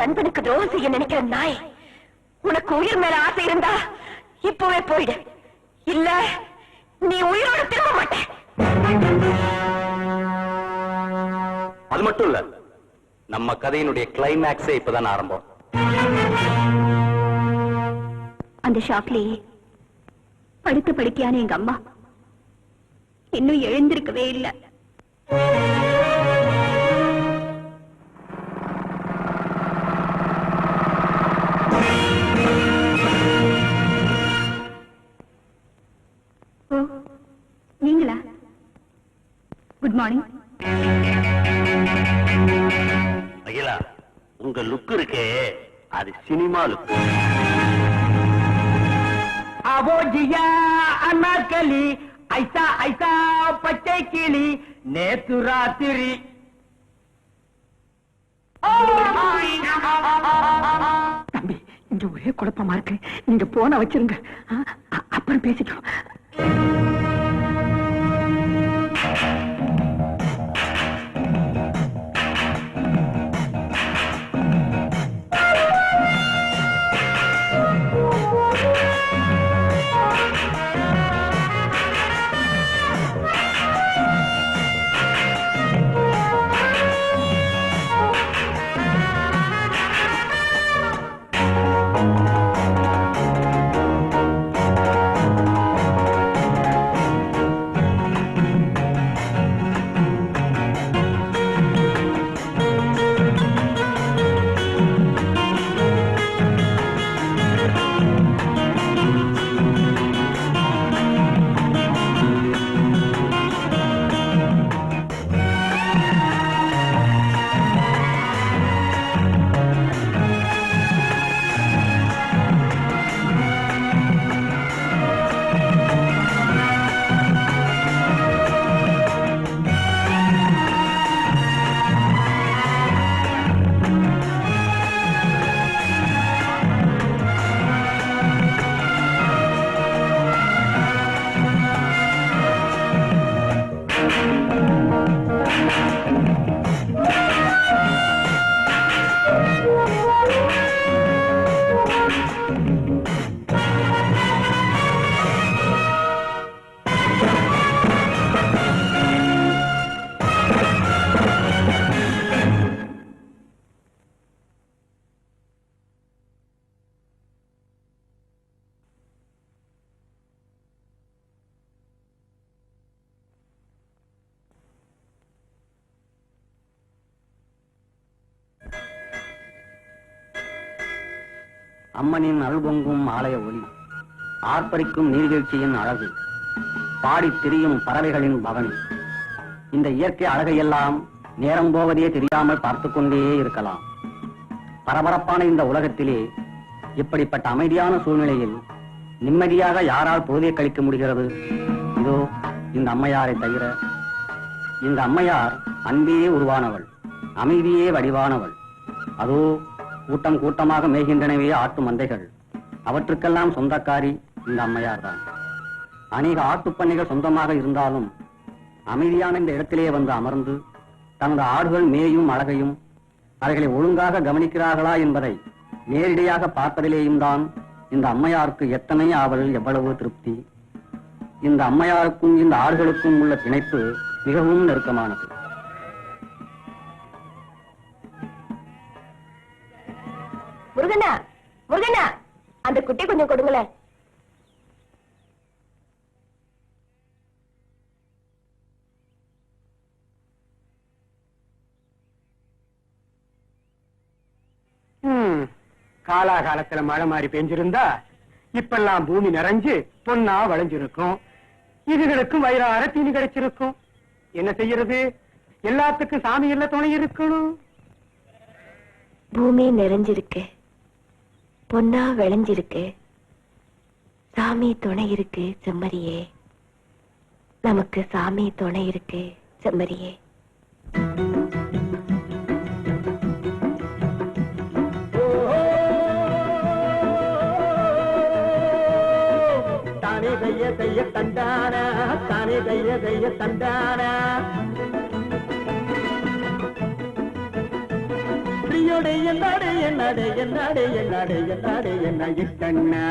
நண்பனுக்கு துரோகம் செய்ய நினைக்கிற நாய், உனக்கு உயிர் மேல ஆசை இருந்தா இப்பவே போயிடு. இல்ல நீ உயிரோட திரும்ப மாட்ட. அது மட்டும் இல்ல, நம்ம கதையினுடைய கிளைமேக்ஸே இப்பதான் ஆரம்பம். அந்த ஷாக்லயே படுத்த படுக்கையான எங்க அம்மா இன்னும் எழுந்திருக்கவே இல்லை. நீங்களா? Good morning. அகிலா, உங்க லுக் இருக்கே, அது சினிமா லுக். அவோ ஜியா அண்ணாக்களி, ஐசா ஐசா பச்சை கிளி, நேத்து ராத்திரி. தம்பி, இங்க ஒரே குழப்பமா இருக்கு. நீங்க போன வச்சிருங்க, அப்புறம் பேசிக்கலாம். அம்மனின் அல்பொங்கும் ஆலய ஒளி, ஆர்ப்பரிக்கும் நீர்வீழ்ச்சியின் அழகு, பாடித் திரியும் பறவைகளின் பவனி, இந்த இயற்கை அழகையெல்லாம் நேரம் போவதே தெரியாமல் பார்த்து கொண்டே இருக்கலாம். பரபரப்பான இந்த உலகத்திலே இப்படிப்பட்ட அமைதியான சூழ்நிலையில் நிம்மதியாக யாரால் பொழுதை கழிக்க முடிகிறது? இதோ இந்த அம்மையாரை தவிர. இந்த அம்மையார் அன்பே உருவானவள், அமைதியே வடிவானவள். அதோ கூட்டம் கூட்டமாக மேய்கின்றனவே ஆட்டு மந்தைகள், அவற்றுக்கெல்லாம் சொந்தக்காரி இந்த அம்மையார் தான். அநேக ஆட்டுப்பண்ணைகள் சொந்தமாக இருந்தாலும் அமைதியான இந்த இடத்திலே வந்து அமர்ந்து தனது ஆடுகள் மேயும் அழகையும் அவைகளை ஒழுங்காக கவனிக்கிறார்களா என்பதை நேரடியாக பார்ப்பதிலேயும் தான் இந்த அம்மையாருக்கு எத்தனை ஆவல், எவ்வளவு திருப்தி. இந்த அம்மையாருக்கும் இந்த ஆடுகளுக்கும் உள்ள பிணைப்பு மிகவும் நெருக்கமானது. முருகனா, முருகனா, அந்த குட்டி கொஞ்சம் கொடுங்களேன். காலாகாலத்துல மழை மாறி பெஞ்சிருந்தா இப்பெல்லாம் பூமி நிறைஞ்சு பொன்னா வளைஞ்சிருக்கும். இதுகளுக்கும் வயிறார தீனி கிடைச்சிருக்கும். என்ன செய்யறது? எல்லாத்துக்கும் சாமி எல்லாம் துணை இருக்கணும். பூமி நிறைஞ்சிருக்கு, பொன்னா விளைஞ்சிருக்கு, சாமி துணை இருக்கு செம்மறியே, நமக்கு சாமி துணை இருக்கு செம்மறியே. தானே கைய கைய தந்தானா, தானே கைய கைய தந்தானா. ஸ்ரீ அடியோடு என்னாடு என்னாடு என்னாடு என்னாடு என்னாடு என்ன இட்டண்ணா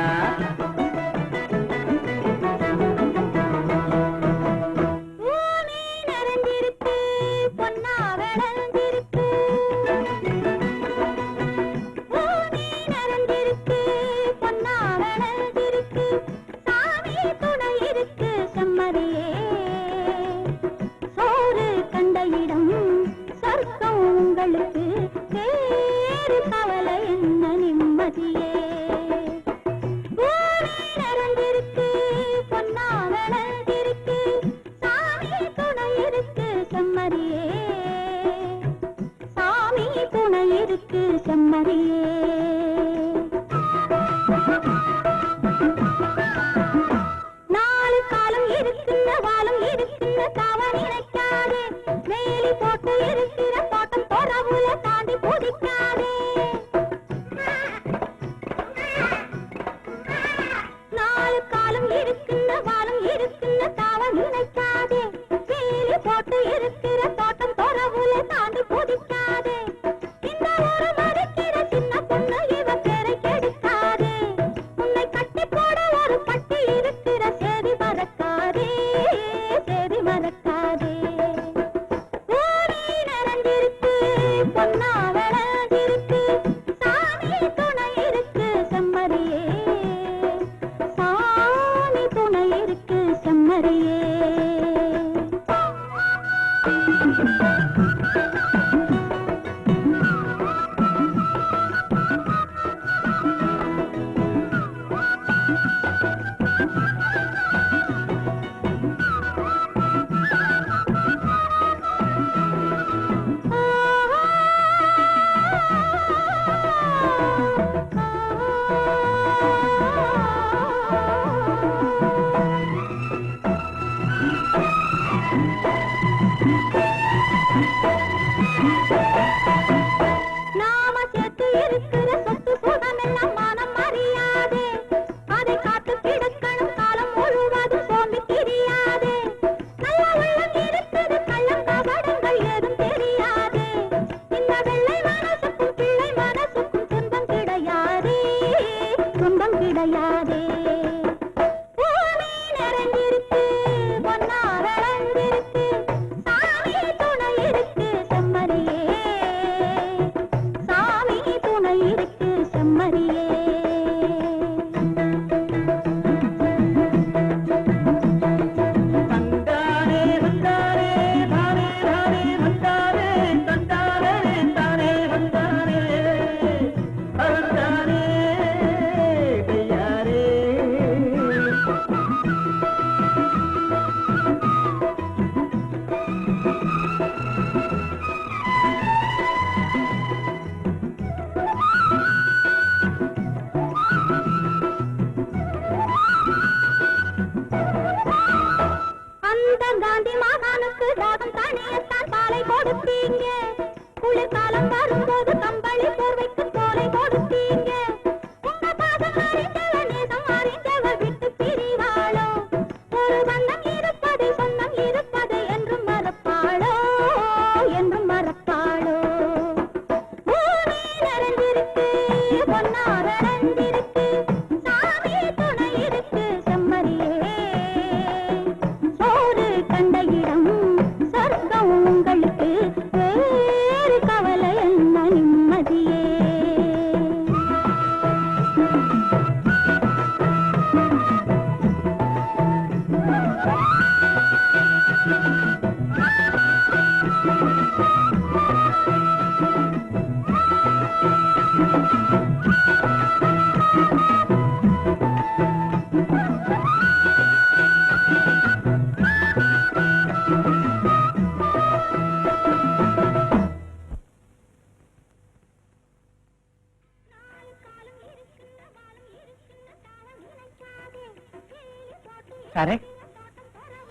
சாரே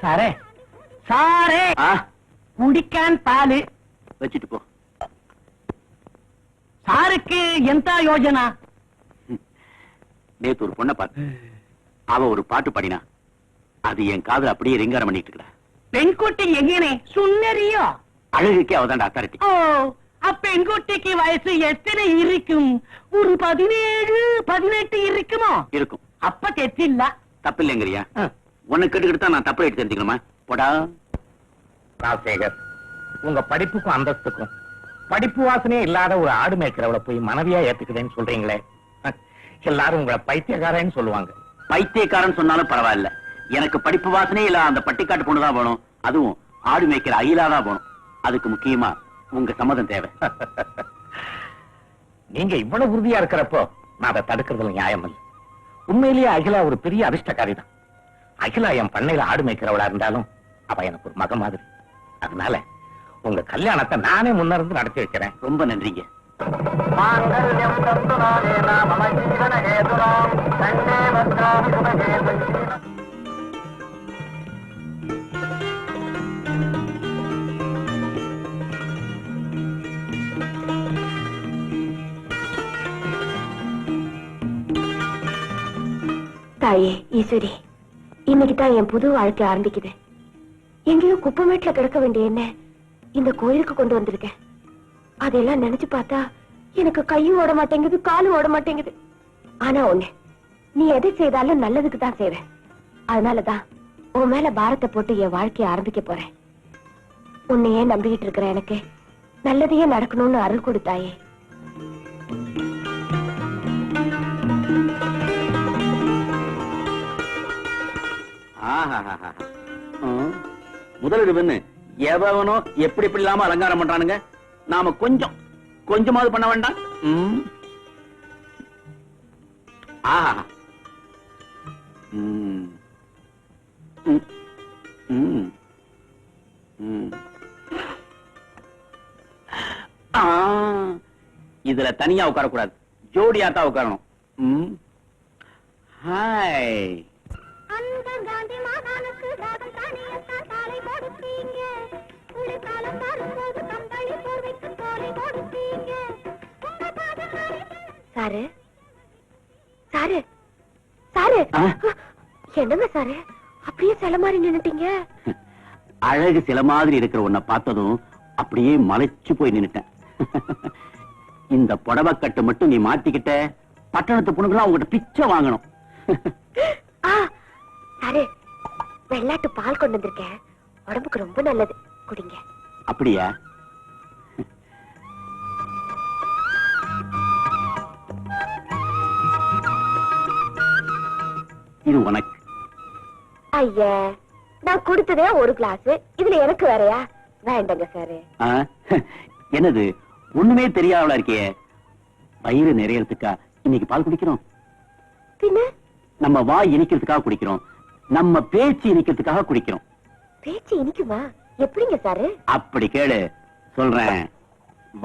சாரே சாரே குடிக்கான் பாலு வச்சிட்டு போ. சாருக்கு எந்த யோஜனா? நேத்து ஒரு பொண்ணை பார்த்து அவ ஒரு பாட்டு பாடினா, அது என் காதுல அப்படியே ரிங்காரம் பண்ணிட்டு இருக்கா. பெண்குட்டி எங்கனே சுன்னறியோ? அழகுக்கே அவதான்டா அத்தாரிட்டி. ஓ பெண்குட்டிக்கு வயசு எத்தனை இருக்கும்? ஒரு 17, 18 இருக்குமோ? இருக்கும். அப்ப தெத்தில்ல. தப்பு இல்லைங்கிறியா? உனக்கு கேட்டுக்கிட்டு தான் நான் தப்பு எடுத்து தெரிஞ்சுக்கணுமா? போடா ராஜசேகர், உங்க படிப்புக்கும் அந்தஸ்துக்கும் படிப்பு வாசனையே இல்லாத ஒரு ஆடு மேய்க்கிறவளை போய் மனைவியா ஏத்துக்குதுன்னு சொல்றீங்களே, எல்லாரும் உங்களை பைத்தியக்காரன்னு சொல்லுவாங்க. பைத்தியக்காரன் சொன்னாலும் பரவாயில்ல, எனக்கு படிப்பு வாசனையே இல்ல அந்த பட்டிக்காட்டு பொண்ணுதான் வேணும். அதுவும் ஆடு மேய்க்கிற அயிலாதான் வேணும். அதுக்கு முக்கியமா உங்க சம்மதம் தேவை. நீங்க இவ்வளவு உறுதியா இருக்கிறப்போ நான் அதை தடுக்கிறதுல நியாயம் இல்லை. உண்மையிலேயே அகிலா ஒரு பெரிய அதிர்ஷ்டக்காரி தான். அகிலா என் பண்ணையில ஆடு மேய்க்கிறவளா இருந்தாலும் அவ எனக்கு ஒரு மக மாதிரி. அதனால உங்க கல்யாணத்தை நானே முன்னிருந்து நடத்தி வைக்கிறேன். ரொம்ப நன்றிங்க. தாயே ஈஸ்வரி, இன்னைக்கு தான் என் புது வாழ்க்கை ஆரம்பிக்குது. எங்கேயோ குப்பமேட்ல கிடக்க வேண்டிய என்ன இந்த கோயிலுக்கு கொண்டு வந்திருக்கேன். அதெல்லாம் நினைச்சு பார்த்தா எனக்கு கையும் ஓட மாட்டேங்குது, காலும் ஓட மாட்டேங்குது. ஆனா ஒண்ணு, நீ எதை செய்தாலும் நல்லதுக்கு தான் செய்வேன். அதனாலதான் உன் மேல பாரத்தை போட்டு என் வாழ்க்கையை ஆரம்பிக்க போறேன். உன்னையே நம்பிக்கிட்டு இருக்கிற எனக்கு நல்லதையே நடக்கணும்னு அருள் கொடுத்தாயே. முதலிடுவன்னு எவனோ எப்படி எப்படி இல்லாம அலங்காரம் பண்றானுங்க. நாம கொஞ்சமாவது பண்ண வேண்டாம். ஆஹா, இதுல தனியா உட்காரக்கூடாது, ஜோடியா தான் உட்காரணும். ஹாய், சாரு சாரு சாரு, என்னங்க சாரு அப்படியே சில மாதிரி நின்னுட்டீங்க? அழகு சில மாதிரி இருக்கிற உன்னை பார்த்ததும் அப்படியே மலைச்சு போய் நின்னுட்டேன். இந்த புடவை கட்டு மட்டும் நீ மாட்டிக்கிட்ட, பட்டணத்து பொண்ணுங்களா உங்ககிட்ட பிச்சை வாங்கணும். சாரு, வெள்ளாட்டு பால் கொண்டு வந்திருக்கேன், உடம்புக்கு ரொம்ப நல்லது, குடிங்க. அப்படியா? இது உனக்கு. ஐயா, நான் கொடுத்ததே ஒரு கிளாஸ், இதுல எனக்கு வேறையா? வேண்டங்க சாரு. என்னது ஒண்ணுமே தெரியாதவளா இருக்கியே? வயிறு நிறையறதுக்கா இன்னைக்கு பால் குடிக்கிறோம்? பின்ன நம்ம வாய் இனிக்கிறதுக்காக குடிக்கிறோம், நம்ம பேச்சு இனிக்கிறதுக்காக குடிக்கிறோம். பேச்சு இனிக்குமா? எப்படிங்க சாரு? அப்படி கேளு, சொல்றேன்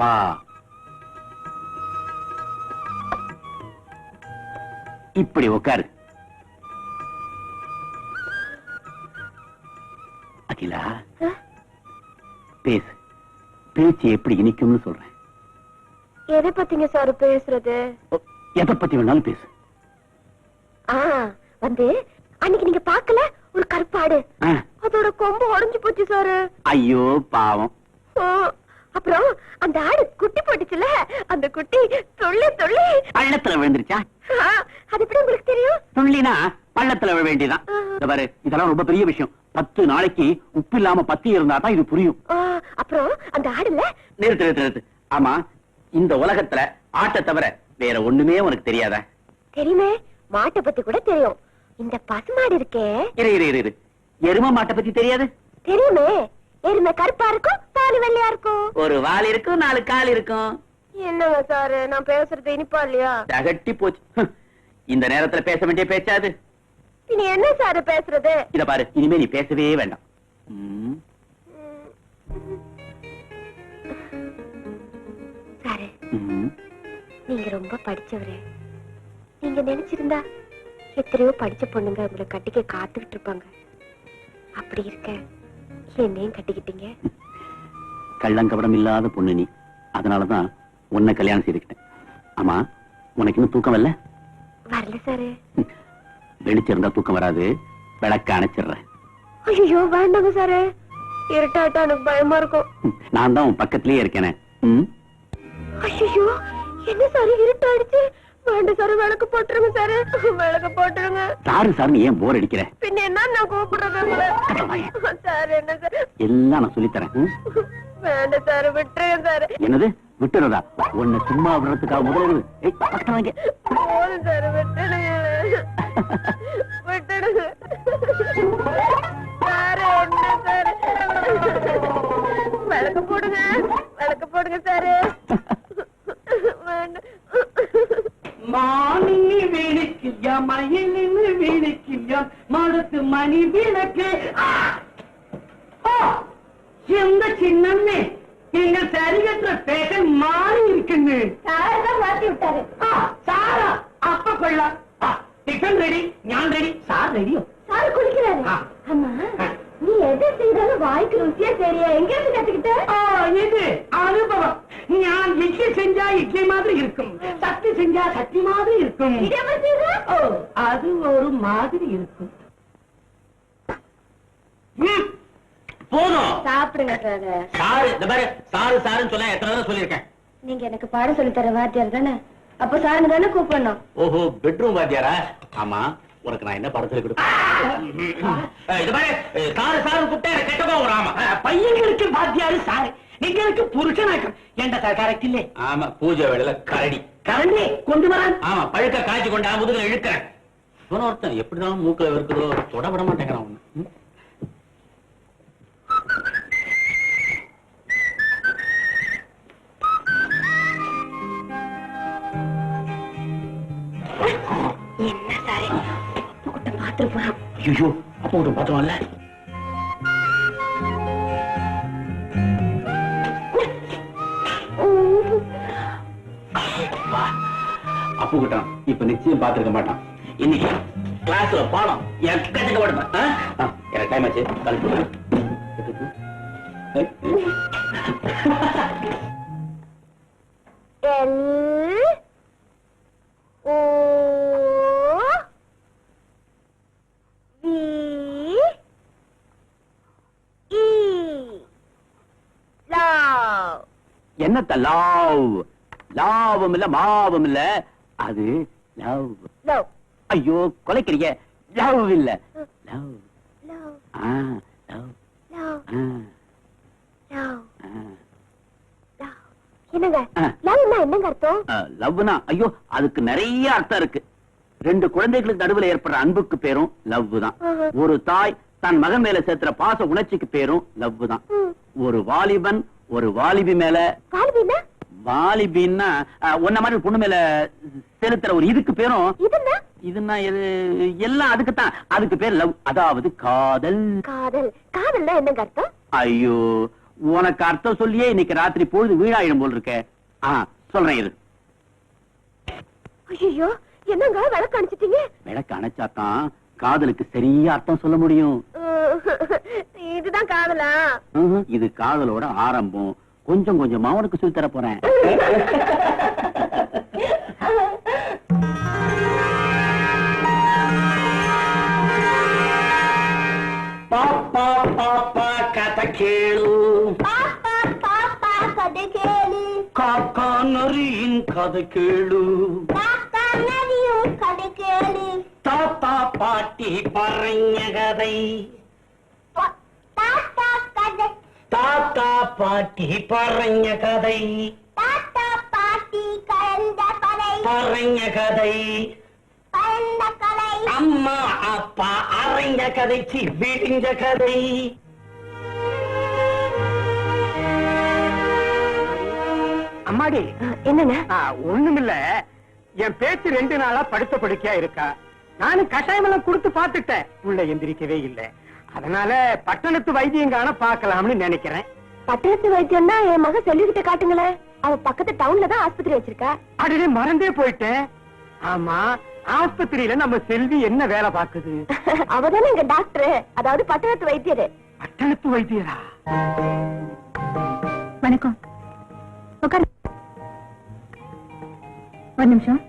வா. இப்படி உட்காரு. அகிலா, பேசு. பேச்சு எப்படி இனிக்கும்னு சொல்றேன். எதை பத்திங்க சாரு பேசுறது? எதை பத்தி வேணாலும் பேசு. வந்து அன்னைக்கு நீங்க பாக்கல, ஒரு கருப்பாடு, அதோட கொம்பு உடைஞ்சு போச்சு சாரு. ஐயோ பாவம். அப்புறம் அந்த ஆடு குட்டி போட்டுச்சுல, அந்த குட்டி துள்ளி துள்ளி பள்ளத்துல விழுந்துருச்சா? அது எப்படி உங்களுக்கு தெரியும்? துள்ளினா பள்ளத்துல விழ வேண்டியதான். பாரு, இதெல்லாம் ரொம்ப பெரிய விஷயம். 10 நாளைக்கு உப்பு இல்லாம பத்தி இருந்தா தான் இது புரியும். அப்புறம் அந்த ஆடுல நிறுத்து. ஆமா, இந்த உலகத்துல ஆட்டை தவிர வேற ஒண்ணுமே உனக்கு தெரியாதா? தெரியுமே, மாட்டை பத்தி கூட தெரியும். இந்த பசுமாடு இருக்கே, இரு, எரும மாட்டை பத்தி தெரியாது? தெரியுமே, எருமை கருப்பா இருக்கும், பால் வெள்ளையா இருக்கும், ஒரு வால் இருக்கும், 4 கால் இருக்கும். என்னங்க சாரு, நான் பேசுறது இனிப்பா இல்லையா? தகட்டி போச்சு. இந்த நேரத்துல பேச வேண்டிய பேச்சாது? நீ என்ன சாரு பேசுறது? இத பாரு, இனிமே நீ பேசவே வேண்டாம். சாரு, நீங்க ரொம்ப படிச்சவரு. நீங்க நினைச்சிருந்தா எத்தனையோ படிச்ச பொண்ணுங்க உங்களை கட்டிக்க காத்துக்கிட்டு இருப்பாங்க. அப்படி இருக்க என்னையும் கட்டிக்கிட்டீங்க. கள்ளங்கபடம் இல்லாத பொண்ணு நீ, அதனாலதான் உன்னை கல்யாணம் செய்துக்கிட்டேன். ஆமா, உனக்கு இன்னும் தூக்கம் வரல? வரல சாரு. வெளிச்சிருந்தா தூக்கம் வராது, விளக்க அணைச்சிடுறேன். ஐயோ வேண்டாங்க சாரு, இருட்டாட்டா எனக்கு பயமா இருக்கும். நான் தான் உன் பக்கத்திலேயே இருக்கேனே. என்ன சார் இருட்டாயிடுச்சு. வேண்டாம் சார், விளக்கு போட்டுருங்க சார், விளக்கு போட்டுருங்க. சாரு சார்னு ஏன் போர் அடிக்கிற? பின்ன என்ன நான் கூப்பிடுறது சார்? என்ன சார் எல்லாம் நான் சொல்லித்தரேன். வேண்டாம் சார், விட்டுருங்க சார். என்னது விட்டுறதா? உன்னை சும்மா விடுறதுக்காக முதல்ல போதும் சார், விட்டுடுங்க விட்டுடுங்க சார். என்ன சார், விளக்கு போடுங்க, விளக்கு போடுங்க சார். வேண்டாம். மானின்னு விழிக்கியா, மயிலின்னு விழிக்கியா, மடுத்து மணி விளக்கு. எந்த சின்னமே எங்கள் சரிகற்ற பேச மாறி இருக்குங்க. சார் மாத்தி விட்டாரு. சாரா அப்ப கொள்ளா. டிஃபன் ரெடி, ஞான் ரெடி, சார் ரெடியோ? சார் குளிக்கிறாரு. அம்மா, நீ எதை செய்தாலும் வாய்க்கு ருசியா சரியா எங்க இருந்து கத்துக்கிட்ட? இது அனுபவம். ஞான் இட்லி செஞ்சா இட்லி மாதிரி இருக்கும், சட்டி செஞ்சா சட்டி மாதிரி இருக்கும். அது ஒரு மாதிரி இருக்கும். போதும். சாப்பிடுங்க சார். சாரு இந்த பாரு, சாரு சாருன்னு சொல்ல எத்தனை தடவை சொல்லியிருக்கேன். நீங்க எனக்கு பாடம் சொல்லி தர வாத்தியார் தானே, அப்ப சாருன்னு தானே கூப்பிடணும். ஓஹோ, பெட்ரூம் வாத்தியாரா? ஆமா, உனக்கு நான் என்ன படம் சொல்லி கொடுப்பேன்? இது பாரு, சாரு சாரு கூப்பிட்டே கெட்டதோ ஒரு. ஆமா, பையங்களுக்கு வாத்தியாரு சாரு, நீங்களுக்கு புருஷனாக்கம். ஏண்டா சார் கரெக்ட் இல்லே? ஆமா, பூஜை வேளையில கரடி கரண்டி கொண்டு வரான். ஆமா, பழுக்க காய்ச்சி கொண்டா முதுகுல இழுக்கிறேன். ஒருத்தன் எப்படிதான் மூக்குல இருக்குதோ தொடப்பட மாட்டேங்கிறான் ஒண்ணு. என்ன சாரு, கூட்ட பாத்துட்டு போறான். ஐயோ, அப்ப விட்டு பாத்துருவான்ல. அப்பு கிட்டான் இப்ப நிச்சயம் பாத்துருக்க மாட்டான். இன்னைக்கு கிளாஸ்ல பாடம் எக்கச்சக்க படுப்பேன். எனக்கு டைம் ஆச்சு, கழிச்சு. என்னத்த லாவ்? லாவும் இல்ல மாவும் இல்ல, அது லவ். ஐயோ கொலைக்கிறீங்க. லவ் இல்ல, லவ். என்னங்க லவ்னா என்னங்க அர்த்தம்? லவ்னா ஐயோ அதுக்கு நிறைய அர்த்தம் இருக்கு. ரெண்டு குழந்தைகளுக்கு நடுவில் ஏற்படுற அன்புக்கு பேரும் லவ் தான். ஒரு தாய் தன் மகன் மேல சேர்த்துற பாச உணர்ச்சிக்கு பேரும் லவ் தான். ஒரு வாலிபன் ஒரு வாலிபி மேல, வாலிபின்னா ஒன்ன மாதிரி பொண்ணு மேல செலுத்துற ஒரு இதுக்கு பேரும், இதுன்னா எல்லாம் அதுக்குத்தான். அதுக்கு பேர் லவ், அதாவது காதல். காதல் காதல்னா என்னங்க அர்த்தம்? ஐயோ உனக்கு அர்த்தம் சொல்லியே இன்னைக்கு ராத்திரி பொழுது வீணாயிடும் போல் இருக்க. சொல்றேன் இரு. ஐயோ என்னங்க விளக்கு அணைச்சிட்டீங்க? விளக்கு அணைச்சாதான் காதலுக்கு சரியா அர்த்தம் சொல்ல முடியும். இதுதான் காதலா? இது காதலோட ஆரம்பம். கொஞ்சம் கொஞ்சமா உனக்கு சொல்லி தர போறேன். பாப்பா பாப்பா கதை கேளு, பாப்பா பாப்பா கதை கேளு, காக்கா நரியின் கதை கேளு, காக்கா நரியின் கதை கேளு, தாத்தா பாட்டி பறஞ்ச கதை, தாத்தா கதை, தாத்தா பாட்டி பறஞ்ச கதை, தாத்தா பாட்டி கலந்த கதை, பறஞ்ச கதை, கலந்த கதை, அம்மா அப்பா அரைஞ்ச கதைச்சி விடிஞ்ச கதை. அம்மாடி என்னன்னா ஒண்ணுமில்ல, என் பேச்சு 2 நாளா படுத்த படுக்கையா இருக்கா. நானும் கட்டாயமெல்லாம் கொடுத்து பாத்துட்டேன், உள்ள எந்திரிக்கவே இல்லை. அதனால பட்டணத்து வைத்தியம் காண பாக்கலாம்னு நினைக்கிறேன். பட்டணத்து வைத்தியம்னா என் மகன் செல்விகிட்ட காட்டுங்களேன். அவ பக்கத்து டவுன்ல தான் ஆஸ்பத்திரி வச்சிருக்கா. அடே மறந்தே போயிட்டேன். ஆமா, ஆஸ்பத்திரியில நம்ம செல்வி என்ன வேலை பாக்குது? அவதானே எங்க டாக்டர், அதாவது பட்டணத்து வைத்தியரு. பட்டணத்து வைத்தியரா? வணக்கம். உட்காரு. ஒரு நிமிஷம்.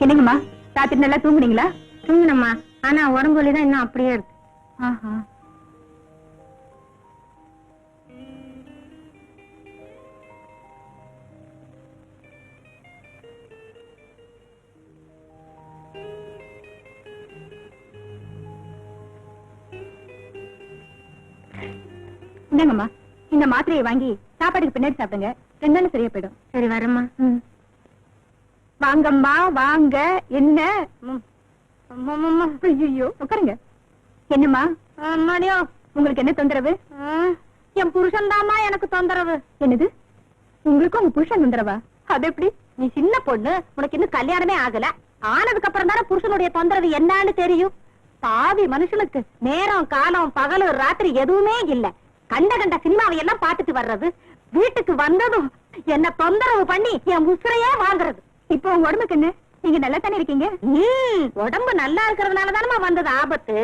என்னங்கம்மா, ராத்திரி நல்லா தூங்குனீங்களா? தூங்குனம்மா. ஆனா உடம்பு வலி தான் இன்னும் அப்படியே இருக்கு. ஆஹா. இந்தாங்கம்மா, இந்த மாத்திரையை வாங்கி சாப்பாடுக்கு பின்னாடி சாப்பிடுங்க. 2 நாள் சரியா போயிடும். சரி வரேம்மா. வாங்கம்மா வாங்க. என்ன? ஐயோ, உட்காருங்க. என்னம்மா மணியோ, உங்களுக்கு என்ன தொந்தரவு? என் புருஷன் தாமா எனக்கு தொந்தரவு. என்னது, உங்களுக்கும் உங்க புருஷன் தொந்தரவா? அது எப்படி? நீ சின்ன பொண்ணு, உனக்கு இன்னும் கல்யாணமே ஆகல. ஆனதுக்கு அப்புறம் தானே புருஷனுடைய தொந்தரவு என்னன்னு தெரியும். பாவி மனுஷனுக்கு நேரம் காலம் பகல் ராத்திரி எதுவுமே இல்ல. கண்ட கண்ட சினிமாவை எல்லாம் பாத்துட்டு வர்றது, வீட்டுக்கு வந்ததும் என்ன தொந்தரவு பண்ணி என் உசுரையே வாங்குறது. இப்போ உங்க உடம்புக்கு என்ன? நீங்க நல்லா தானே இருக்கீங்க? உடம்பு நல்லா இருக்கிறதுனாலதானமா வந்தது ஆபத்து.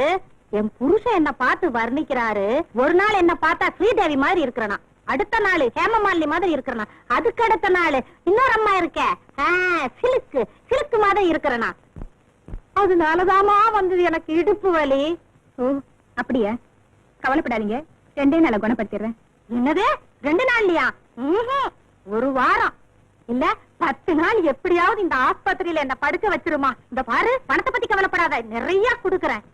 என் புருஷன் என்ன பார்த்து வர்ணிக்கிறாரு. ஒரு நாள் என்ன பார்த்தா ஸ்ரீதேவி மாதிரி இருக்கிறனா, அடுத்த நாள் ஹேமமாலினி மாதிரி இருக்கிறனா, அதுக்கு அடுத்த நாள் இன்னொரு அம்மா இருக்க சிலுக்கு மாதிரி இருக்கிறனா. அதனாலதாமா வந்தது எனக்கு இடுப்பு வலி. ஓ அப்படியா? கவலைப்படாதீங்க, 2 நாள குணப்படுத்திடுறேன். என்னது 2 நாள்லயா? ஒரு வாரம் இல்ல 10 நாள் எப்படியாவது இந்த ஆஸ்பத்திரியில என்ன படுக்க வச்சிருமா. இந்த பாரு, பணத்தை பத்தி கவலைப்படாத, நிறைய குடுக்கறேன்.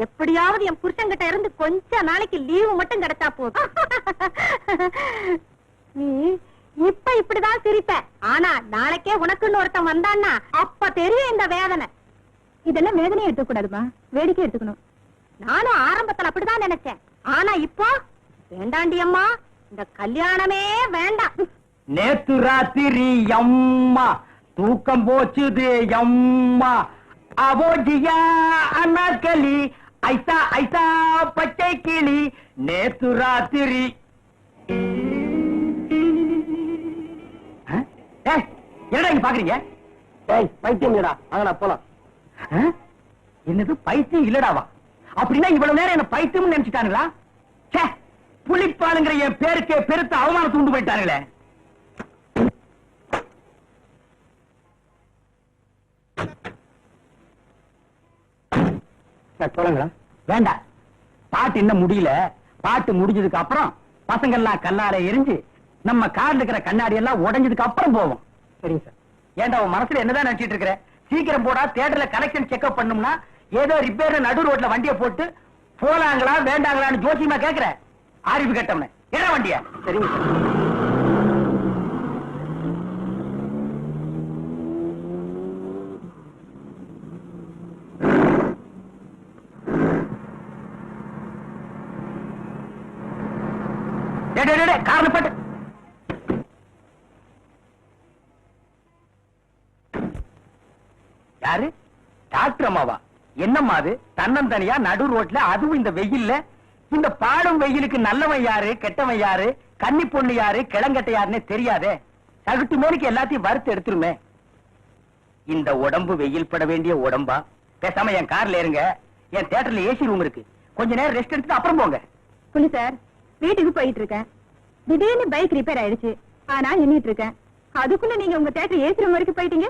எப்படியாவது என் புருஷன் கிட்ட இருந்து கொஞ்ச நாளைக்கு லீவு மட்டும் கிடைச்சா போதும். நீ இப்ப இப்படிதான் சிரிப்ப, ஆனா நாளைக்கே உனக்குன்னு ஒருத்தன் வந்தான்னா அப்ப தெரியும் இந்த வேதனை. இதெல்லாம் வேதனையை எடுத்துக்கூடாதுமா, வேடிக்கை எடுத்துக்கணும். நானும் ஆரம்பத்துல அப்படிதான் நினைச்சேன். ஆனா இப்போ வேண்டாண்டி அம்மா, இந்த கல்யாணமே வேண்டாம். நேத்து ராத்திரி அம்மா தூக்கம் போச்சுது அம்மா. அவோஜியா அண்ணாக்களி ஐசா ஐசா பச்சை கிளி. நேத்து ராத்திரி என்னடா இங்க பாக்குறீங்க? பைத்தியம் இல்லடா, அங்கடா போலாம். என்னது பைத்தியம் இல்லடாவா? அப்படின்னா இவ்வளவு நேரம் என்ன பைத்தியம் நினைச்சுட்டானுங்களா? புலிப்பாலுங்கிற என் பேருக்கே பெருத்த அவமானத்தை உண்டு போயிட்டானுங்களே. சொல்லுங்களா? வேண்டாம், பாட்டு இன்னும் முடியல. பாட்டு முடிஞ்சதுக்கு அப்புறம் பசங்க எல்லாம் கல்லால எரிஞ்சு நம்ம கார்ல இருக்கிற கண்ணாடி எல்லாம் உடைஞ்சதுக்கு அப்புறம் போவோம். சரிங்க சார். ஏன்டா உன் மனசுல என்னதான் நினைச்சிட்டு இருக்கிற? சீக்கிரம் போடா, தியேட்டர்ல கனெக்ஷன் செக்அப் பண்ணணும்னா ஏதோ ரிப்பேர் நடு ரோட்ல வண்டியை போட்டு போலாங்களா வேண்டாங்களான்னு ஜோசியமா கேக்குற அறிவு கட்டவன. என்ன வண்டியா? சரிங்க சார். காரண பட்டு யாரு? டாக்டர் அம்மாவா? என்னம்மா அது தன்னந்தனியா நடு ரோட்ல, அதுவும் இந்த வெயில்ல? இந்த பாடும் வெயிலுக்கு நல்லவன் யாரு கெட்டவன் யாரு கன்னி பொண்ணு யாரு கிளங்கட்ட யாருன்னு தெரியாதே. சகுட்டு மேலுக்கு எல்லாத்தையும் வறுத்து எடுத்துருமே. இந்த உடம்பு வெயில் பட வேண்டிய உடம்பா? பேசாம என் கார்ல ஏறுங்க, என் தியேட்டர்ல ஏசி ரூம் இருக்கு, கொஞ்ச நேரம் ரெஸ்ட் எடுத்துட்டு அப்புறம் போங்க. புள்ளி சார், வீட்டுக்கு போயிட்டு இருக்கேன். திடீர்னு பைக் ரிப்பேர் ஆயிடுச்சு, ஆனா எண்ணிட்டு இருக்கேன். அதுக்குள்ள நீங்க உங்க தியேட்டர் ஏசி ரூம் வரைக்கும் போயிட்டீங்க.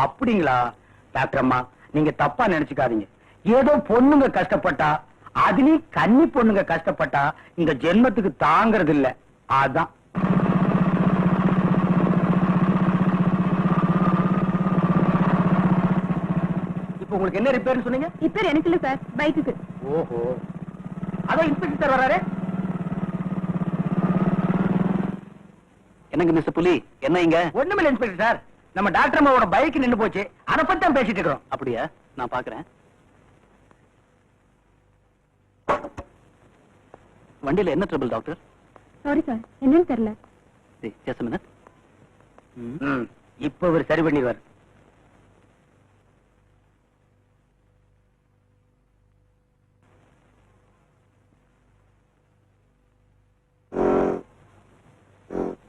அப்படிங்களா? டாக்டர் அம்மா, நீங்க தப்பா நினைச்சுக்காதீங்க. ஏதோ பொண்ணுங்க கஷ்டப்பட்டா, அதுலயும் கன்னி பொண்ணுங்க கஷ்டப்பட்டா இந்த ஜென்மத்துக்கு தாங்கறது இல்ல. அதான் இப்ப உங்களுக்கு என்ன ரிப்பேர் சொன்னீங்க? ரிப்பேர் எனக்கு இல்ல சார், பைக்குக்கு. ஓஹோ, அதான் இன்ஸ்பெக்டர் வர்றாரு. என்னங்க மிஸ்டர் புலி, என்ன இங்க? ஒண்ணுமில்ல இன்ஸ்பெக்டர் சார், நம்ம டாக்டர் அம்மாவோட பைக் நின்னு போச்சு, அதை பத்தி தான் பேசிட்டு இருக்கிறோம். அப்படியா? நான் பாக்குறேன். வண்டியில என்ன ட்ரபிள் டாக்டர்? சாரி சார், என்னன்னு தெரியல. Just a minute. இப்ப இவர் சரி பண்ணிடுவார்.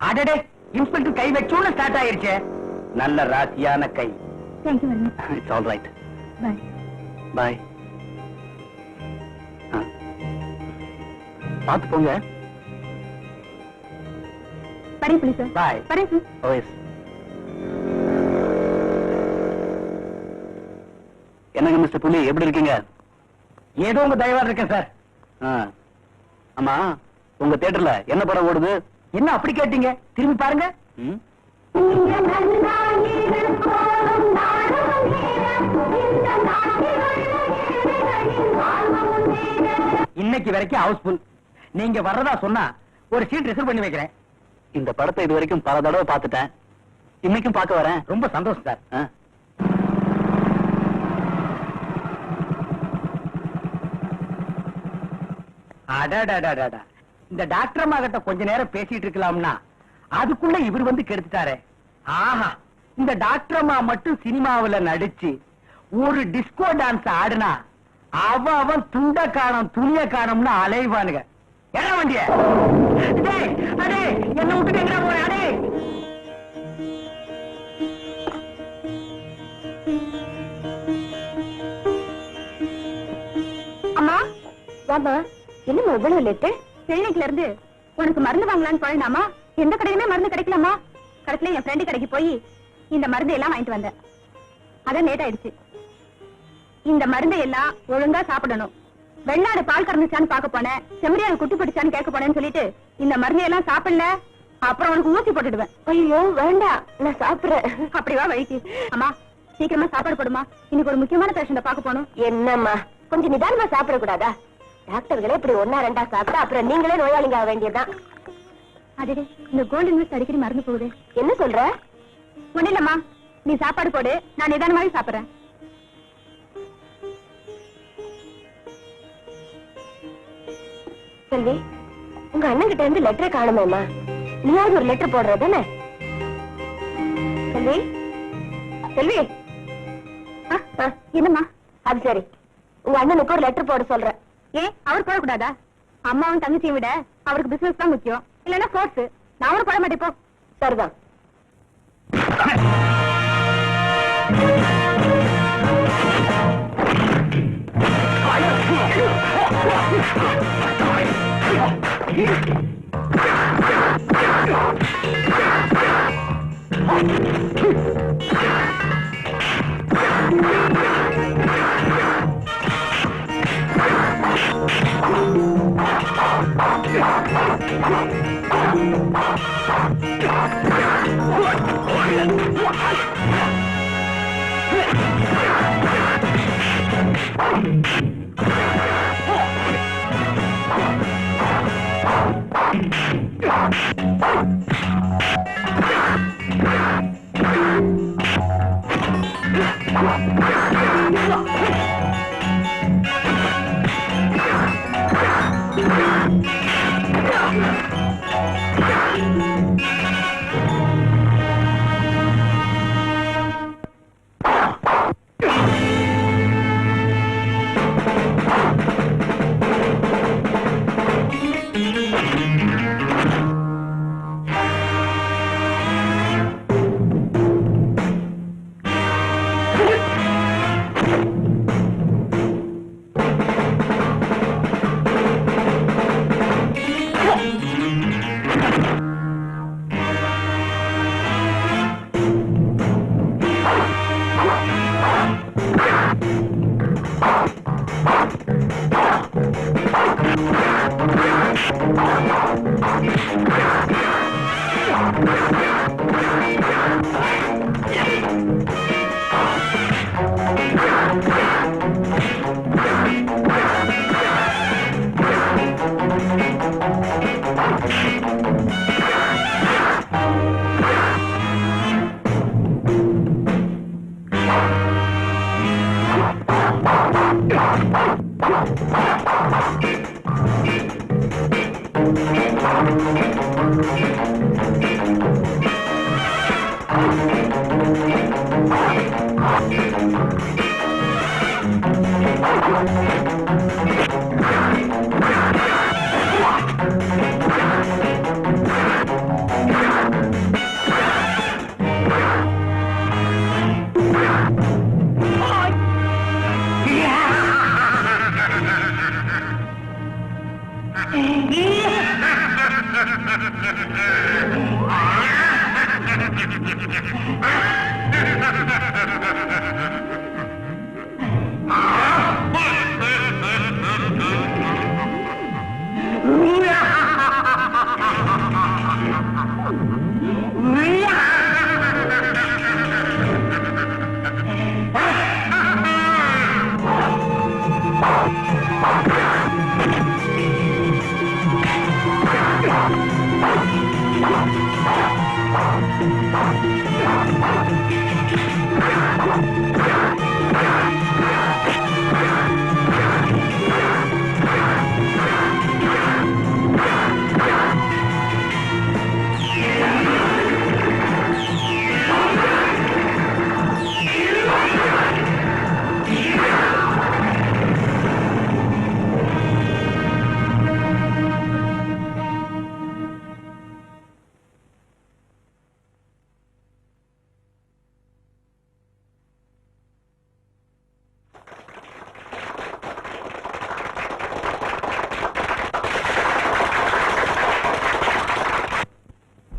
அடடே, இன்ஸ்பெக்டர் கை வச்சோன்னு ஸ்டார்ட் ஆயிருச்சே. நல்ல ராசியான கை. Thank you very much. It's all right. Bye. Bye. பாத்து போங்க. வரேன் புள்ளி சார். பாய். வரேன் சார். Oh yes. என்னங்க மிஸ்டர் புலி, எப்படி இருக்கீங்க? ஏதோ உங்க தயவா இருக்கேன் சார். ஆமா, உங்க தியேட்டர்ல என்ன படம் ஓடுது? என்ன அப்படி கேட்டீங்க? திரும்பி பாருங்க. இன்னைக்கு வரைக்கும் ஹவுஸ்ஃபுல். நீங்க வர்றதா சொன்னா ஒரு சீட் ரிசர்வ் பண்ணி வைக்கிறேன். இந்த படத்தை இது வரைக்கும் பல தடவை பார்த்துட்டேன். இன்னைக்கும் பார்க்க வரேன். ரொம்ப சந்தோஷம் சார். அடடடடடா, இந்த டாக்டர் அம்மா கிட்ட கொஞ்ச நேரம் பேசிட்டு இருக்கலாம்னா அதுக்குள்ள இவர் வந்து கெடுத்துட்டாரே. ஆஹா, இந்த டாக்டர் அம்மா மட்டும் சினிமாவுல நடிச்சு ஒரு டிஸ்கோ டான்ஸ் ஆடுனா அவன் துண்ட காணம் துணிய காணம்னு அலைவானுங்க. என்ன வண்டிய அடே, என்ன விட்டுட்டு எங்க போறேன்? அடே, அம்மா வாமா, என்னம்மா இவ்வளவு லேட்டு? கிளினிக்ல இருந்து உனக்கு மருந்து வாங்கலான்னு போயினாமா, எந்த கடையிலுமே மருந்து கிடைக்கலாமா. கடைசியில என் ஃப்ரெண்டு கடைக்கு போய் இந்த மருந்து எல்லாம் வாங்கிட்டு வந்தேன். அதான் லேட் ஆயிடுச்சு. இந்த மருந்தை எல்லாம் ஒழுங்கா சாப்பிடணும். வெள்ளாடு பால் கறந்துச்சான்னு பாக்க போனேன், செம்மறியாடு குட்டி போட்டுச்சான்னு கேட்க போனேன்னு சொல்லிட்டு இந்த மருந்தை எல்லாம் சாப்பிடல, அப்புறம் உனக்கு ஊசி போட்டுடுவேன். ஐயோ வேண்டாம், நான் சாப்பிடுறேன். அப்படி வா வழிக்கு. அம்மா சீக்கிரமா சாப்பாடு போடுமா, இன்னைக்கு ஒரு முக்கியமான பேஷண்ட பாக்க போகணும். என்னம்மா கொஞ்சம் நிதானமா சாப்பிட கூடாதா? டாக்டர்களே இப்படி ஒன்னா ரெண்டா சாப்பிட்டா அப்புறம் நீங்களே நோயாளிங்க ஆக வேண்டியதுதான். அதே இந்த கோல்டு இன்வெஸ்ட் அடிக்கடி மறந்து போகுது. என்ன சொல்ற? ஒண்ணு இல்லம்மா, நீ சாப்பாடு போடு, நான் நிதானமாவே சாப்பிடுறேன். செல்வி, உங்க அண்ணன் கிட்ட இருந்து லெட்டரை காணுமேம்மா. நீயாவது ஒரு லெட்டர் போடுறதானே? செல்வி, செல்வி. என்னம்மா? அது சரி, உங்க அண்ணனுக்கு ஒரு லெட்டர் போட சொல்றேன். ஏன் அவர் போடக்கூடாதா? அம்மாவும் தங்கச்சியை விட அவருக்கு பிசினஸ் தான் முக்கியம், இல்லன்னா ஸ்போர்ட்ஸ். நான் அவரும் போட மாட்டேன். போ. சரிதான்.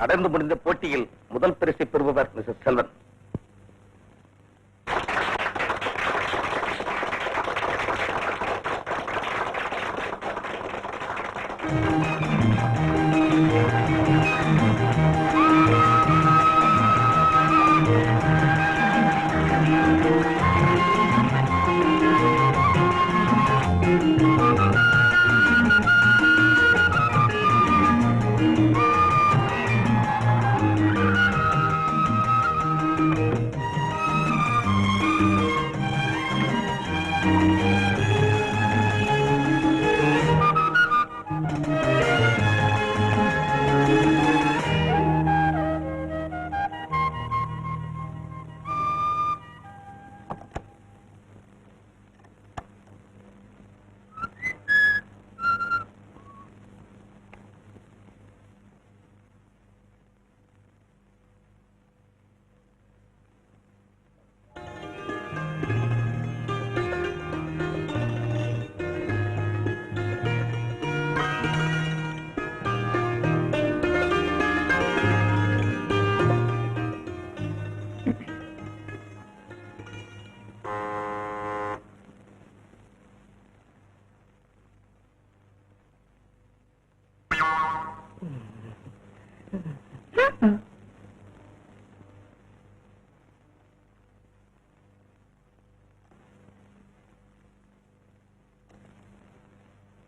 நடந்து முடிந்த போட்டியில் முதல் பரிசை பெறுபவர் Mrs Selvan.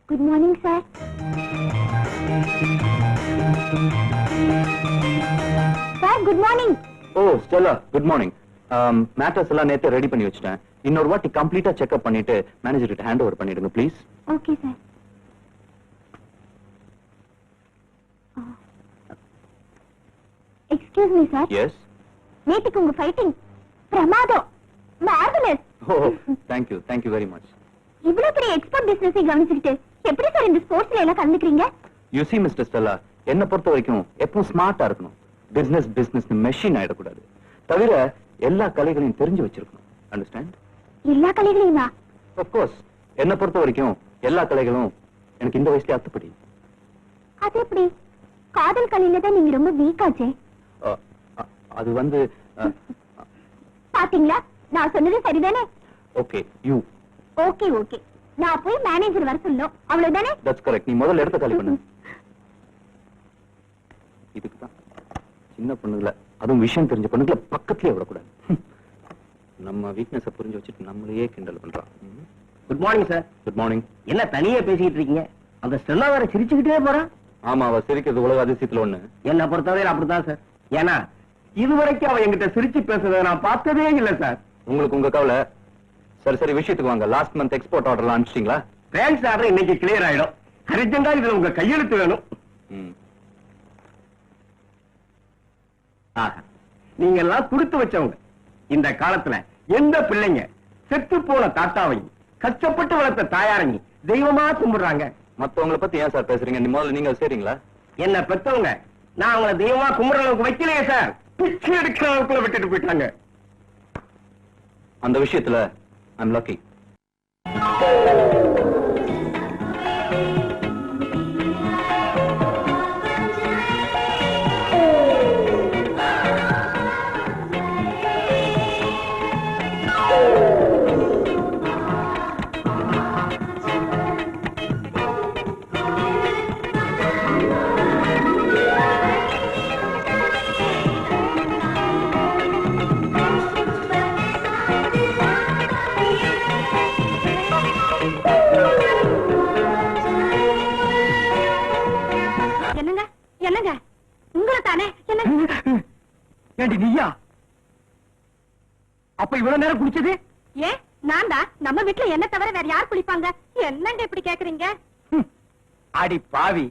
Good morning, sir. Sir, good morning. Oh Stella, good morning. Matters எல்லாம் நேத்து ரெடி பண்ணி வச்சிட்டேன். இன்னொரு வாட்டி கம்ப்ளீட்டா செக்அப் பண்ணிட்டு மேனேஜர் கிட்ட ஹேண்ட் ஓவர் பண்ணிடுங்க please. Okay, sir. Excuse me, sir. Yes. நேத்துக்கு உங்க ஃபைட்டிங் பிரமாதம். Marvellous. Oh thank you very much. இவ்வளவு பெரிய எக்ஸ்போர்ட் பிசினஸை கவனிச்சுக்கிட்டு எப்படி சார் இந்த ஸ்போர்ட்ஸ்ல எல்லாம் கலந்துக்கிறீங்க? யூ see மிஸ்டர் ஸ்டெல்லா, என்ன பொறுத்த வரைக்கும் எப்பவும் ஸ்மார்ட்டா இருக்கணும். பிசினஸ் மெஷின் ஆயிடக்கூடாது. தவிர எல்லா கலைகளையும் தெரிஞ்சு வச்சிருக்கணும். அண்டர்ஸ்டாண்ட்? எல்லா கலைகளையுமா? Of course. என்ன பொறுத்த வரைக்கும் எல்லா கலைகளும் எனக்கு இந்த வயசுல அத்துப்படி. அது எப்படி? காதல் கலையில தான் நீங்க ரொம்ப வீக் ஆச்சே. அது வந்து பாத்தீங்களா, நான் சொன்னது சரிதானே? Okay you. ஓகே நான் போய் மேனேஜர் வர சொல்லணும், அவ்வளவுதானே? That's correct. நீ முதல்ல இடத்த காலி பண்ணு. இதுக்கு தான் சின்ன பொண்ணுங்கள, அதுவும் விஷயம் தெரிஞ்ச பொண்ணுங்கள பக்கத்துலயே விடக்கூடாது. நம்ம வீக்னஸ புரிஞ்சு வச்சுட்டு நம்மளையே கிண்டல் பண்றான். Good morning sir. Good morning. என்ன தனியா பேசிக்கிட்டு இருக்கீங்க? அந்த ஸ்டெல்லா வேற சிரிச்சுக்கிட்டே போறான். ஆமா, அவ சிரிக்கிறது உலக அதிசயத்துல ஒண்ணு. என்ன பொறுத்தவரையில் அப்படித்தான் சார். ஏன்னா இதுவரைக்கும் அவ என்கிட்ட சிரிச்சு பேசுறதை நான் பார்த்ததே இல்ல சார். உங்களுக்கு உங்க கவலை. சரி விஷயத்துக்கு வாங்க. லாஸ்ட் மந்த் எக்ஸ்போர்ட் ஆர்டர்லாம் அனுப்பிச்சிட்டீங்களா? பிரான்ஸ் ஆர்டர் இன்னைக்கு கிளியர் ஆயிடும். அர்ஜென்டா இதுல உங்க கையெழுத்து வேணும். ஆஹா, நீங்க எல்லாம் கொடுத்து வச்சவங்க. இந்த காலத்துல எந்த பிள்ளைங்க செத்து போன தாத்தாவையும் கஷ்டப்பட்டு வளர்த்த தாயாரையும் தெய்வமா கும்பிடுறாங்க? மத்தவங்கள பத்தி ஏன் சார் பேசுறீங்க? முதல்ல நீங்க சரிங்களா? என்ன பெத்தவங்க நான் அவங்கள தெய்வமா கும்பிடுற அளவுக்கு வைக்கலையே சார். பிச்சை எடுக்கிற அளவுக்குள்ள விட்டுட்டு போயிட்டாங்க. அந்த விஷயத்துல ஐம் லக்கி. ஏண்டி நீயா? அப்ப இவ்வளவு நேரம் குடிச்சது? ஏன் நான் தான். நம்ம வீட்டுல என்ன தவிர வேற யார் குளிப்பாங்க? என்னங்க இப்படி கேக்குறீங்க? அடி பாவி,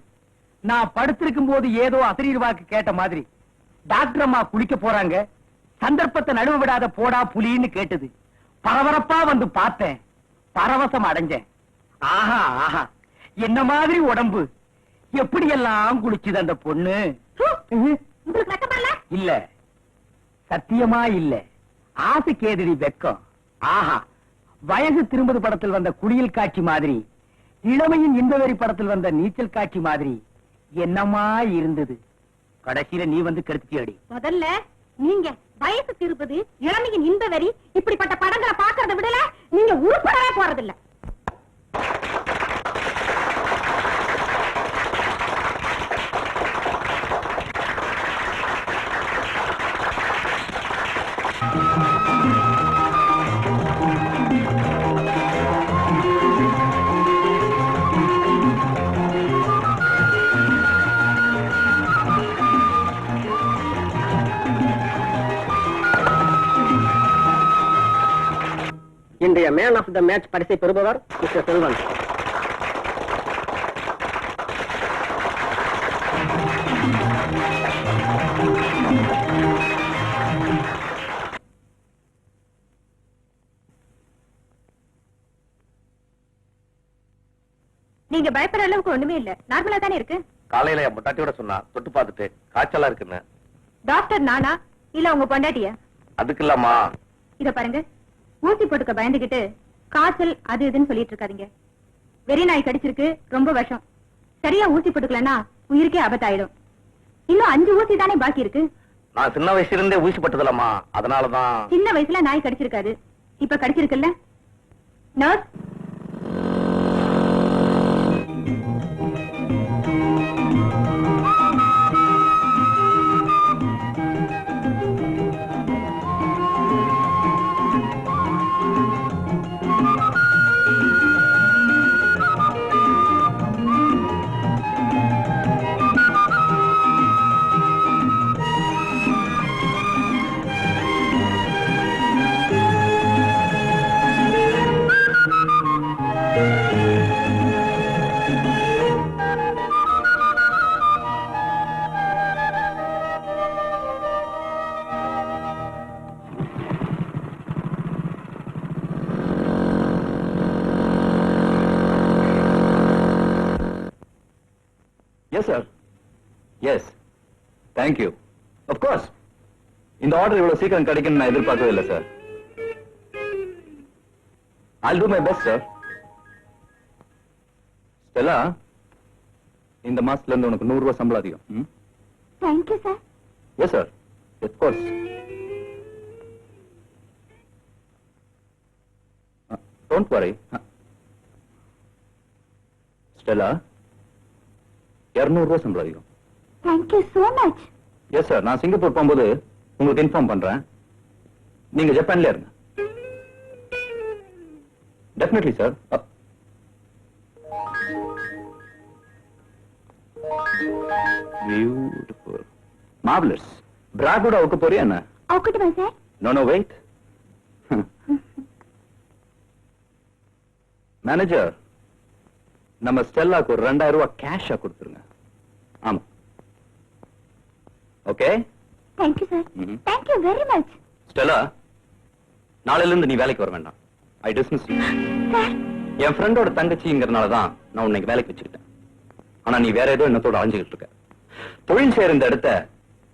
நான் படுத்திருக்கும் போது ஏதோ அசரீர் வாக்கு கேட்ட மாதிரி டாக்டர் அம்மா குளிக்க போறாங்க, சந்தர்ப்பத்தை நடுவு விடாத போடா புலின்னு கேட்டது. பரபரப்பா வந்து பார்த்தேன், பரவசம் அடைஞ்சேன். ஆஹா ஆஹா, என்ன மாதிரி உடம்பு, எப்படி எல்லாம் குளிச்சுது அந்த பொண்ணு. உங்களுக்கு வெக்கமா? இல்ல, சத்தியமா இல்ல. ஆசை கேதடி வெக்கம். ஆஹா, வயசு திரும்பது படத்தில் வந்த குளியல் காட்சி மாதிரி, இளமையின் இன்பவெறி படத்தில் வந்த நீச்சல் காட்சி மாதிரி என்னமா இருந்தது. கடைசியில நீ வந்து கெடுத்தியாடி. முதல்ல நீங்க வயசு திருப்பது, இளமையின் இன்பவெறி இப்படிப்பட்ட படங்களை பாக்குறத விடல நீங்க உருப்படவே போறதில்ல. இன்றைய மேன் ஆஃப் த மேட்ச் பரிசை பெறுபவர் மிஸ்டர் செல்வன். நீங்க பயப்படுற அளவுக்கு ஒண்ணுமே இல்ல, நார்மலா தானே இருக்கு. காலையில என் பொண்டாட்டியோட சொன்னா தொட்டு பார்த்துட்டு காய்ச்சலா இருக்குன்னு. டாக்டர் நானா இல்ல உங்க பொண்டாட்டியா? அதுக்கு இல்லம்மா. இத பாருங்க, ஊசி போட்டுக்க பயந்துகிட்டு காய்ச்சல் அது இதுன்னு சொல்லிட்டு இருக்காதீங்க. வெறி நாய் கடிச்சிருக்கு, ரொம்ப விஷம். சரியா ஊசி போட்டுக்கலன்னா உயிருக்கே ஆபத்தாயிடும். இன்னும் 5 ஊசி தானே பாக்கி இருக்கு. நான் சின்ன வயசுல இருந்தே ஊசி பட்டதில்லம்மா, அதனாலதான். சின்ன வயசுல நாய் கடிச்சிருக்காது, இப்ப கடிச்சிருக்குல்ல. Nurse, Yes, sir. Yes. Thank you. Of course. இந்த ஆர்டர் இவ்வளவு சீக்கிரம் கிடைக்கும்னு நான் எதிர்பார்க்கவே இல்லை sir. I'll do my best, sir. Stella, இந்த மாசத்துல இருந்து உனக்கு 100 ரூபாய் சம்பளம் அதிகம். Thank you sir. Yes, sir. Of course. Don't worry. Stella, 200 ரூபாய் சம்பளம் அதிகம். Thank you so much. Yes sir, நான் சிங்கப்பூர் போகும்போது உங்களுக்கு இன்ஃபார்ம் பண்றேன். நீங்க ஜப்பான்ல இருங்க. Definitely sir. Beautiful, marvellous. Bra கூட அவுக்க போறியா என்ன? அவுக்கட்டுமா சார்? No wait. மேனேஜர், நம்ம ஸ்டெல்லாக்கு ஒரு 2000 ரூபாய் கேஷா கொடுத்துருங்க. ஆமா. Okay. Thank you sir. Thank you very much. Stella, நாளையில இருந்து நீ வேலைக்கு வர வேண்டாம். I dismiss you. சார், என் ஃப்ரெண்டோட தங்கச்சிங்கிறனால தான் நான் உன்னை வேலைக்கு வச்சுக்கிட்டேன். ஆனா நீ வேற ஏதோ எண்ணத்தோட அலைஞ்சுக்கிட்டு இருக்க. தொழில் செய்யற இந்த இடத்த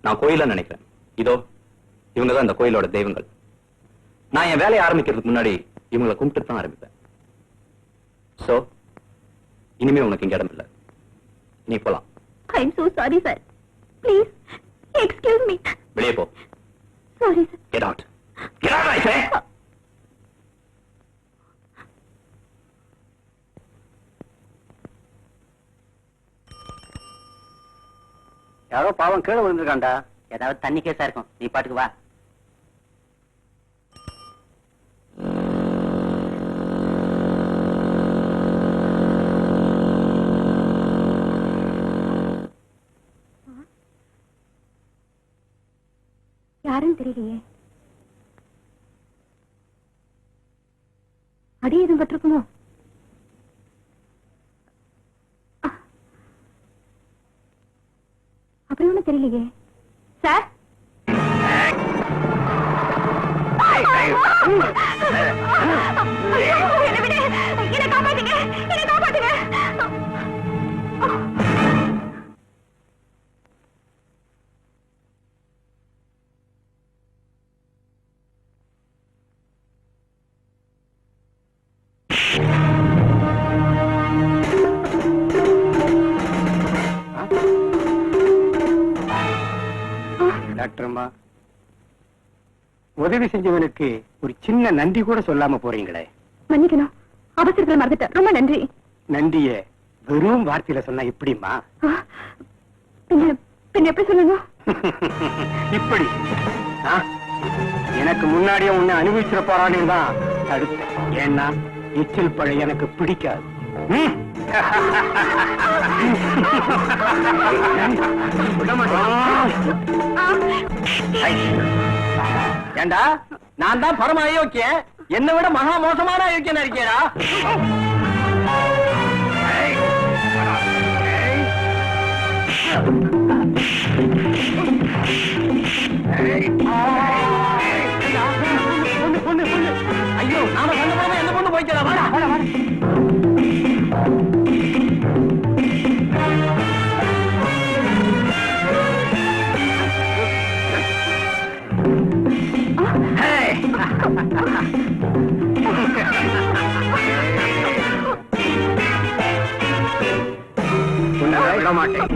நான் கோயிலா நினைக்கிறேன். இதோ இவங்க தான் இந்த கோயிலோட தெய்வங்கள். நான் என் வேலையை ஆரம்பிக்கிறதுக்கு முன்னாடி இவங்களை கும்பிட்டு தான் ஆரம்பிப்பேன். சோ இனிமே உனக்கு இங்க இடம் இல்லை. நீ போலாம். I am so sorry sir. Please excuse me. வெளியே போ. Sorry sir. Get out. Get out, I say. யாரோ பாவம் கீழே விழுந்திருக்காண்டா. ஏதாவது தண்ணி கேஸா இருக்கும், நீ பாட்டுக்கு வா. ஒண்ணும் தெரியலையே. அடி எதுவும் பட்டிருக்குமோ? அப்படி ஒண்ணும் தெரியலையே. சார், என்ன காப்பாத்துங்க, என்ன காப்பாத்துங்க. டாக்டர் அம்மா, உதவி செஞ்சவனுக்கு ஒரு சின்ன நன்றி கூட சொல்லாம போறீங்களே. மன்னிக்கணும், அவசரத்துல மறந்துட்டேன். ரொம்ப நன்றி. நன்றிய வெறும் வார்த்தையில சொன்னா எப்படிமா? பின்ன எப்படி சொல்லணும்? இப்படி எனக்கு முன்னாடியே உன்னை அனுபவிச்சிட போறான்னு தான் தடுத்தேன். ஏன்னா எச்சில் பழம் எனக்கு பிடிக்காது. ஏண்டா, நான் தான் பரம அயோக்கிய, என்னை விட மகா மோசமான அயோக்கியனா இருக்கேடா. ஐயோ, நாம சண்டை போடாம எந்த பொண்ணு போய்க்கிறா? வாடா வாடா வாடா. விட மாட்டேன்.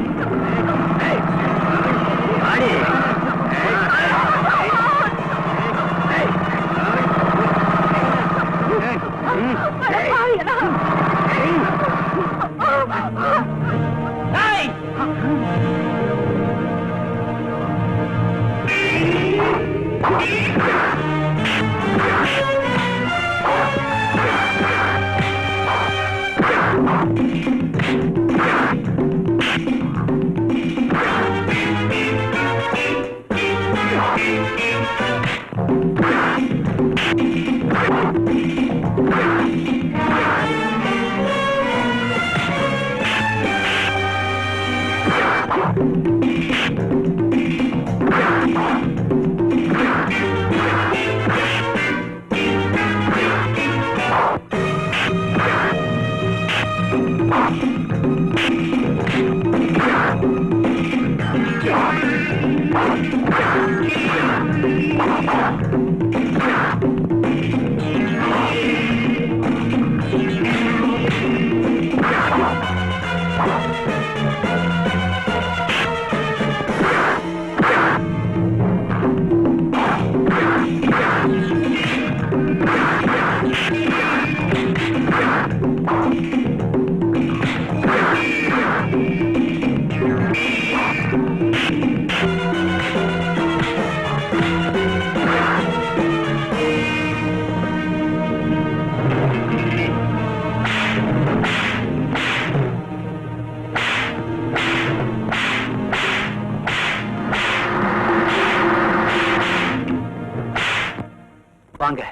வாங்க,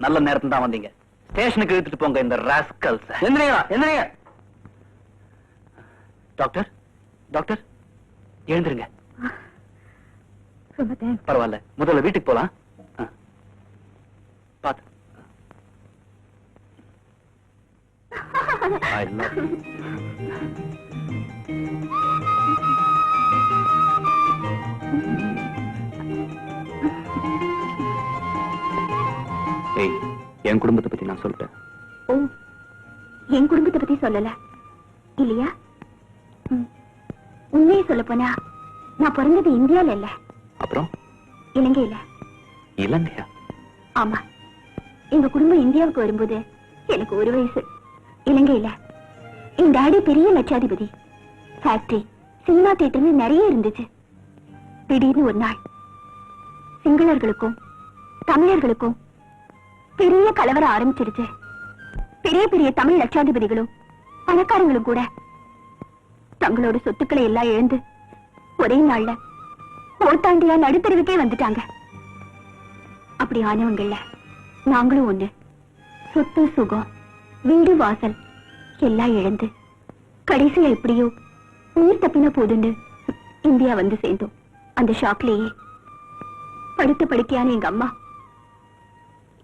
நல்ல நேரத்துல தான் வந்தீங்க. ஸ்டேஷனுக்கு இழுத்துட்டு போங்க இந்த ராஸ்கல்ஸ். எந்திரிங்களா, எந்திரிங்க. டாக்டர், டாக்டர் எழுந்திருங்க. ரொம்ப தேங்க்ஸ். பரவாயில்ல, முதல்ல வீட்டுக்கு போலாம். பாத்து. I love you. ஏய், என் குடும்பத்தை பத்தி நான் சொல்லிட்டேன். ஓ, என் குடும்பத்தை பத்தி சொல்லல இல்லையா? உண்மையை சொல்ல போனா நான் பிறந்தது இந்தியால இல்ல. அப்புறம் இலங்கையில. இலங்கையா? ஆமா, எங்க குடும்பம் இந்தியாவுக்கு வரும்போது எனக்கு 1 வயசு. இலங்கையில என் டாடி பெரிய லட்சாதிபதி. ஃபேக்டரி, சினிமா தியேட்டர்னு நிறைய இருந்துச்சு. திடீர்னு ஒரு நாள் சிங்களர்களுக்கும் தமிழர்களுக்கும் பெரிய கலவரம் ஆரம்பிச்சிருச்சு. பெரிய பெரிய தமிழ் லட்சாதிபதிகளும் பணக்காரங்களும் கூட தங்களோட சொத்துக்களை எல்லாம் இழந்து ஒரே நாள்ல ஓட்டாண்டியா நடுத்தருவுக்கே வந்துட்டாங்க. அப்படி ஆனவங்கள்ல நாங்களும் ஒண்ணு. சொத்து சுகம் வீடு வாசல் எல்லாம் இழந்து கடைசியா எப்படியோ உயிர் தப்பின போதுன்னு இந்தியா வந்து சேர்ந்தோம். அந்த ஷாக்லேயே படுத்த படுக்கையான எங்க அம்மா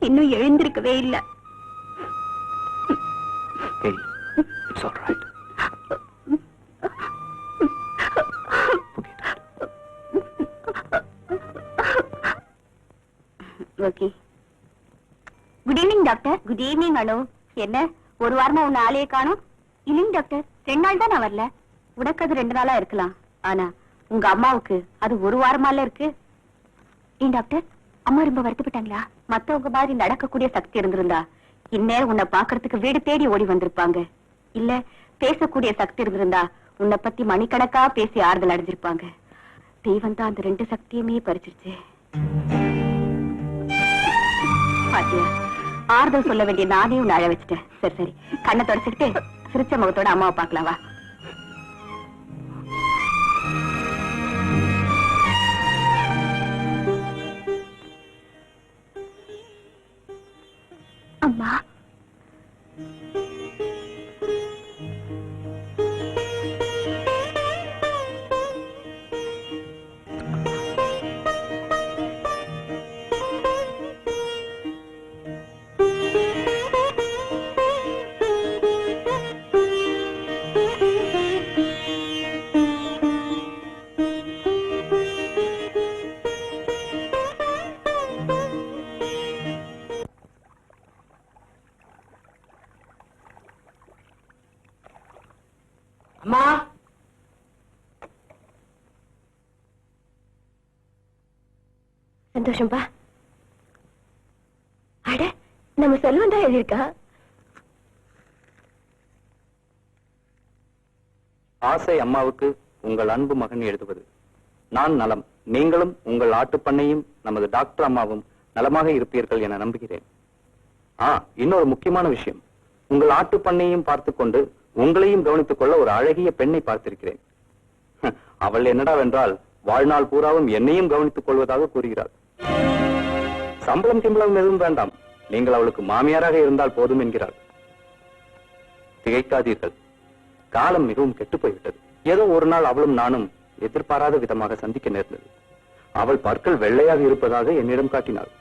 இன்னும் எழுந்திருக்கவே இல்லை. Hey, it's all right. Okay. Good evening doctor. Good evening Anu. என்ன ஒரு வாரமா உன்னை ஆளையே காணும்? இல்லைங்க டாக்டர், 2 நாள் தான் நான் வரல. உனக்கு அது 2 நாளா இருக்கலாம், ஆனா உங்க அம்மாவுக்கு அது ஒரு வாரமால இருக்கு. ஏன் டாக்டர், அம்மா ரொம்ப வருத்தப்பட்டாங்களா? மத்தவங்க மாதிரி நடக்கக்கூடிய சக்தி இருந்திருந்தா இந்நேரம் உன்னை பாக்குறதுக்கு வீடு தேடி ஓடி வந்திருப்பாங்க. இல்ல பேசக்கூடிய சக்தி இருந்திருந்தா உன்னை பத்தி மணிக்கணக்கா பேசி ஆறுதல் அடைஞ்சிருப்பாங்க. தெய்வம் தான் அந்த 2 சக்தியுமே பறிச்சிருச்சு. பாத்தியா, ஆறுதல் சொல்ல வேண்டிய நானே உன்னை அழ வச்சுட்டேன். சரி சரி, கண்ணை தொடச்சுக்கிட்டு சிரிச்ச முகத்தோட அம்மாவை பார்க்கலாம் வா. அம்மா, அம்மா, சந்தோஷம்பா. அட, நம்ம செல்வம் தான் எழுதியிருக்கா. ஆசை அம்மாவுக்கு உங்கள் அன்பு மகன் எழுதுவது. நான் நலம், நீங்களும் உங்கள் ஆட்டுப்பண்ணையும் நமது டாக்டர் அம்மாவும் நலமாக இருப்பீர்கள் என நம்புகிறேன். இன்னொரு முக்கியமான விஷயம், உங்கள் ஆட்டுப்பண்ணையும் பார்த்துக்கொண்டு உங்களையும் கவனித்துக் கொள்ள ஒரு அழகிய பெண்ணை பார்த்திருக்கிறேன். அவள் என்னடாவென்றால் வாழ்நாள் பூராவும் என்னையும் கவனித்துக் கொள்வதாக கூறுகிறாள். சம்பளம் கிம்பளம் எதுவும் வேண்டாம், நீங்கள் அவளுக்கு மாமியாராக இருந்தால் போதும் என்கிறாள். திகைக்காதீர்கள், காலம் மிகவும் கெட்டு போய்விட்டது. ஏதோ ஒரு நாள் அவளும் நானும் எதிர்பாராத விதமாக சந்திக்க நேர்ந்தது. அவள் பற்கள் வெள்ளையாக இருப்பதாக என்னிடம் காட்டினாள்.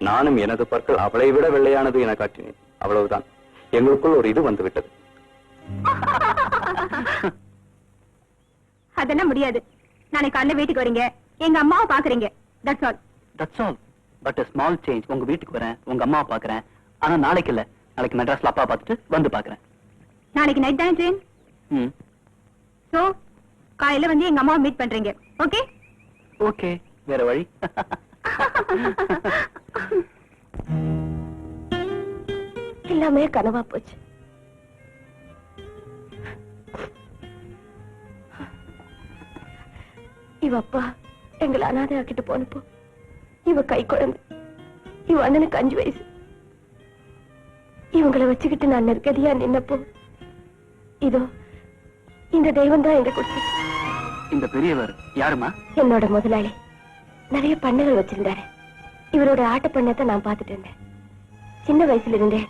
நானும் எனது பற்கள் அவளை விட வெள்ளையானது என காட்டினேன். அவ்வளவுதான், எங்களுக்குள் ஒரு இது வந்துவிட்டது. அதெல்லாம் முடியாது. நாளைக்கு காலையில வீட்டுக்கு வரீங்க, எங்க அம்மாவை பாக்குறீங்க. That's all. That's all. But small change. உங்க வீட்டுக்கு வரேன், உங்க அம்மாவை பாக்குறேன். ஆனா நாளைக்கு இல்ல, நாளைக்கு மெட்ராஸ்ல அப்பா பார்த்துட்டு வந்து பாக்குறேன். நாளைக்கு நைட் தான் ட்ரெயின். சோ காலையில வந்து எங்க அம்மாவை மீட் பண்றீங்க. ஓகே? ஓகே, வேற வழி? எல்லாமே கனவா போச்சு. இவ அப்பா எங்களை அனாதை ஆக்கிட்டு போனப்போ இவ கை குழந்தை, இவ அண்ணனுக்கு 5 வயசு. இவங்களை வச்சுக்கிட்டு நான் நெருக்கடியா நின்னப்போ இதோ இந்த தெய்வம் தான் எங்க கொடுத்துச்சு. இந்த பெரியவர் யாருமா? என்னோட முதலாளி. நிறைய பண்ணைகள் வச்சிருந்தாரு. இவரோட ஆட்ட பண்ணத்தை நான் பார்த்துட்டு இருந்தேன். சின்ன வயசுல இருந்தே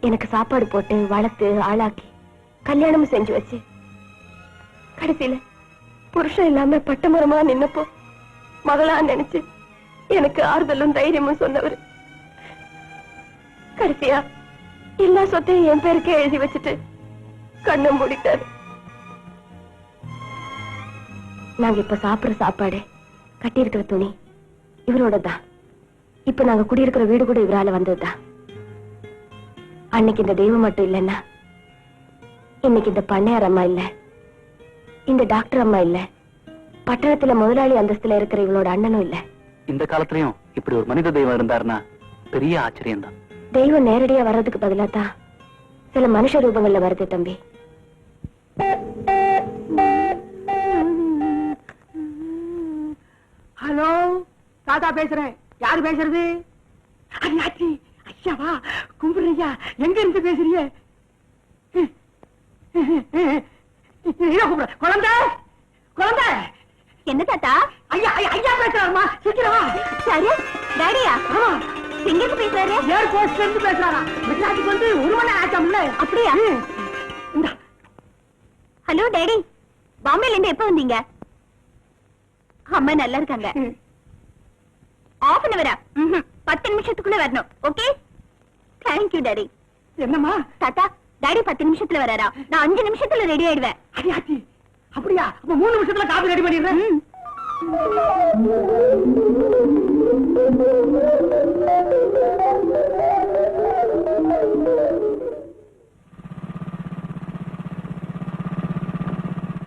எனக்கு சாப்பாடு போட்டு வளர்த்து ஆளாக்கி கல்யாணமும் செஞ்சு வச்சு கடைசியில புருஷன் இல்லாம பட்டமரமா நின்னப்போ மகளா நினைச்சு எனக்கு ஆறுதலும் தைரியமும் சொன்னவர். கடைசியா எல்லா சொத்தையும் என் பேருக்கே எழுதி வச்சுட்டு கண்ணை மூடிட்டாரு. நாங்க இப்ப சாப்பிடுற சாப்பாடு, கட்டி இருக்கிற துணி இவரோட தான். இப்ப நாங்க குடியிருக்கிற வீடு கூட இவரால வந்ததுதான். அன்னைக்கு இந்த தெய்வம் மட்டும் இல்லைன்னா இன்னைக்கு இந்த பண்ணையார் அம்மா இல்ல, இந்த டாக்டர் அம்மா இல்ல, பட்டணத்துல முதலாளி அந்தஸ்துல இருக்கிற இவளோட அண்ணனும் இல்ல. இந்த காலத்திலயும் இப்படி ஒரு மனித தெய்வம் இருந்தாருன்னா பெரிய ஆச்சரியம் தான். தெய்வம் நேரடியா வர்றதுக்கு பதிலா தான் சில மனுஷ ரூபங்கள்ல வருது தம்பி. ஹலோ, தாத்தா பேசுறேன். யாரு பேசுறது? அண்ணாச்சி, ஐயாவா, கும்பிடுறியா? எங்க இருந்து பேசுறீங்க? குழந்தை, குழந்தை. என்ன தாத்தா? ஐயா, ஐயா பேசுறாருமா, சீக்கிரமா. சரி. டாடியா எங்க பேசுறாரு? ஏர்போர்ட்ல இருந்து பேசுறாரா? மெட்ராஸுக்கு வந்து 1 மணி நேரம் ஆச்சாம்ல. அப்படியா? ஹலோ டாடி, பாம்பேல இருந்து எப்ப வந்தீங்க? அம்மா நல்லா இருக்காங்க. ஆஃப் அன் அவரா? 10 நிமிஷத்துக்குள்ள வரணும். Okay, thank you daddy. என்னம்மா? தாத்தா, டாடி 10 நிமிஷத்துல வராரா? நான் 5 நிமிஷத்துல ரெடி ஆயிடுவேன். அடியாச்சி, அப்படியா? அப்ப 3 நிமிஷத்துல காபி ரெடி பண்ணிடுறேன்.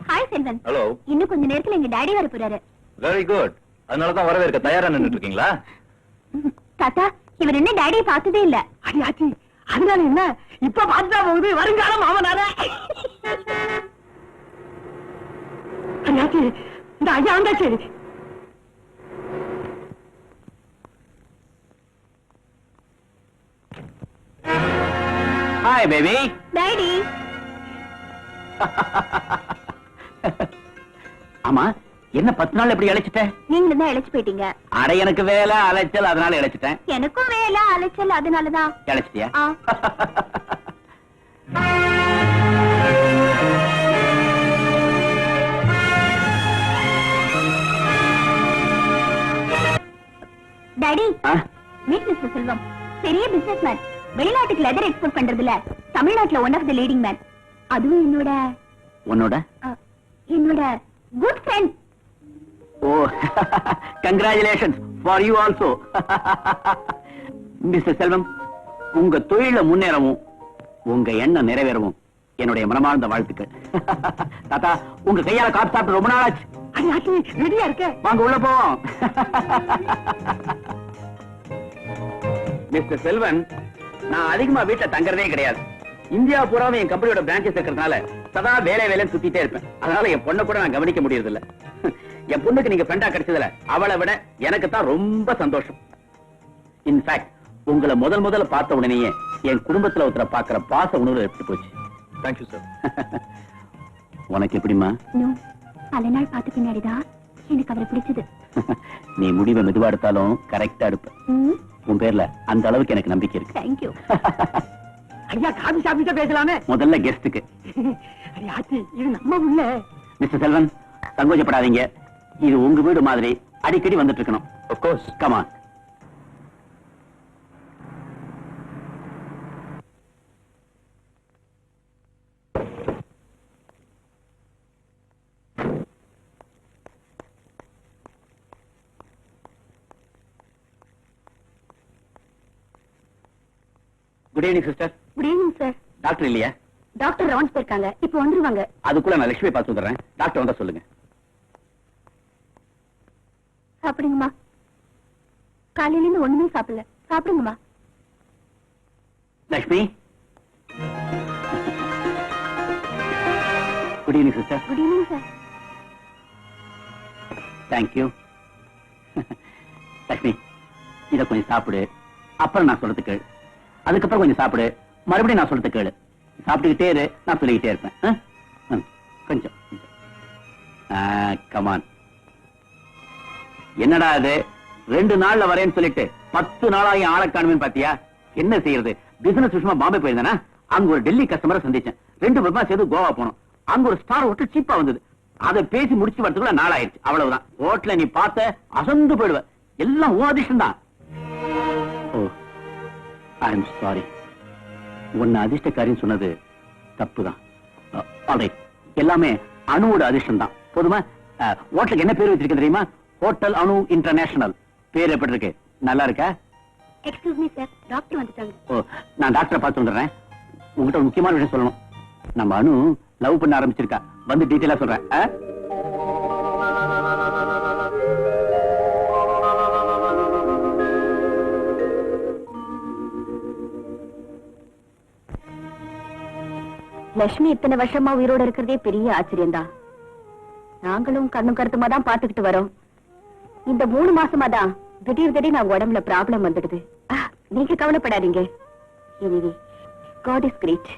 ஹாய் செல்வன். ஹலோ. இன்னும் கொஞ்ச நேரத்துல எங்க டாடி வர போறாரு. Very good. அதனாலதான் வரவேற்க தயாரா நின்னுட்டு இருக்கீங்களா? தாத்தா, இவர் என்ன டாடியை பார்த்ததே இல்ல. அடியாச்சி, அதனால என்ன? இப்ப பார்த்தா போகுது வருங்காலம் அவனால. அடியாச்சி, இந்த ஐயா வந்தாச்சு. Hi baby. டாடி. ஆமா, என்ன 10 நாள் எப்படி இழைச்சிட்ட? நீங்க தான் இழைச்சு போயிட்டீங்க. அட எனக்கு வேலை அலைச்சல், அதனால இழைச்சிட்டேன். எனக்கும் வேலை அலைச்சல், அதனாலதான். இழைச்சிட்டியா? Daddy, meet mister Selvam. பெரிய பிசினஸ் மேன். வெளிநாட்டுக்கு லெதர் எக்ஸ்போர்ட் பண்றதுல தமிழ்நாட்டுல one of the leading man. அதுவும் உன்னோட good friend. Oh, congratulations for you also. Mister Selvam, உங்க தொழில முன்னேறவும் உங்க எண்ணம் நிறைவேறவும் என்னுடைய மனமார்ந்த வாழ்த்துக்கள். தாத்தா, உங்க கையால காப்பி சாப்பிட்டு ரொம்ப நாள் ஆச்சு. அடியாச்சி, ரெடியா இருக்க? வாங்க உள்ள போவோம். மிஸ்டர் செல்வன், நான் அதிகமா வீட்டுல தங்கறதே கிடையாது. இந்தியா பூராவும் என் கம்பெனியோட பிரான்ச்சஸ் இருக்கிறதுனால சதா வேலை வேலைன்னு சுத்திட்டே இருப்பேன். அதனால என் பொண்ணை கூட நான் கவனிக்க முடியறது இல்ல. என் பொண்ணுக்கு நீங்க ஃப்ரெண்டா கிடைச்சதுல அவளை விட எனக்கு தான் ரொம்ப சந்தோஷம். இன்ஃபேக்ட் உங்களை முதல்ல பார்த்த உடனேயே என் குடும்பத்துல ஒருத்தர பாக்குற பாச உணர்வு எடுத்து போச்சு. Thank you sir. உனக்கு எப்படிமா? பல நாள் பார்த்த பின்னாடிதான் எனக்கு அவரை பிடிச்சது. நீ முடிவை மெதுவா எடுத்தாலும் கரெக்டா எடுப்ப. உன் பேர்ல அந்த அளவுக்கு எனக்கு நம்பிக்கை இருக்கு. தேங்க்யூ. ஐயா, காபி சாப்பிட்டு பேசலாமே. முதல்ல கெஸ்டுக்கு. அடியாச்சி, இது நம்ம உள்ள. மிஸ்டர் செல்வன், சங்கோச்சப்படாதீங்க. இது உங்க வீடு மாதிரி அடிக்கடி வந்துட்டு இருக்கணும். Of course. Come on. Good evening sister. Good evening sir. Doctor இல்லையா? டாக்டர் ரவுண்ட்ஸ் போயிருக்காங்க, இப்போ வந்துருவாங்க. அதுக்குள்ள நான் லட்சுமி பார்த்து வந்துடுறேன். டாக்டர் வந்தா சொல்லுங்க. சாப்பிடுங்கம்மா. காலையில இருந்து ஒண்ணுமே சாப்பிடல. சாப்பிடுங்கம்மா. Lakshmi. Good evening sister. Good evening sir. Thank you. Lakshmi, இத கொஞ்சம் சாப்பிடு. அப்புறம் நான் சொல்றது கேளு. அதுக்கப்புறம் கொஞ்சம் சாப்பிடு. மறுபடியும் நான் சொல்றது கேளு. சாப்பிட்டுக்கிட்டே இரு, நான் சொல்லிக்கிட்டே இருப்பேன். கொஞ்சம் கமான். என்னடா அது 2 நாள்ல வரேன்னு சொல்லிட்டு 10 நாளாகி ஆளை காணுமேன்னு பாத்தியா? என்ன செய்யறது? பிசினஸ் விஷயமா பாம்பே போயிருந்தேனா, அங்க ஒரு டெல்லி கஸ்டமரை சந்திச்சேன். 2 பேருமா சேர்ந்து கோவா போனோம். அங்க ஒரு ஸ்டார் ஹோட்டல் சீப்பா வந்தது. அதை பேசி முடிச்சு வரதுக்குள்ள நாள் ஆயிடுச்சு. அவ்வளவுதான். ஹோட்டல நீ பார்த்த அசந்து போயிடுவ. எல்லாம் உன் அதிர்ஷ்டம் தான். ஓ, ஐ எம் சாரி. உன்னை அதிர்ஷ்டக்காரின்னு சொன்னது தப்புதான். ஆல்ரைட், எல்லாமே அணுவோட அதிர்ஷ்டம் தான். போதுமா? ஹோட்டலுக்கு என்ன பேர் வச்சிருக்க தெரியுமா? ஹோட்டல் அணு இன்டர்நேஷனல். பேர் எப்படி இருக்கு? நல்லா இருக்கா? எக்ஸ்கியூஸ் மீ சார், டாக்டர் வந்துட்டாங்க. ஓ, நான் டாக்டரை பார்த்து வந்துடுறேன். உங்ககிட்ட ஒரு முக்கியமான விஷயம் சொல்லணும். நம்ம அணு லவ் பண்ண ஆரம்பிச்சிருக்கா. வந்து டீட்டெயிலா சொல்றேன். லட்சுமி இத்தனை வருஷமா உயிரோட இருக்கிறதே பெரிய ஆச்சரியம் தான். நாங்களும் கண்ணும் கருத்துமா தான் பாத்துக்கிட்டு வரோம். இந்த 3 மாசமா தான் திடீர் நான் உடம்புல ப்ராப்ளம் வந்துடுது. நீங்க கவலைப்படாதீங்க. Anyway, God is great.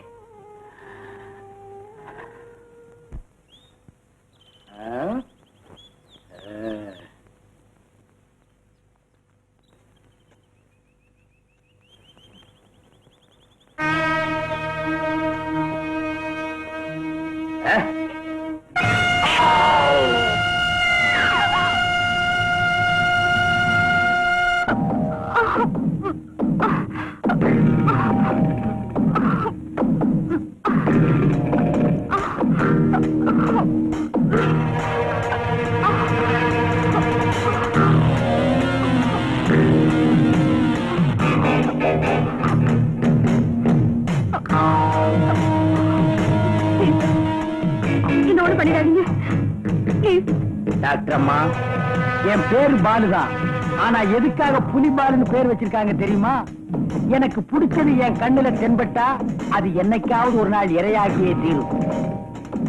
இன்னொன்னு பண்ணிடாதீங்க ப்ளீஸ். டாக்டர் அம்மா, என் பேரு பாலுதான். ஆனா எதுக்காக புலி பாலுன்னு பேர் வச்சிருக்காங்க தெரியுமா? எனக்கு பிடிச்சது என் கண்ணுல தென்பட்டா அது என்னைக்காவது ஒரு நாள் இரையாகியே தீரும்.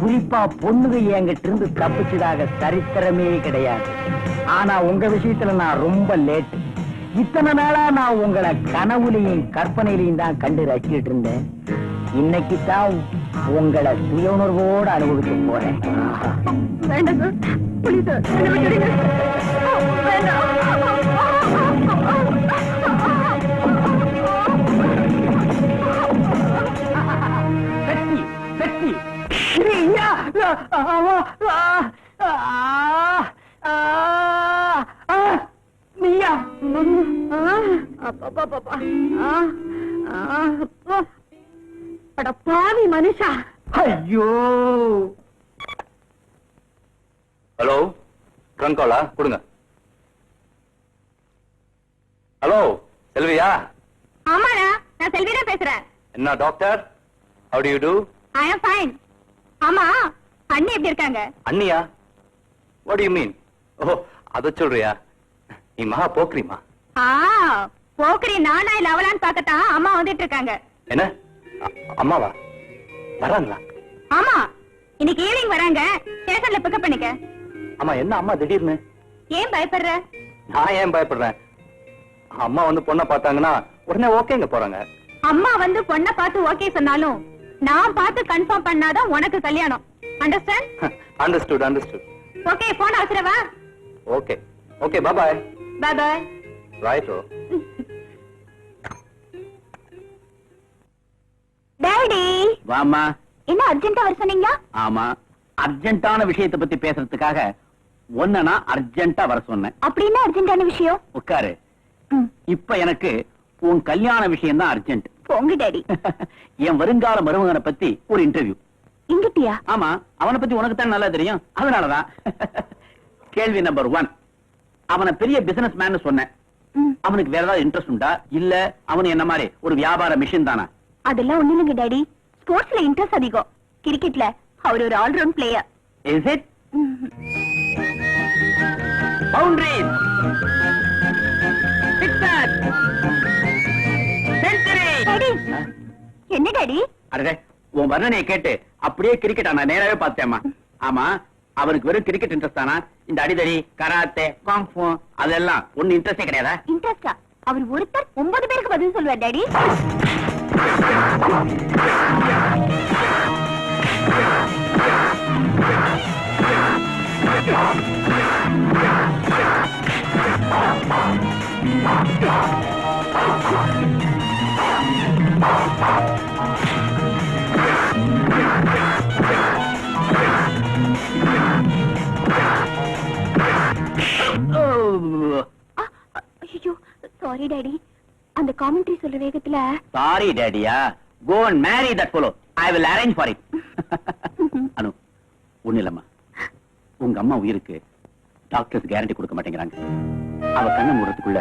குறிப்பா பொண்ணுங்க என்கிட்ட இருந்து தப்பிச்சதாக சரித்திரமே கிடையாது. ஆனா உங்க விஷயத்துல நான் ரொம்ப லேட். இத்தனை நாளா நான் உங்களை கனவுலையும் கற்பனையிலையும் தான் கண்டு ரசிக்கிட்டு இருந்தேன். இன்னைக்கு தான் உங்களை சுய உணர்வோடு அனுபவிக்க போறேன். வேண்டாம் சார், ப்ளீஸ் சார், என்னை விட்டுடுங்க. வேண்டாம். சக்தி சக்தி நீயா? அட பாவி மனுஷா. ஐயோ, ஹலோ, ட்ரங்க் காலா கொடுங்க. ஹலோ, செல்வியா? ஆமாடா, நான் செல்விதான் பேசுறேன். என்ன doctor, how do you do? I am fine. ஆமா, அண்ணி எப்படி இருக்காங்க? அண்ணியா? what do you mean? ஓ, அத சொல்றியா? நீ மகா போக்குறீமா? போக்குறி நானா இல்ல அவளான்னு பார்க்கத்தான் அம்மா வந்துட்டு இருக்காங்க. என்ன அம்மாவா வராங்களா? ஆமா, இன்னைக்கு ஈவினிங் வராங்க. ஸ்டேஷன்ல பிக்கப் பண்ணிக்க. அம்மா, என்ன அம்மா திடீர்னு? ஏன் பயப்படுற? நான் ஏன் பயப்படுறேன்? அம்மா வந்து பொண்ணை பார்த்தாங்கன்னா உடனே ஓகேங்க போறாங்க. அம்மா வந்து பொண்ணை பார்த்து ஓகே சொன்னாலும் நான் பார்த்து கன்ஃபார்ம் பண்ணாதான் உனக்கு கல்யாணம். Understand? Understood understood. Okay, phone அவசரவா? Okay okay, bye bye. Bye bye. Right. Daddy, வாமா. என்ன அர்ஜென்ட்டா வர சொன்னீங்களா? ஆமா, அர்ஜென்ட்டான விஷயத்தை பத்தி பேசுறதுக்காக ஒன்னா அர்ஜென்ட்டா வர சொன்னேன். அப்படி என்ன அர்ஜென்ட்டான விஷயம்? உட்காரு. இப்ப எனக்கு உன் கல்யாண விஷயம் தான் அர்ஜென்ட். போங்க டாடி. என் வருங்கால மருமகனை பத்தி ஒரு இன்டர்வியூ. இங்கிட்டியா? ஆமா, அவனை பத்தி உனக்கு தான் நல்லா தெரியும், அதனாலதான். கேள்வி நம்பர் 1, அவனை பெரிய பிசினஸ் மேன் சொன்னேன். அவனுக்கு வேற ஏதாவது இன்ட்ரெஸ்ட் உண்டா, இல்ல அவனு என்ன மாதிரி ஒரு வியாபார மிஷின் தானா? அதெல்லாம் ஒண்ணு இல்லைங்க டாடி. ஸ்போர்ட்ஸ்ல இன்ட்ரெஸ்ட் அதிகம். கிரிக்கெட்ல அவர் ஒரு all-round player. Is it? Boundaries, sixer, century. Daddy, என்ன டாடி? அடடே, உன் வர்ணனையை கேட்டு அப்படியே கிரிக்கெட் நான் நேராவே பார்த்தேம்மா. ஆமா, அவனுக்கு வெறும் கிரிக்கெட் இன்ட்ரெஸ்ட் தானா? இந்த அடிதடி, கராத்தே, காங்ஃபூ அதெல்லாம் ஒண்ணு இன்ட்ரெஸ்டே கிடையாதா? இன்ட்ரெஸ்டா? அவர் ஒருத்தர் 9 பேருக்கு பதில் சொல்லுவார் டாடி. ஐயோ, சாரி டாடி. அந்த காமெண்ட்ரி சொல்ற வேகத்துல. Sorry டாடியா? Go and marry that fellow. I will arrange for it. அனு, ஒண்ணு இல்லம்மா, உங்க அம்மா உயிருக்கு டாக்டர்ஸ் கேரண்டி கொடுக்க மாட்டேங்கிறாங்க. அவ கண்ணை மூடுறதுக்குள்ள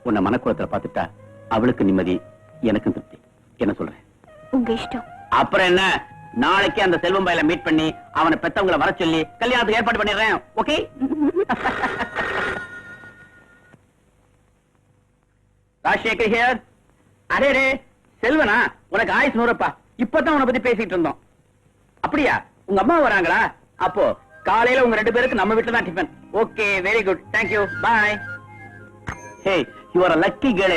உன்னை மனக்குளத்துல பாத்துட்டா அவளுக்கு நிம்மதி, எனக்கும் திருப்தி. என்ன சொல்றேன்? உங்க இஷ்டம். அப்புறம் என்ன, நாளைக்கு அந்த செல்வம் பையில மீட் பண்ணி அவனை பெத்தவங்களை வர சொல்லி கல்யாணத்துக்கு ஏற்பாடு பண்ணிடுறேன். ஓகே? ராஜசேகர் ஹியர். அரே செல்வனா, உனக்கு ஆயுஸ் 100ப்பா. இப்பதான் உன்னை பத்தி பேசிட்டு இருந்தோம். அப்படியா? உங்க அம்மா வராங்களா? அப்போ காலையில உங்க 2 பேருக்கு நம்ம வீட்டுல தான் tiffin. Okay, very good, thank you, bye. Hey, you are a lucky girl.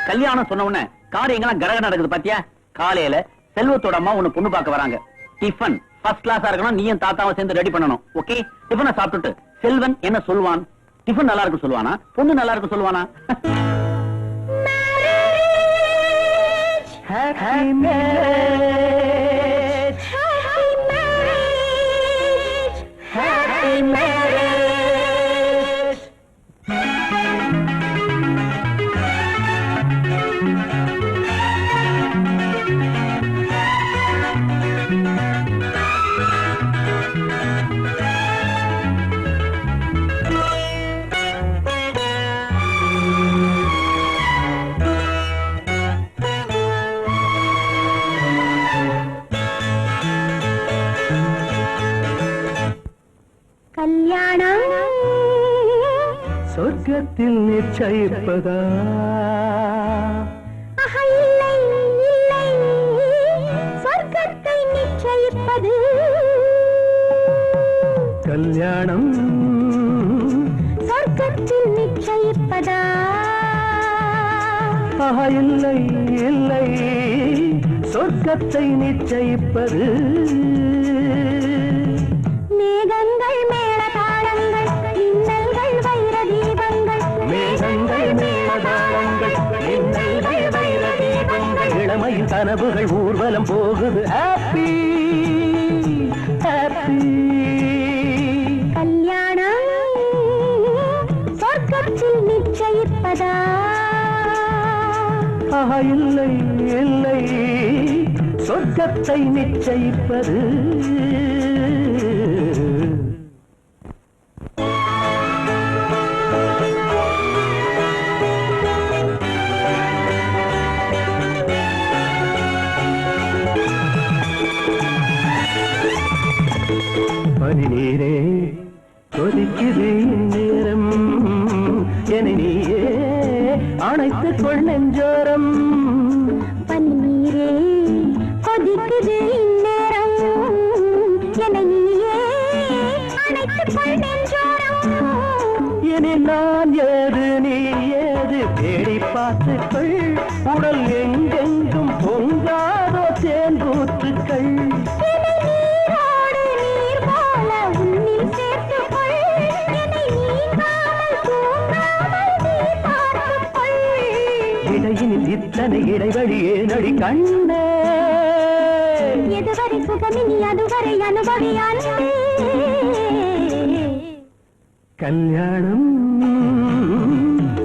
கல்யாணம் சொன்ன உடனே காரியங்களாம் கரகர நடக்குது பாத்தியா? காலையில செல்வத்தோட அம்மா உன்னை பொண்ணு பார்க்க வராங்க. டிஃபன் ஃபர்ஸ்ட் கிளாஸா இருக்கணும். நீயும் தாத்தாவும் சேர்ந்து ரெடி பண்ணணும். ஓகே? டிஃபனை சாப்பிட்டுட்டு செல்வன் என்ன சொல்வான்? டிஃபன் நல்லா இருக்கு சொல்லுவானா, பொண்ணு நல்லா இருக்கு சொல்லுவானா? Happy marriage. சொர்க்கத்தில் நிச்சயிப்பதா? இல்லை இல்லை சொர்க்கத்தை நிச்சயிப்பது கல்யாணம் சொர்க்கத்தில் நிச்சயிப்பதா? இல்லை இல்லை சொர்க்கத்தை நிச்சயிப்பது மேகங்கள் மேளதாளங்கள் மின்னல்கள் வைர தீபங்கள் மேகங்கள் மேளதாளங்கள் மின்னல்கள் வைர தீபங்கள் இளமையில் கனவுகள் ஊர்வலம் போகுது ஹாப்பி ஹாப்பி கல்யாணம் சொர்க்கத்தில் நிச்சயிப்பதா? இல்லை இல்லை சொர்க்கத்தை நிச்சயிப்பது பனி நீரே கொதிக்குது நேரம் என நீயே அணைத்துக் கொள் நெஞ்சோரம். பன்னீரே கொதிக்குது இந்நேரம் என நீயே அணைத்துக் கொள் நெஞ்சோரம். என நான் ஏது நீ ஏது தேடி பார்த்துக்கள் உடல் எங்கெங்கும் பொங்காதோ தேன்பூத்துக்கள். நீரோடு நீர் போல உன்னில் சேர்த்துக்கொள் என்னை நீங்காமல் தூங்காமல் நீ பார்த்துக்கொள். இடையினில் இத்தனை இடைவெளி ஏனடி கண்ணே? எதுவரை சுகமினி அதுவரை அனுபவியான் கல்யாணம்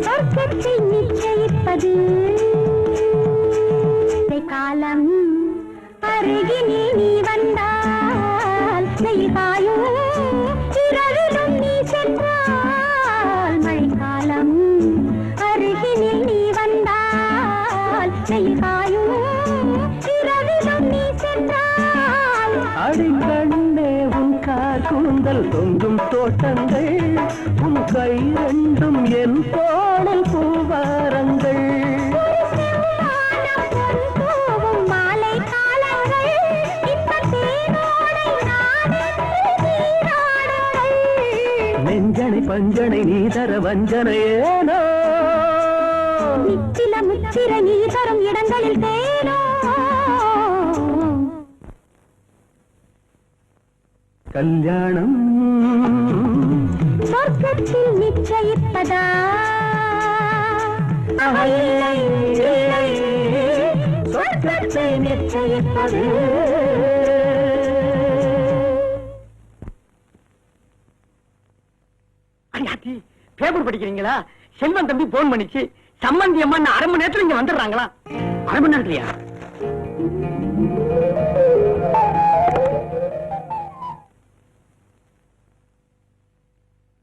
சொர்க்கத்தை நிச்சயிப்பது காலம் அருகினில் நீ வந்தால் செய்காயும் இரவிலும் நீ சென்றால் மழைக்காலம் அருகினில் நீ வந்தால் செய்காயும் இரவிலும் நீ சென்றால். அடிக்கண்ணே உன் கார் கூந்தல் தொங்கும் தோட்டங்கள் உன் கை ரெண்டும் என் தோளில் பூவாரங்கள். மாலை காலங்கள் இந்த தேனோடை நீராடுங்கள். நெஞ்சனை பஞ்சனை நீ தர வஞ்சனை ஏனோ? நிச்சில முச்சிர நீ தரும் இடங்களில் தேனோ? கல்யாணம் சொர்க்கத்தில் நிச்சயிப்பதா? இல்லை இல்லை சொர்க்கத்தை நிச்சயிப்பது. அண்ணாச்சி பேப்பர் படிக்கிறீங்களா? செல்வன் தம்பி போன் பண்ணிச்சு, சம்பந்தி அம்மா அரை மணி நேரத்துல இங்க வந்துடுறாங்களா? அரை மணி நேரத்துலயா?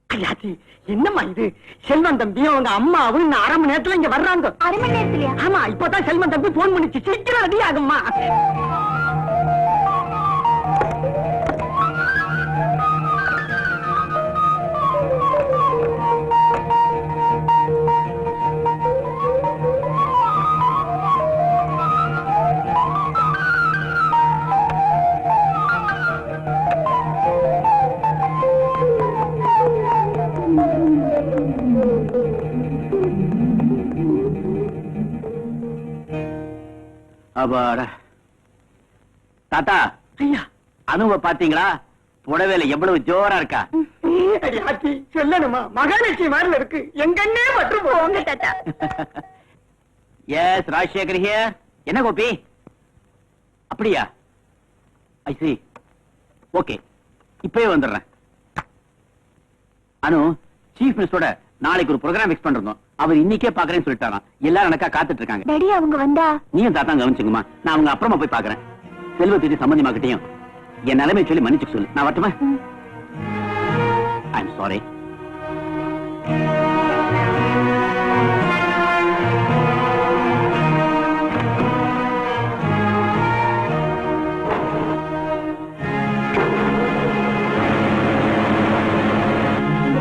அண்ணாச்சி என்னம்மா இது? செல்வன் தம்பியும் அவங்க அம்மாவும் இன்னும் அரை மணி நேரத்துல இங்க வர்றாங்க. அரை மணி நேரத்திலயா? ஆமா, இப்பதான் செல்வன் தம்பி போன் பண்ணிச்சு, சீக்கிரம் ரெடி ஆகும்மா. அப்பாடா. தாத்தா, ஐயா அனுவ பாத்தீங்களா? புடவையில எவ்வளவு ஜோரா இருக்கா? அடியாச்சி சொல்லணுமா? மகாலட்சுமி மாதிரி இருக்கு. எங்கன்னே மற்றும் போங்க தாத்தா. Yes Rajasekar here. என்ன கோபி? அப்படியா? ஐ see. ஓகே, இப்பவே வந்துடுறேன். அனு, சீஃப் மினிஸ்டரோட நாளைக்கு ஒரு ப்ரோக்ராம் ஃபிக்ஸ் பண்றோம். அவர் இன்னைக்கே பாக்குறேன்னு சொல்லிட்டாராம். எல்லாரும் எனக்கா காத்துட்டு இருக்காங்க. டேடி அவங்க வந்தா நீயும் தாத்தா கவனிச்சுங்கம்மா. நான் அவங்க அப்புறமா போய் பாக்குறேன். செல்வத்துக்கு சம்பந்தியமாக்கிட்டையும் என் நிலைமை சொல்லி மன்னிச்சு சொல்லு. நான் வரட்டுமா? ஐ எம் சாரி.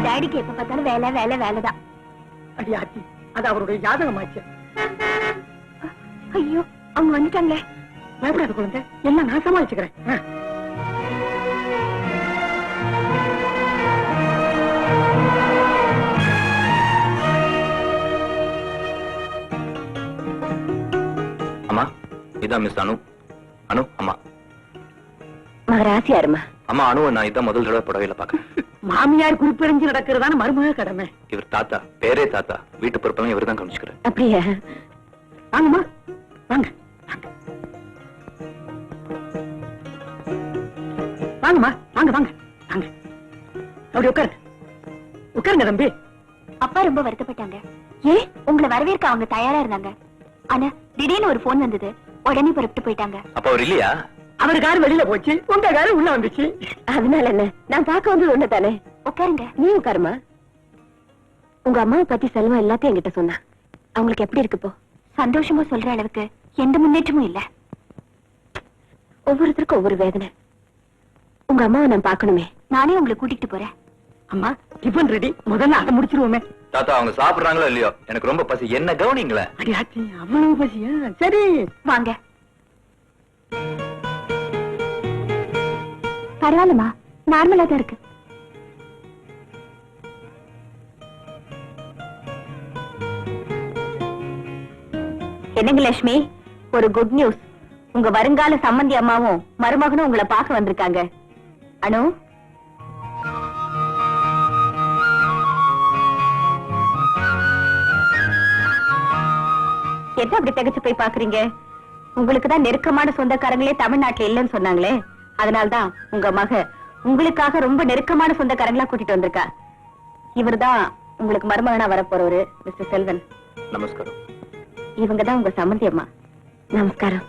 டேடிக்கு எப்ப பார்த்தாலும் வேலை வேலை வேலைதான். அடியாச்சி, அது அவருடைய ஜாதகமாச்சு. ஐயோ, அவங்க வந்துட்டாங்களே. பயப்படாத குழந்தை, எல்லாம் நான் சமாளிச்சுக்கிறேன். அம்மா, இதான் மிஸ் அனு. அனு அம்மா. மகராசி யாருமா? அம்மா, அனுவை நான் இதான் முதல் தடவை புடவையில பாக்க. மாமியார் குறிப்பறிஞ்சு நடக்கிறதான மருமக கடமை. இவர் தாத்தா, பேரே தாத்தா. வீட்டு பொறுப்பெல்லாம் இவர் தான் கவனிச்சுக்கிறார். அப்படியா? வாங்கம்மா, வாங்க வாங்கம்மா, வாங்க வாங்க வாங்க. அப்படி உட்காருங்க, உட்காருங்க தம்பி. அப்பா ரொம்ப வருத்தப்பட்டாங்க. ஏன்? உங்களை வரவேற்க அவங்க தயாரா இருந்தாங்க. ஆனா திடீர்னு ஒரு போன் வந்தது, உடனே புறப்பட்டு போயிட்டாங்க. அப்ப அவர் இல்லையா? அவர் கார் வெளியில போச்சு, உங்க காரு உள்ள வந்துச்சு. அதனால என்ன, நான் பார்க்க வந்தது ஒண்ணு தானே. உட்காருங்க. நீ உட்காருமா. உங்க அம்மாவை பத்தி செல்வம் எல்லாத்தையும் என்கிட்ட சொன்னா. அவங்களுக்கு எப்படி இருக்கு இப்போ? சந்தோஷமா சொல்ற அளவுக்கு எந்த முன்னேற்றமும் இல்ல. ஒவ்வொருத்தருக்கும் ஒவ்வொரு வேதனை. உங்க அம்மாவை நான் பார்க்கணுமே. நானே உங்களை கூட்டிட்டு போறேன். அம்மா, டிஃபன் ரெடி, முதல்ல அதை முடிச்சிருவோமே. தாத்தா, அவங்க சாப்பிடுறாங்களோ இல்லையோ, எனக்கு ரொம்ப பசி. என்ன கவனிங்களே. அடியாச்சி, அவ்வளவு பசியா? சரி வாங்க. பரவாயில்லம்மா, நார்மலா தான் இருக்கு. என்னங்க லட்சுமி, ஒரு குட் நியூஸ். உங்க வருங்கால சம்பந்தி அம்மாவும் மருமகனும் உங்களை பார்க்க வந்திருக்காங்க. அனு, என்ன அப்படி திகச்சு போய் பாக்குறீங்க? உங்களுக்கு தான் நெருக்கமான சொந்தக்காரங்களே தமிழ்நாட்டுல இல்லைன்னு சொன்னாங்களே, அதனால்தான் உங்க மக உங்களுக்காக ரொம்ப நெருக்கமான சொந்தக்காரங்களா கூட்டிட்டு வந்திருக்கா. இவர்தான் உங்களுக்கு மருமகனா வரப்போறவரு, மிஸ்டர் செல்வன். நமஸ்காரம். இவங்கதான் உங்க சம்பந்தி அம்மா. நமஸ்காரம்.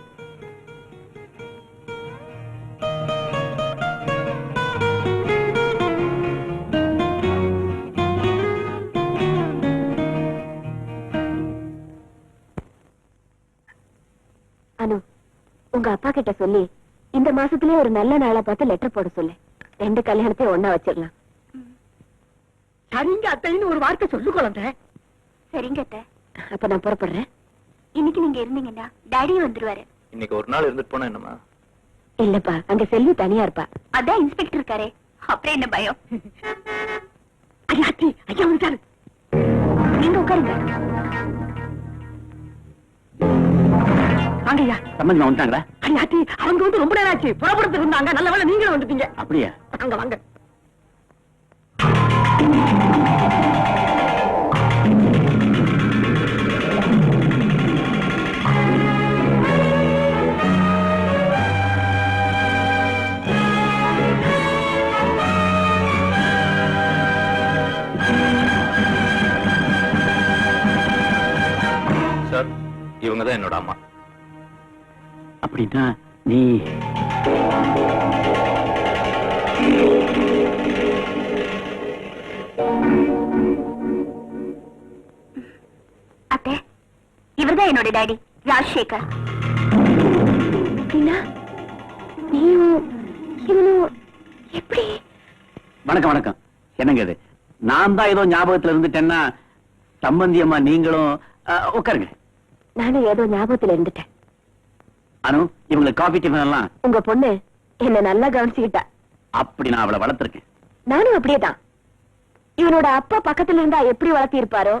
அனு, உங்க அப்பா கிட்ட சொல்லி இந்த மாசத்திலே ஒரு நல்ல நாளா பார்த்து லெட்டர் போட சொல்லு. 2 கல்யாணத்தையும் ஒண்ணா வச்சிடலாம். சரிங்க அத்தைன்னு ஒரு வார்த்தை சொல்லு குழந்தை. சரிங்க அத்தை. அப்ப நான் புறப்படுறேன். இன்னைக்கு நீங்க இருந்தீங்கன்னா டாடியும் வந்துருவாரு. இன்னைக்கு ஒரு நாள் இருந்துட்டு போனா என்னமா? இல்லப்பா, அங்க செல்வி தனியா இருப்பா. அதான் இன்ஸ்பெக்டர் இருக்காரே, அப்புறம் என்ன பயம்? அடியாச்சி, ஐயா வந்துட்டாரு. நீங்க உட்காருங்க. வாங்கய்யா. சம்பந்தி வந்துட்டாங்களா? அடியாச்சி, அவங்க வந்து ரொம்ப நேரம் ஆச்சு, புறப்படுத்து இருந்தாங்க. நல்ல வேளை நீங்களும் வந்துட்டீங்க. அப்படியா? வாங்க வாங்க. சார், இவங்கதான் என்னோட அம்மா. அப்படின்னா நீ அத்தை, இவர்தான் என்னோட டாடி, ராஜசேகர். அப்படின்னா நீயும் இவனும் எப்படி? வணக்கம் வணக்கம். என்னங்க இது? நான் தான் ஏதோ ஞாபகத்துல இருந்துட்டேன்னா சம்பந்தி அம்மா நீங்களும் உட்காருங்க. நானும் ஏதோ ஞாபகத்துல இருந்துட்டேன். அனு, இவங்களுக்கு காபி டிஃபன் எல்லாம் உங்க பொண்ணு என்ன நல்லா கவனிச்சுக்கிட்டா. அப்படி நான் அவளை வளர்த்திருக்கேன். நானும் அப்படியேதான். இவனோட அப்பா பக்கத்துல இருந்தா எப்படி வளர்த்தி இருப்பாரோ,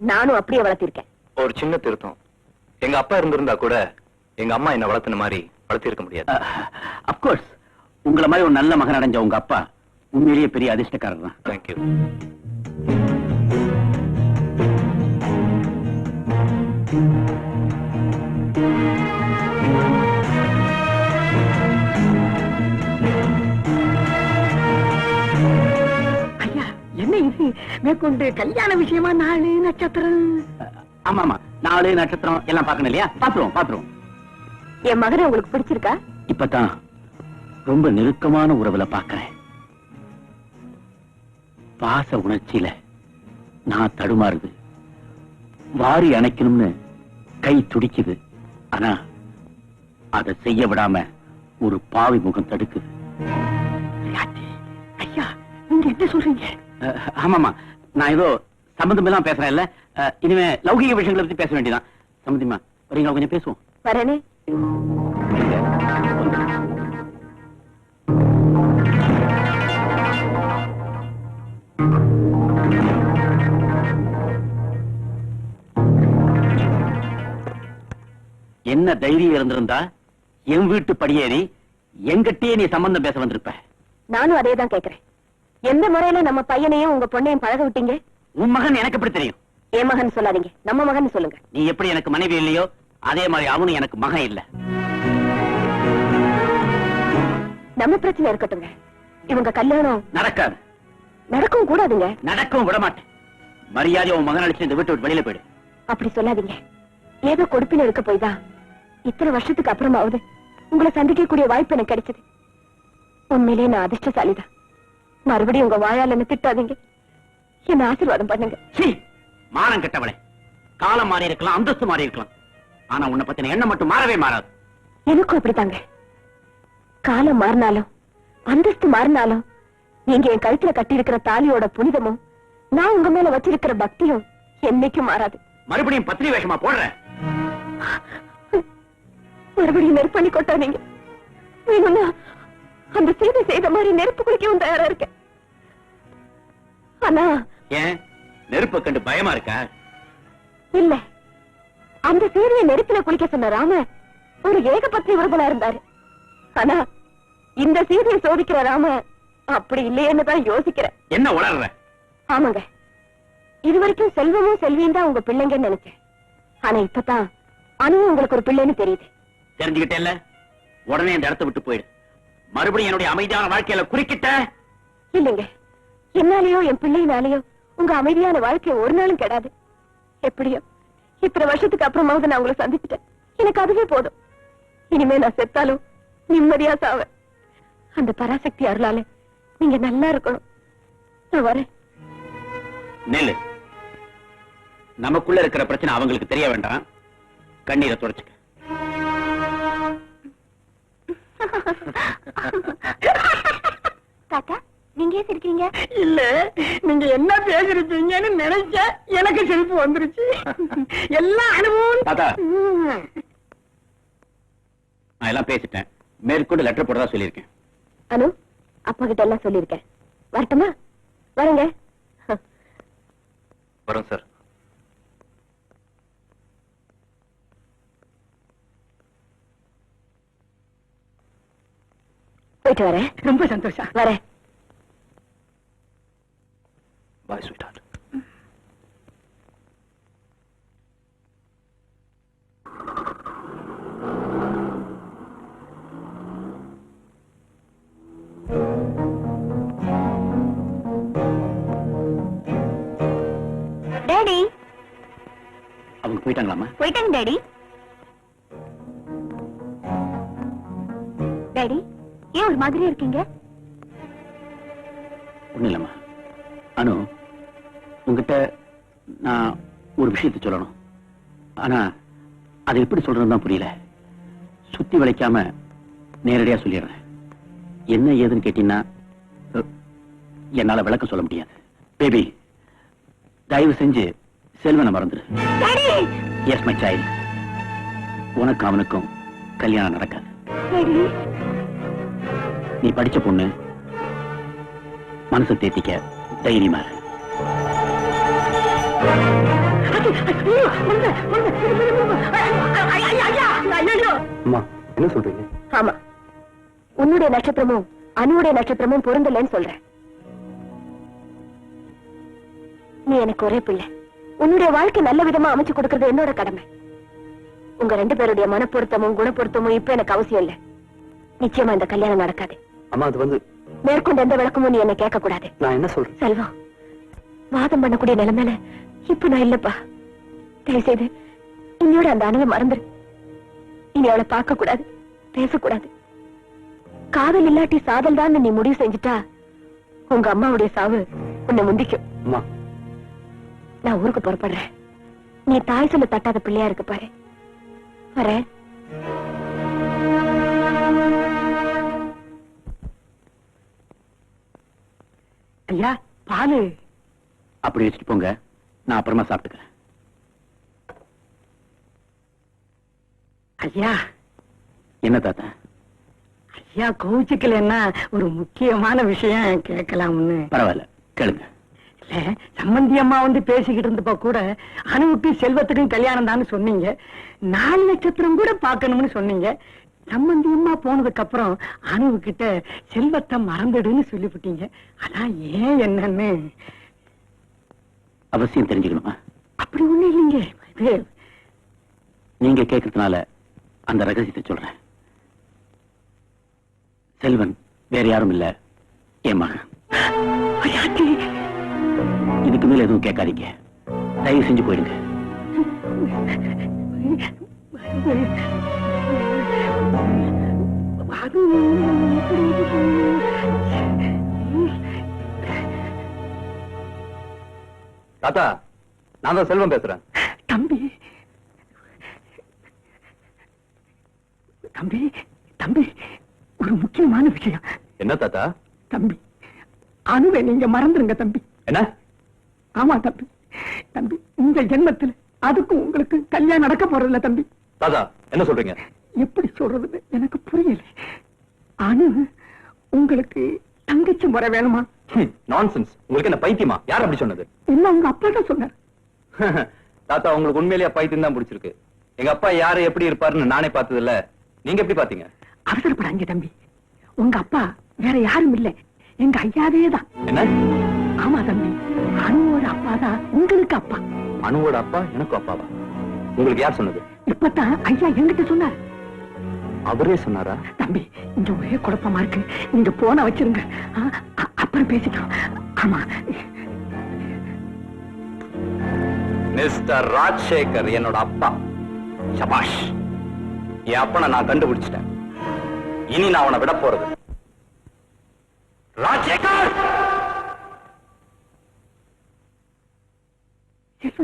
நானும் அப்படியே வளர்த்திருக்கேன். ஒரு சின்ன திருத்தம். எங்க அப்பா இருந்திருந்தா கூட எங்க அம்மா என்ன வளர்த்துன மாதிரி வளர்த்திருக்க முடியாது. அப்கோர்ஸ், உங்களை மாதிரி ஒரு நல்ல மகன் அடைஞ்ச உங்க அப்பா உண்மையிலேயே பெரிய அதிர்ஷ்டக்காரர் தான். தேங்க்யூ. ஐயா, என்ன இது மேற்கொண்டு கல்யாண விஷயமா நாளு நட்சத்திரம்? ஆமா ஆமா, 4 நட்சத்திரம் எல்லாம் பார்க்கணும் இல்லையா? பாத்துருவோம். என் மகனை உங்களுக்கு பிடிச்சிருக்கா? இப்பதான் ரொம்ப நெருக்கமான உறவுல பாக்குறேன். பாச உணர்ச்சியில நான் தடுமாறுது. வாரி அணைக்கணும்னு கை துடிக்குது. ஆனா அதை செய்ய விடாம ஒரு பாவி முகம் தடுக்குது. ஐயா, நீங்க என்ன சொல்றீங்க? ஆமாமா, நான் ஏதோ சம்பந்தம் எல்லாம் பேசுறேன் இல்ல, இனிமே லௌகிக விஷயங்களை பத்தி பேச வேண்டியதான். சம்பந்திமா வரீங்களா, கொஞ்சம் பேசுவோம். வரேனே. என்ன தைரியம் இருந்திருந்தா என் வீட்டு படியேறி எங்கிட்டயே நீ சம்பந்தம் பேச வந்திருப்ப. நானும் அதே தான் கேக்குறேன். எந்த முறையில நம்ம பையனையும் உங்க பொண்ணையும் பழக விட்டீங்க? உன் மகன் எனக்கு எப்படி தெரியும்? என் மகன் சொல்லாதீங்க, நம்ம மகன் சொல்லுங்க. நீ எப்படி எனக்கு மனைவி இல்லையோ அதே மாதிரி அவனும் எனக்கு மகன் இல்ல. நம்ம பிரச்சனை இருக்கட்டுங்க, இவங்க கல்யாணம் நடக்காது. நடக்கவும் கூடாதுங்க. நடக்கவும் விட மாட்டேன். மரியாதை உன் மகன் அடிச்சு இந்த வீட்டை விட்டு வெளியில போயிடு. அப்படி சொல்லாதீங்க. ஏதோ கொடுப்பின இருக்க போய் தான் இத்தனை வருஷத்துக்கு அப்புறமாவது உங்களை சந்திக்கக்கூடிய வாய்ப்பு எனக்கு கிடைச்சது. உண்மையிலேயே நான் அதிர்ஷ்டசாலிதான். மறுபடியும் உங்க வாயால் என்ன திட்டாதீங்க, என்ன ஆசீர்வாதம் பண்ணுங்க. மானம் கெட்டவளே, காலம் மாறி இருக்கலாம், அந்தஸ்து மாறி இருக்கலாம், ஆனா உன்னை பத்தின எண்ணம் மட்டும் மாறவே மாறாது. எனக்கும் அப்படித்தாங்க. காலம் மாறினாலும் அந்தஸ்து மாறினாலும் நீங்க என் கழுத்துல கட்டி இருக்கிற தாலியோட புனிதமும் நான் உங்க மேல வச்சிருக்கிற பக்தியும் என்னைக்கும் மாறாது. மறுபடியும் பத்திரி வேஷமா போடுற? மறுபடியும் நெருப்பண்ணி கொட்டாதீங்க. வேணும்னா அந்த செய்தி செய்த மாதிரி நெருப்பு குளிக்கவும் தயாரா இருக்கேன். ஆனா ஏன் நெருப்பை கண்டு பயமா இருக்கா? இல்ல, அந்த செய்தியை நெருப்புல குளிக்க சொன்ன ராம ஒரு ஏகபத்னி விரதனா இருந்தாரு. ஆனா இந்த செய்தியை சோதிக்கிற ராம அப்படி இல்லையேன்னு தான் யோசிக்கிறேன். என்ன உளர்ற? ஆமாங்க, இதுவரைக்கும் செல்வமும் செல்வியும் தான் உங்க பிள்ளைங்கன்னு நினைச்சேன். ஆனா இப்பதான் அனுவும் உங்களுக்கு ஒரு பிள்ளைன்னு தெரியுது. தெரிஞ்சுக்கிட்டேல்ல, உடனே இந்த இடத்தை விட்டு போயிடு. மறுபடியும் என்னுடைய அமைதியான வாழ்க்கையில குறுக்கிட்ட இல்லைங்க, என்னாலேயோ என் பிள்ளைனாலேயோ உங்க அமைதியான வாழ்க்கை ஒரு நாளும் கெடாது. எப்படியோ இத்தனை வருஷத்துக்கு அப்புறமாவது நான் உங்களை சந்திச்சுட்டேன். எனக்கு அதுவே போதும். இனிமே நான் செத்தாலும் நிம்மதியா சாவேன். அந்த பராசக்தி அருளால நீங்க நல்லா இருக்கணும். நான் வரேன். நெல்லு, நமக்குள்ள இருக்கிற பிரச்சனை அவங்களுக்கு தெரிய வேண்டாம். கண்ணீரை தொடச்சுக்க. தாத்தா, நீங்க ஏன் சிரிக்கிறீங்க? இல்ல, நீங்க என்ன பேசிருக்கீங்கன்னு நினைச்ச எனக்கு சிரிப்பு வந்துருச்சு. எல்லாம் அனுபவம். தாத்தா, நான் எல்லாம் பேசிட்டேன். மேற்கொண்டு லெட்டர் போடுறதா சொல்லியிருக்கேன். அனு, அப்பா கிட்ட எல்லாம் சொல்லியிருக்கேன். வரட்டுமா? வரங்க. வரோம் சார். போயிட்டு வரேன். ரொம்ப சந்தோஷம். வரேன். பாய் ஸ்வீட். டாடி, அவங்க போயிட்டாங்களாமா? போயிட்டாங்க டாடி. டாடி, ஏன் ஒரு மாதிரி இருக்கீங்க? ஒண்ணு இல்லம்மா. அனு, உங்ககிட்ட நான் ஒரு விஷயத்தை சொல்லணும். ஆனா அது எப்படி சொல்றதுன்னு தான் புரியல. சுத்தி வளைக்காம நேரடியா சொல்லிடுறேன். என்ன ஏதுன்னு கேட்டீங்கன்னா என்னால விளக்கம் சொல்ல முடியாது. பேபி, தயவு செஞ்சு செல்வனை மறந்துரு. எஸ் மை சைல்ட், உனக்கு அவனுக்கும் கல்யாணம் நடக்காது. நீ படிச்ச பொண்ணு, மனசை தேத்திக்க தைரியமா இரு. அம்மா, என்ன சொல்றீங்க? ஆமா, உன்னுடைய நட்சத்திரமும் அனுடைய நட்சத்திரமும் பொருந்தலன்னு சொல்றேன். நீ எனக்கு ஒரே பிள்ளை. உன்னுடைய வாழ்க்கை நல்ல விதமா அமைச்சு கொடுக்கறது என்னோட கடமை. உங்க ரெண்டு பேருடைய மனப்பொருத்தமும் குணப்பொருத்தமும் இப்ப எனக்கு அவசியம் இல்ல. நிச்சயமா இந்த கல்யாணம் நடக்காது. அம்மா, அது வந்து மேற்கொண்டு எந்த விளக்கமும் நீ என்ன கேட்க கூடாது. நான் என்ன சொல்றேன்? செல்வம், வாதம் பண்ணக்கூடிய நிலைமையில இப்ப நான் இல்லப்பா. தயவு செய்து இன்னையோட அந்த அணுவை மறந்துரு. இனி அவளை பார்க்க கூடாது, பேசக்கூடாது. காதல் இல்லாட்டி சாதல் தான் நீ முடிவு செஞ்சுட்டா உங்க அம்மாவுடைய சாவு உன்னை முந்திக்கும். அம்மா, நான் ஊருக்கு புறப்படுறேன். நீ தாய் சொல்ல தட்டாத பிள்ளையா இருக்கு பாரு. வரேன். ஐயா, பாலு. அப்படி வச்சுட்டு போங்க, நான் அப்புறமா சாப்பிட்டுக்கிறேன். ஐயா. என்ன தாத்தா? ஐயா கோவிச்சுக்கலன்னா ஒரு முக்கியமான விஷயம் கேட்கலாம்னு. பரவாயில்ல, கேளுங்க. இல்ல, சம்பந்தி அம்மா வந்து பேசிக்கிட்டு இருந்தப்ப கூட அனுவுக்கு செல்வத்துக்கும் கல்யாணம் தான் சொன்னீங்க. 4 நட்சத்திரம் கூட பார்க்கணும்னு சொன்னீங்க. சம்பந்தி அம்மா போனதுக்கு அப்புறம் அனுவு கிட்ட செல்வத்தை மறந்துடுன்னு சொல்லிவிட்டீங்க. அதான் ஏன் என்னன்னு அவசியம் தெரிஞ்சுக்கணுமா? அப்படி ஒண்ணு இல்லைங்க. இது நீங்க கேட்கறதுனால அந்த ரகசியத்தை சொல்றேன். செல்வன் வேற யாரும் இல்ல, என் மகன். ஐயாச்சி, இதுக்கு மேல எதுவும் கேட்காதீங்க, தயவு செஞ்சு போயிடுங்க. தாத்தா, நான் தான் செல்வம் பேசுறேன். தம்பி தம்பி தம்பி, ஒரு முக்கியமான விஷயம். என்ன தாத்தா? தம்பி, அனுவை நீங்க மறந்துருங்க தம்பி. என்ன? ஆமா தம்பி. தம்பி, இந்த ஜென்மத்தில் அதுக்கும் உங்களுக்கு கல்யாணம் நடக்க போறதில்ல தம்பி. தாத்தா, என்ன சொல்றீங்க? எப்படி சொல்றது எனக்கு புரியல. அனு உங்களுக்கு தங்கச்சி முறை வேணுமா? நான்சென்ஸ். உங்களுக்கு என்ன பைத்தியமா? யார் அப்படி சொன்னது? இல்ல, உங்க அப்பா தான் சொன்னார். தாத்தா, உங்களுக்கு உண்மையிலேயே பைத்தியம் தான் பிடிச்சிருக்கு. எங்க அப்பா யாரு எப்படி இருப்பாருன்னு நானே பார்த்தது இல்ல, நீங்க எப்படி பாத்தீங்க? அவசரப்படாங்க தம்பி. உங்க அப்பா வேற யாரும் இல்ல, எங்க ஐயாவே தான். என்ன? ஆமா தம்பி, அனுவோட அப்பா தான் உங்களுக்கு அப்பா. அனுவோட அப்பா எனக்கு அப்பாவா? உங்களுக்கு யார் சொன்னது? இப்பதான் ஐயா என்கிட்ட சொன்னார். அவரே சொன்னாரா? தம்பி, இங்க ஒரே குழப்பமா இருக்கு, நீங்க போன வச்சிருங்க, அப்புறம் பேசிக்கலாம். ஆமா. மிஸ்டர் ராஜசேகர் என்னோட அப்பா. சபாஷ், என் அப்பனை நான் கண்டுபிடிச்சிட்டேன். இனி நான் அவனை விட போறது. ராஜசேகர்!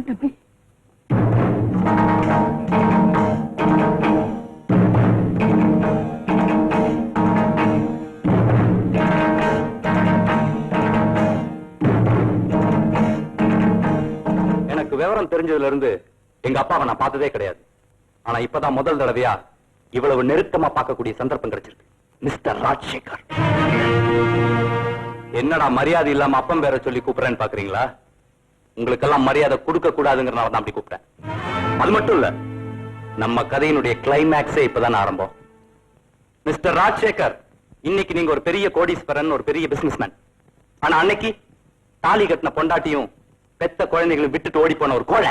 தம்பி, எனக்கு விவரம் தெரிஞ்சதுல இருந்து எங்க அப்பாவை நான் பார்த்ததே கிடையாது. ஆனா இப்பதான் முதல் தடவையா இவ்வளவு நெருக்கமா பார்க்கக்கூடிய சந்தர்ப்பம் கிடைச்சிருக்கு. மிஸ்டர் ராஜசேகர், என்னடா மரியாதை இல்லாம அப்பம் பேரை சொல்லி கூப்பிடுறேன்னு பாக்குறீங்களா? உங்களுக்கெல்லாம் மரியாதை கொடுக்க கூடாதுங்கிறனால தான் அப்படி கூப்பிட்டேன். அது மட்டும் இல்ல, நம்ம கதையினுடைய கிளைமேக்ஸே இப்பதான் ஆரம்பம். மிஸ்டர் ராஜசேகர், இன்னைக்கு நீங்க ஒரு பெரிய கோடீஸ்வரன், ஒரு பெரிய பிசினஸ்மேன். ஆனா அன்னைக்கு தாலி கட்டின பொண்டாட்டியும் பெத்த குழந்தைகளை விட்டுட்டு ஓடி போன ஒரு கோழை.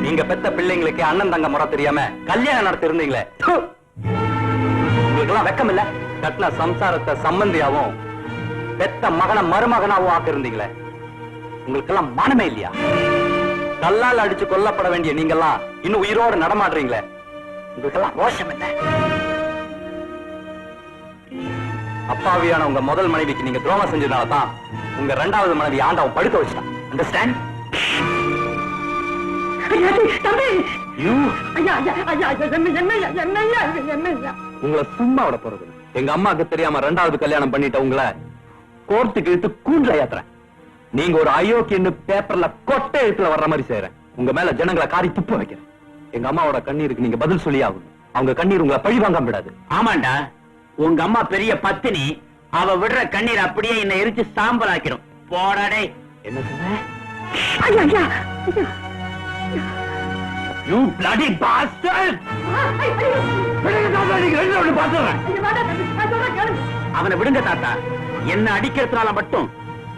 நீங்க பெத்த பிள்ளைங்களுக்கு அண்ணன் தங்க முறை தெரியாம கல்யாணம் நடத்தி இருந்தீங்களே, உங்களுக்கு எல்லாம் வெக்கம் இல்ல? கட்டின சம்சாரத்தை சம்பந்தியாவும் பெத்த மகனை மருமகனாவும் ஆக்க இருந்தீங்களே, உங்களுக்கு எல்லாம் மானமே இல்லையா? கல்லால் அடிச்சு கொல்லப்பட வேண்டிய நீங்கெல்லாம் இன்னும் உயிரோடு நடமாடுறீங்களே, உங்களுக்கு எல்லாம் ரோஷம் இல்ல? அப்பாவியான உங்க முதல் மனைவிக்கு நீங்க துரோகம் செஞ்சதுனாலதான் உங்க 2வது மனைவி ஆண்டவன் படுக்க வச்சான். அண்டர்ஸ்டாண்ட்? உங்களை சும்மா விட போறது. எங்க அம்மாக்கு தெரியாம 2வது கல்யாணம் பண்ணிட்ட உங்களை கோர்ட்டுக்கு இழுத்து கூண்டுல ஏத்துறேன். நீங்க ஒரு அயோக்கியன்னு பேப்பர்ல கொட்டை எழுத்துல வர்ற மாதிரி செய்யறேன். உங்க மேல ஜனங்களை காரி துப்ப வைக்கிறேன். எங்க அம்மாவோட கண்ணீருக்கு நீங்க பதில் சொல்லி ஆகணும். அவங்க கண்ணீர் உங்களை பழி வாங்க விடாது. ஆமாண்டா, உங்க அம்மா பெரிய பத்தினி, அவ விடுற கண்ணீர் அப்படியே என்ன எரிச்சு சாம்பல் ஆக்கிடும். போடாடே. என்ன சொன்ன? You bloody bastard! அவனை விடுங்க தாத்தா. என்ன அடிக்கிறதுனால மட்டும்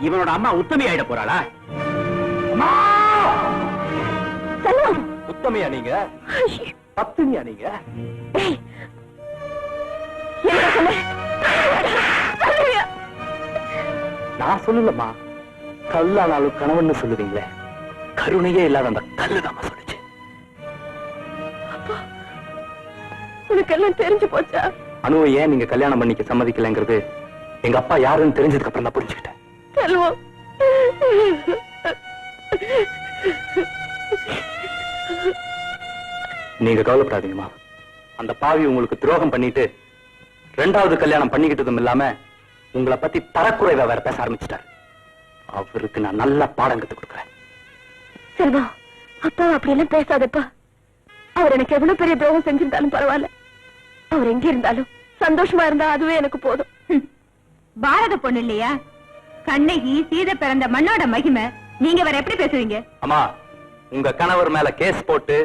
இவனோட அம்மா உத்தமி ஆயிட போறாளா? உத்தமையா நீங்க? பத்தினியா நீங்க? நான் சொல்லலம்மா, கல்லானாலும் கணவன் சொல்லுவீங்களே, கருணையே இல்லாத அந்த கல்லுதான் சொல்லுச்சு. உனக்கு எல்லாம் தெரிஞ்சு போச்சா? அனுவை ஏன் நீங்க கல்யாணம் பண்ணிக்க சம்மதிக்கலங்கிறது எங்க அப்பா யாருன்னு தெரிஞ்சதுக்கு அப்புறம் தான் புரிஞ்சுக்கிட்டேன். செல்வம், நீங்க கவலைப்படாதீங்கம்மா. அந்த பாவி உங்களுக்கு துரோகம் பண்ணிட்டு 2வது கல்யாணம் பண்ணிக்கிட்டதும் இல்லாம உங்களை பத்தி தரக்குறைவா வேற பேச ஆரம்பிச்சிட்டாரு. அவருக்கு நான் நல்ல பாடம் கத்து கொடுக்குறேன். செல்வம், அப்பா அப்படியெல்லாம் பேசாதப்பா. அவர் எனக்கு எவ்வளவு பெரிய துரோகம் செஞ்சிருந்தாலும் பரவாயில்ல. அவர் எங்க இருந்தாலும் சந்தோஷமா இருந்தா அதுவே எனக்கு போதும். பாரத பொண்ணு இல்லையா? கண்ணகி சீதை பிறந்த மண்ணோட மகிமை. நீங்க வேற எப்படி பேசுவீங்க? அம்மா, உங்க கணவர் மேல கேஸ் போட்டு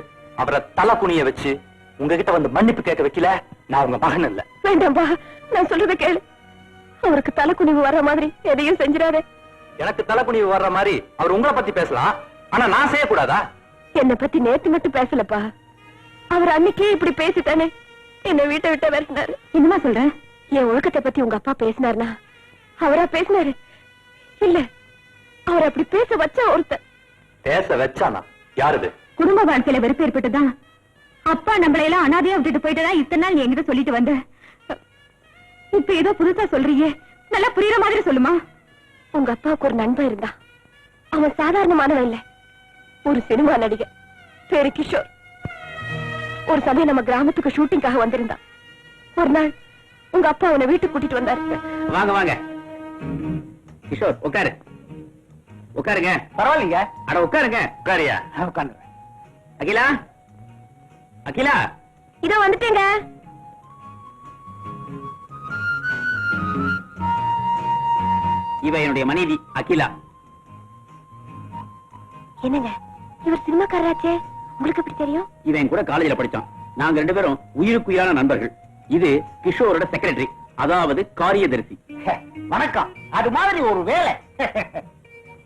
அவரை தலை குனிய வச்சு உங்ககிட்ட வந்து மன்னிப்பு கேட்க வைக்கல, நான் உங்க மகன் இல்ல. வேண்டாம்பா, நான் சொல்றத கேளு. அவருக்கு தலை குனிவு வர்ற மாதிரி எதையும் செஞ்சிடாதே. எனக்கு தலை குனிவு வர்ற மாதிரி அவர் உங்களை பத்தி பேசலாம், ஆனா நான் செய்யக்கூடாதா? என்னை பத்தி நேத்து மட்டும் பேசலப்பா. அவர் அன்னைக்கே இப்படி பேசித்தானே என்ன வீட்டை விட்ட விரட்டினாரு. என்னமா சொல்றேன்? என் ஒழுக்கத்தை பத்தி உங்க அப்பா பேசினார்னா அவரா பேசினாரு? இல்ல, அவர் அப்படி பேச வச்சா ஒருத்தர். பேச வச்சானா? யாருது? குடும்ப வாழ்க்கையில வெறுப்பு ஏற்பட்டுதான் அப்பா நம்மளை எல்லாம் அனாதையா விட்டுட்டு போயிட்டுதான் இத்தனை நாள் நீ என்கிட்ட சொல்லிட்டு வந்த. இப்ப ஏதோ புதுசா சொல்றியே, நல்லா புரியுற மாதிரி சொல்லுமா. உங்க அப்பாவுக்கு ஒரு நண்பன் இருந்தான். அவன் சாதாரணமானவன் இல்ல, ஒரு சினிமா நடிகர், பேரு கிஷோர். ஒரு சமயம் நம்ம கிராமத்துக்கு ஷூட்டிங்காக வந்திருந்தான். ஒரு நாள் உங்க அப்பா அவனை வீட்டுக்கு கூட்டிட்டு வந்தாரு. வாங்க வாங்க கிஷோர், உட்காரு. உட்காருங்க. பரவாயில்லைங்க. அட உட்காருங்க. உட்காரியா? உட்காந்து. அகிலா, அகிலா, இதோ வந்துட்டேங்க. இவ என்னுடைய மனைவி அகிலா. என்னங்க, இவர் சினிமாக்காரராச்சே, உங்களுக்கு எப்படி தெரியும்? இவன் கூட காலேஜ்ல படிச்சான். நாங்க ரெண்டு பேரும் உயிருக்குயிரான நண்பர்கள். இது கிஷோரோட செக்ரட்டரி, அதாவது காரியதரிசி. வணக்கம். அது மாதிரி ஒரு வேலை.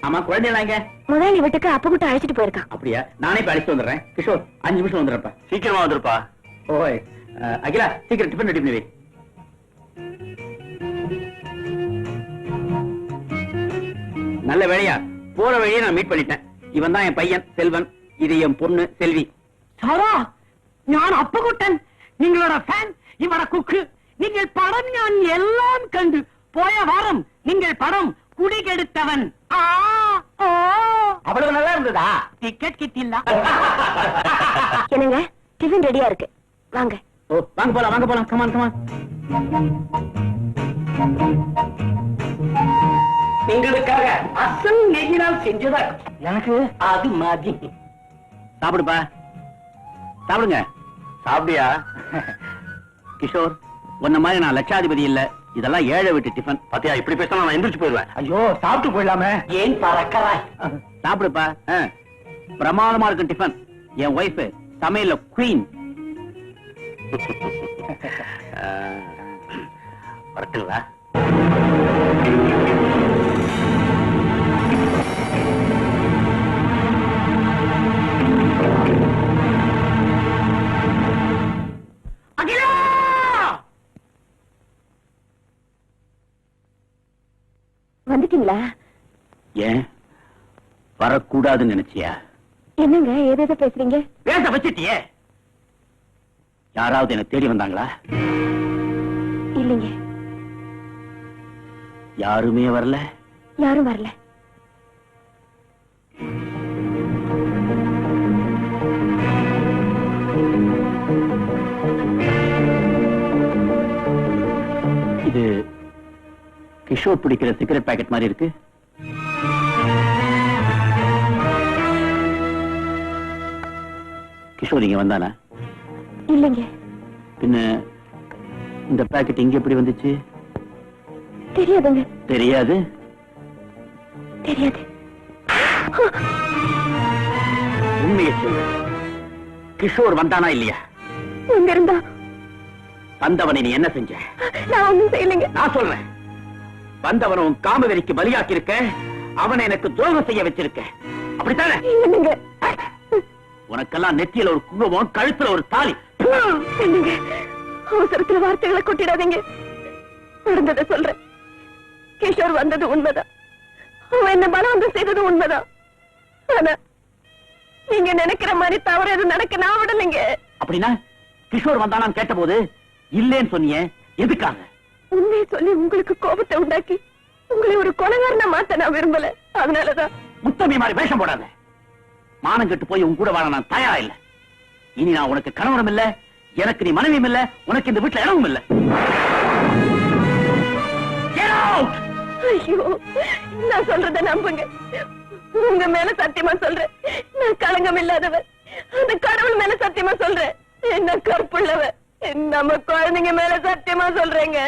ஆமா, குழந்தைங்க முதலாளி வீட்டுக்கு அப்ப மட்டும் அழைச்சிட்டு போயிருக்கான். அப்படியா? நானே இப்ப அழைச்சிட்டு வந்துடுறேன். கிஷோர் 5 நிமிஷம் வந்துடுறப்ப. சீக்கிரமா வந்துருப்பா. ஓய், அகிலா சீக்கிரம் டிஃபன் ரெடி பண்ணி வை. நல்ல வேலையா போற வழியே நான் மீட் பண்ணிட்டேன். இவன் தான் என் பையன் செல்வன், இது என் பொண்ணு செல்வி. சாரா, ഞാൻ അപ്പുകുട്ടൻ, നിങ്ങളുടെ ഫാൻ. ഇവിടെ കുക്ക്. നിങ്ങൾ പടം ഞാൻ എല്ലാം കണ്ടു. പോയ വാരം നിങ്ങൾ പടം കുടികെടുത്തവൻ. அவ்வளவு நல்லா இருந்ததா? டிக்கெட் கிட்டில்ல. என்னங்க, டிஃபன் ரெடியா இருக்கு, வாங்க. ஓ, வாங்க போலாம், வாங்க போலாம். Come on come on. உங்களுக்காக அசல் நெய்யினால் செஞ்சதா எனக்கு அது மாதிரி. சாப்பிடுப்பா, சாப்பிடுங்க. சாப்பிடியா? கிஷோர், உன்ன மாதிரி நான் லட்சாதிபதி இல்ல, இதெல்லாம் ஏழை வீட்டு டிஃபன். பாத்தியா, இப்படி பேசினா நான் எந்திரிச்சு போயிடுவேன். ஐயோ, சாப்பிட்டு போயிடலாமே. ஏன் பறக்கறாய்? சாப்பிடுப்பா. பிரமாதமா இருக்கும் டிஃபன். என் ஒய்ஃப் சமையல்ல குவீன். வரட்டுங்களா? அகிலா! வந்துட்டீங்களா? ஏன் வரக்கூடாதுன்னு நினைச்சியா? என்னங்க ஏதேதோ பேசுறீங்க? பேச வச்சிட்டியே. யாராவது என்ன தேடி வந்தாங்களா? இல்லைங்க, யாருமே வரல. யாரும் வரல. இது கிஷோர் பிடிக்கிற சிகரெட் பாக்கெட் மாதிரி இருக்கு. கிஷோர் இங்க வந்தானா? இல்லைங்க. பின்ன இந்த பாக்கெட் இங்க எப்படி வந்துச்சு? தெரியாதுங்க. தெரியாது? தெரியாது. உண்மையை சொல்லு, கிஷோர் வந்தானா இல்லையா? இங்க இருந்தா வந்தவனை நீ என்ன செஞ்ச? நான் ஒண்ணும் செய்யலைங்க. நான் சொல்றேன், வந்தவன் உன் காமவெறிக்கு பலியாக்கி இருக்க, அவனை எனக்கு துரோகம் செய்ய வச்சிருக்க, அப்படித்தானே? இல்லைங்க. உனக்கெல்லாம் நெத்தியில ஒரு குங்குமம், கழுத்துல ஒரு தாலி. இல்லைங்க, அவசரத்துல வார்த்தைகளை கொட்டிடாதீங்க. நடந்ததை சொல்றேன். கிஷோர் வந்தது உண்மைதான், அவன் என்ன பலவந்தம் செய்தது உண்மைதான். ஆனா நீங்க நினைக்கிற மாதிரி தவறு எதுவும் நடக்க நான் விடலைங்க. அப்படின்னா கிஷோர் வந்தானான்னு கேட்ட போது இல்லேன்னு சொன்னியே, எதுக்காக? உண்மையை சொல்லி உங்களுக்கு கோபத்தை உண்டாக்கி உங்களை ஒரு கொலைகாரனா மாத்த நான் விரும்பல, அதனாலதான். முத்தமி மாதிரி வேஷம் போடாத. மானம் கெட்டு போய் உன் கூட வாழ நான் தயாரா இல்ல. இனி நான் உனக்கு கணவனும் இல்ல, எனக்கு நீ மனைவியும் இல்ல, உனக்கு இந்த வீட்டுல இடமும் இல்ல. Get out! ஐயோ, நான் சொல்றத நம்புங்க. உங்க மேல சத்தியமா சொல்றேன், நான் களங்கம் இல்லாதவன். அந்த கடவுள் மேல சத்தியமா சொல்றேன், என்ன கற்புள்ளவன். நம்ம குழந்தைங்க மேல சத்தியமா சொல்றேங்க,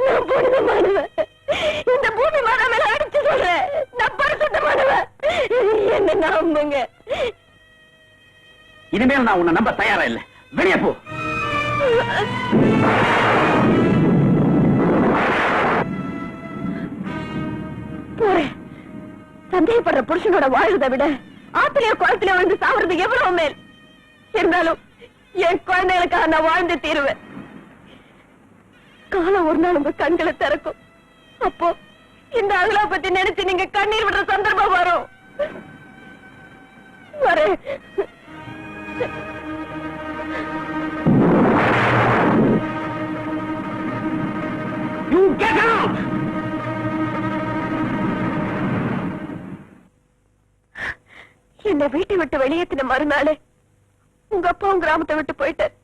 நான் புனிதமானவன். இந்த பூமி மரம் மேல அடிச்சு சொல்றேன், நான் பரிசுத்தமானவன். என்ன நம்புங்க. இனிமேல் நான் உன்னை நம்ப தயாரா இல்ல. வெளியே போ. போறேன். சந்தேகப்படுற புருஷனோட வாழ்றதை விட ஆத்திலேயோ குளத்திலேயோ வந்து சாவுறது எவ்வளவு மேல். இருந்தாலும் என் குழந்தைகளுக்காக நான் வாழ்ந்து தீருவேன். காலம் ஒரு நாள் உங்க கண்களை திறக்கும். அப்போ இந்த அகலா பத்தி நினைச்சு நீங்க கண்ணீர் விடுற சந்தர்ப்பம் வரும். வரேன். You get out! என்னை வீட்டை விட்டு வெளியேற்றின மறுநாளே உங்க அப்பாவும் கிராமத்தை விட்டு போயிட்டார்.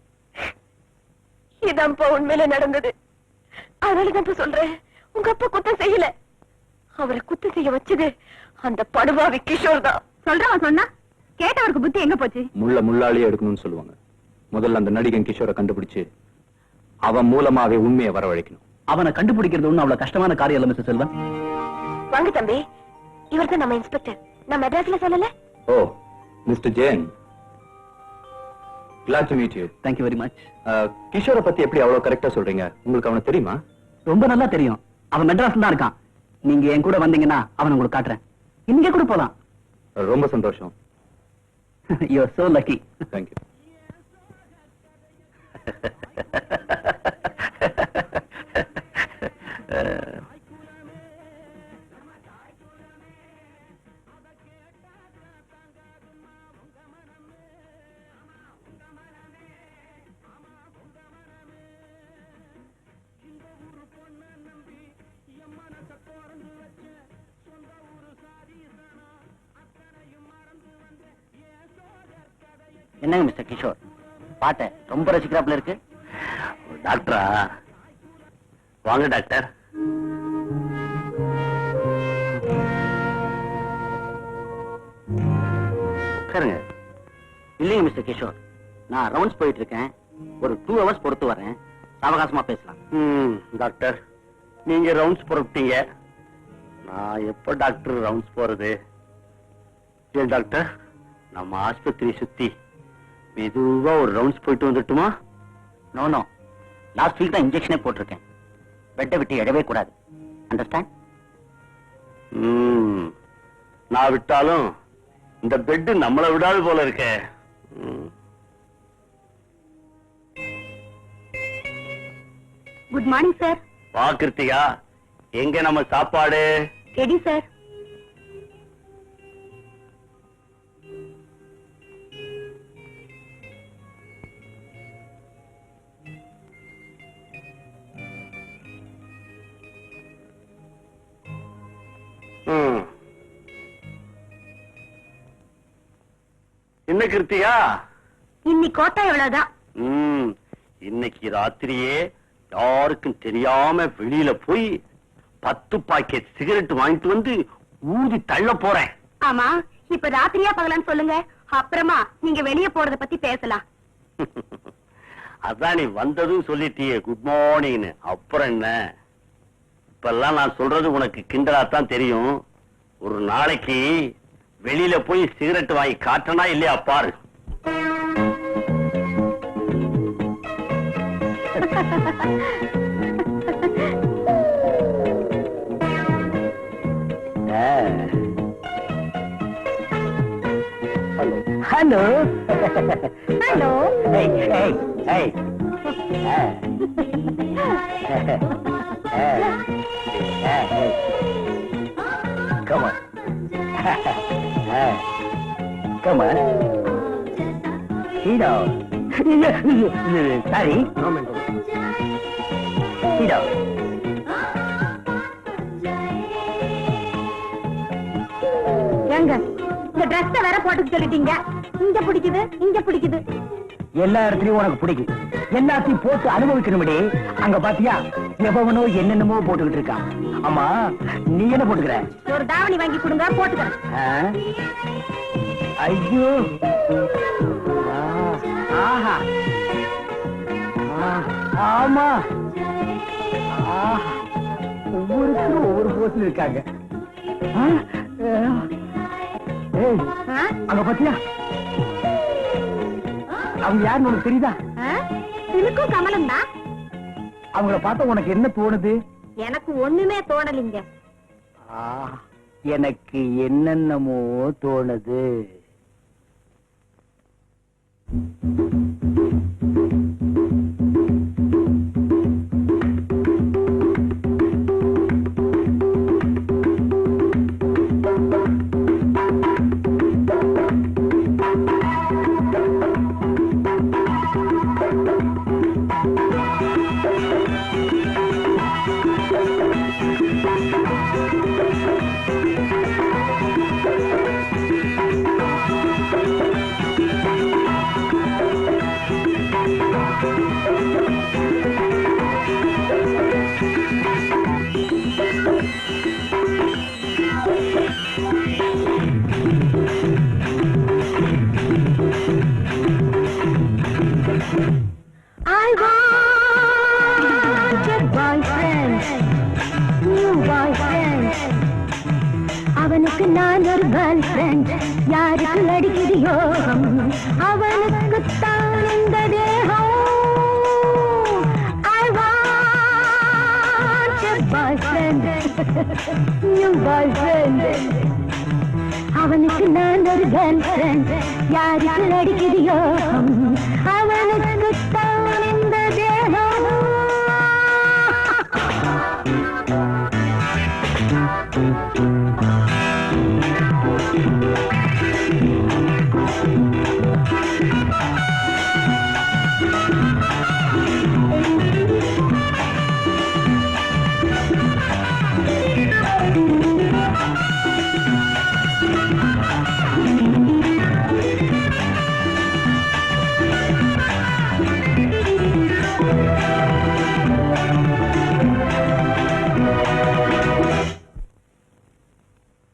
இதான்ப்பா உண்மையில நடந்தது. அதனாலதான் சொல்றேன், உங்க அப்பா குத்தம் செய்யல. அவரை குத்தம் செய்ய வச்சது அந்த படுபாவி கிஷோர் தான். சொல்றவன் சொன்னா கேட்டவருக்கு புத்தி எங்க போச்சு? முள்ளாளியே எடுக்கணும்னு சொல்லுவாங்க. முதல்ல அந்த நடிகன் கிஷோரை கண்டுபிடிச்சு அவன் மூலமாவே உண்மையை வரவழைக்கணும். அவனை கண்டுபிடிக்கிறது ஒண்ணும் அவ்வளவு கஷ்டமான காரியம் இல்ல மிஸ்டர் செல்வன். வாங்க தம்பி, இவர் தான் நம்ம இன்ஸ்பெக்டர். நான் மெட்ராஸ்ல சொல்லல. Oh, mister Jain, glad to meet you. Thank you very much. கிஷோரை பத்தி எப்படி அவ்வளவு கரெக்டா சொல்றீங்க? உங்களுக்கு அவனை தெரியுமா? ரொம்ப நல்லா தெரியும். அவன் மெட்ராஸ்ல தான் இருக்கான். நீங்க என் கூட வந்தீங்கன்னா அவனை உங்களுக்கு காட்டுறேன். இங்க கூட போலாம். ரொம்ப சந்தோஷம். You are so lucky. Thank you. என்னங்க மிஸ்டர் கிஷோர், பாட்டை ரொம்ப ரசிக்கிறாப்புல இருக்கு. டாக்டரா? வாங்க டாக்டர். உட்காருங்க. இல்லைங்க மிஸ்டர் கிஷோர், நான் ரவுண்ட்ஸ் போயிட்டு இருக்கேன். ஒரு 2 hours பொறுத்து வரேன். அவகாசமா பேசலாம். டாக்டர், நீங்க ரவுண்ட்ஸ் புறப்பட்டீங்க. நான் எப்ப டாக்டர் ரவுண்ட்ஸ் போறது? ஏன் டாக்டர், நம்ம ஆஸ்பத்திரி சுத்தி மெதுவா ஒரு ரவுண்ட்ஸ் போயிட்டு வந்துட்டுமா? நோ நோ, லாஸ்ட் வீக் தான் இன்ஜெக்ஷனே போட்டிருக்கேன். பெட்டை விட்டு எழவே கூடாது. அண்டர்ஸ்டாண்ட்? நான் விட்டாலும் இந்த பெட் நம்மள விடாது போல இருக்க. Good morning sir. வா கிருத்திகா, எங்க நம்ம சாப்பாடு? Ready sir. என்ன கிருத்திகா, இன்னைக்கு கோட்டா எவ்வளவுதான். இன்னைக்கு ராத்திரியே யாருக்கும் தெரியாம வெளியில போய் 10 பாக்கெட் சிகரெட் வாங்கிட்டு வந்து ஊதி தள்ள போறேன். ஆமா, இப்ப ராத்திரியா பகலான்னு சொல்லுங்க, அப்புறமா நீங்க வெளியே போறத பத்தி பேசலாம். அதான் நீ வந்ததும் சொல்லிட்டியே குட் மார்னிங்னு, அப்புறம் என்ன? இப்பெல்லாம் நான் சொல்றது உனக்கு கிண்டலாத்தான் தெரியும். ஒரு நாளைக்கு வெளியில போய் சிகரெட் வாங்கி காட்டனா இல்லையா பாரு. Hello hello. Come on. Come on. Sit down. Sorry. Sit down. ஏங்க, இந்த ட்ரெஸ் வேற போட்டுக்க சொல்லிட்டீங்க. இங்க பிடிக்குது, இங்க பிடிக்குது. எல்லா இடத்துலயும் உனக்கு பிடிக்கும். எல்லாத்தையும் போட்டு அனுபவிக்கணும்படி. அங்க பாத்தியா, எவனோ என்னென்னமோ போட்டுக்கிட்டு இருக்கான். அம்மா நீ என்ன போட்டுக்கிற? ஒரு தாவணி வாங்கி கொடுங்க, போட்டுக்கிறேன். ஐயோ, ஆஹா, ஆமா, ஒவ்வொருத்தரும் ஒவ்வொரு போஸ்ல இருக்காங்க. அங்க பாத்தியா, அவங்க யாருன்னு உனக்கு தெரியுதா? சிலுக்கும் கமலம் தான். அவங்கள பார்த்தா உனக்கு என்ன தோணுது? எனக்கு ஒண்ணுமே தோணலிங்க. எனக்கு என்னென்னமோ தோணுது. அவனுக்கு நான் ஒரு கேர்ள் ஃப்ரெண்ட். யாருக்கு அடிக்குது யோகம், அவனுக்கு தான் இந்த தேகம். I want a boyfriend, new boyfriend. அவனுக்கு நான் ஒரு கேர்ள் ஃப்ரெண்ட். யாருக்கு அடிக்குது யோகம், அவனுக்கு தான் இந்த தேகம்.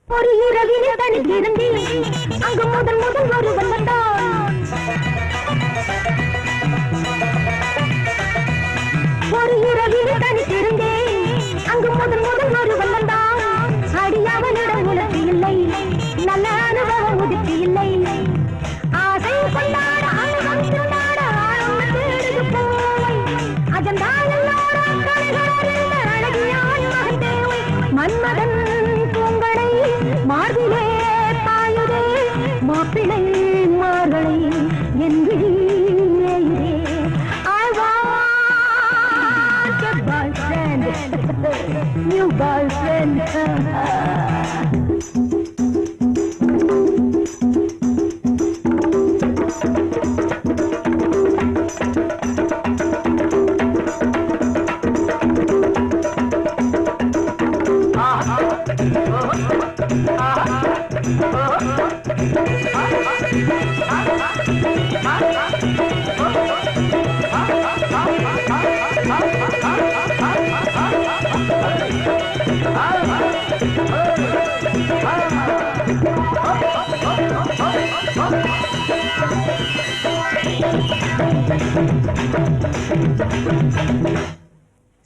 ஒரு இரவிலே தனித்திருந்தி அங்கு முதல் முதல் ஒருவன் வந்தான். ஒரு இரவிலே தனித்திருந்தேன் அங்கு முதல் முதல் ஒருவன் வந்தான். அடியவனிடம் உணர்ச்சி இல்லை, நல்ல அனுபவம் உதிர்ச்சி இல்லை. ஆசை கொண்டாட அனுபவம் கொண்டாட ஆழம் தேடுது போய் அஜந்தால் எல்லோரும் கலைகளறிந்த அழகியான் மகன் தேவை. மன்மதன் பூங்கடை மார்பிலே பாயுதே, மாப்பிளை மார்களை என் விழியே. I want a boyfriend, new boyfriend.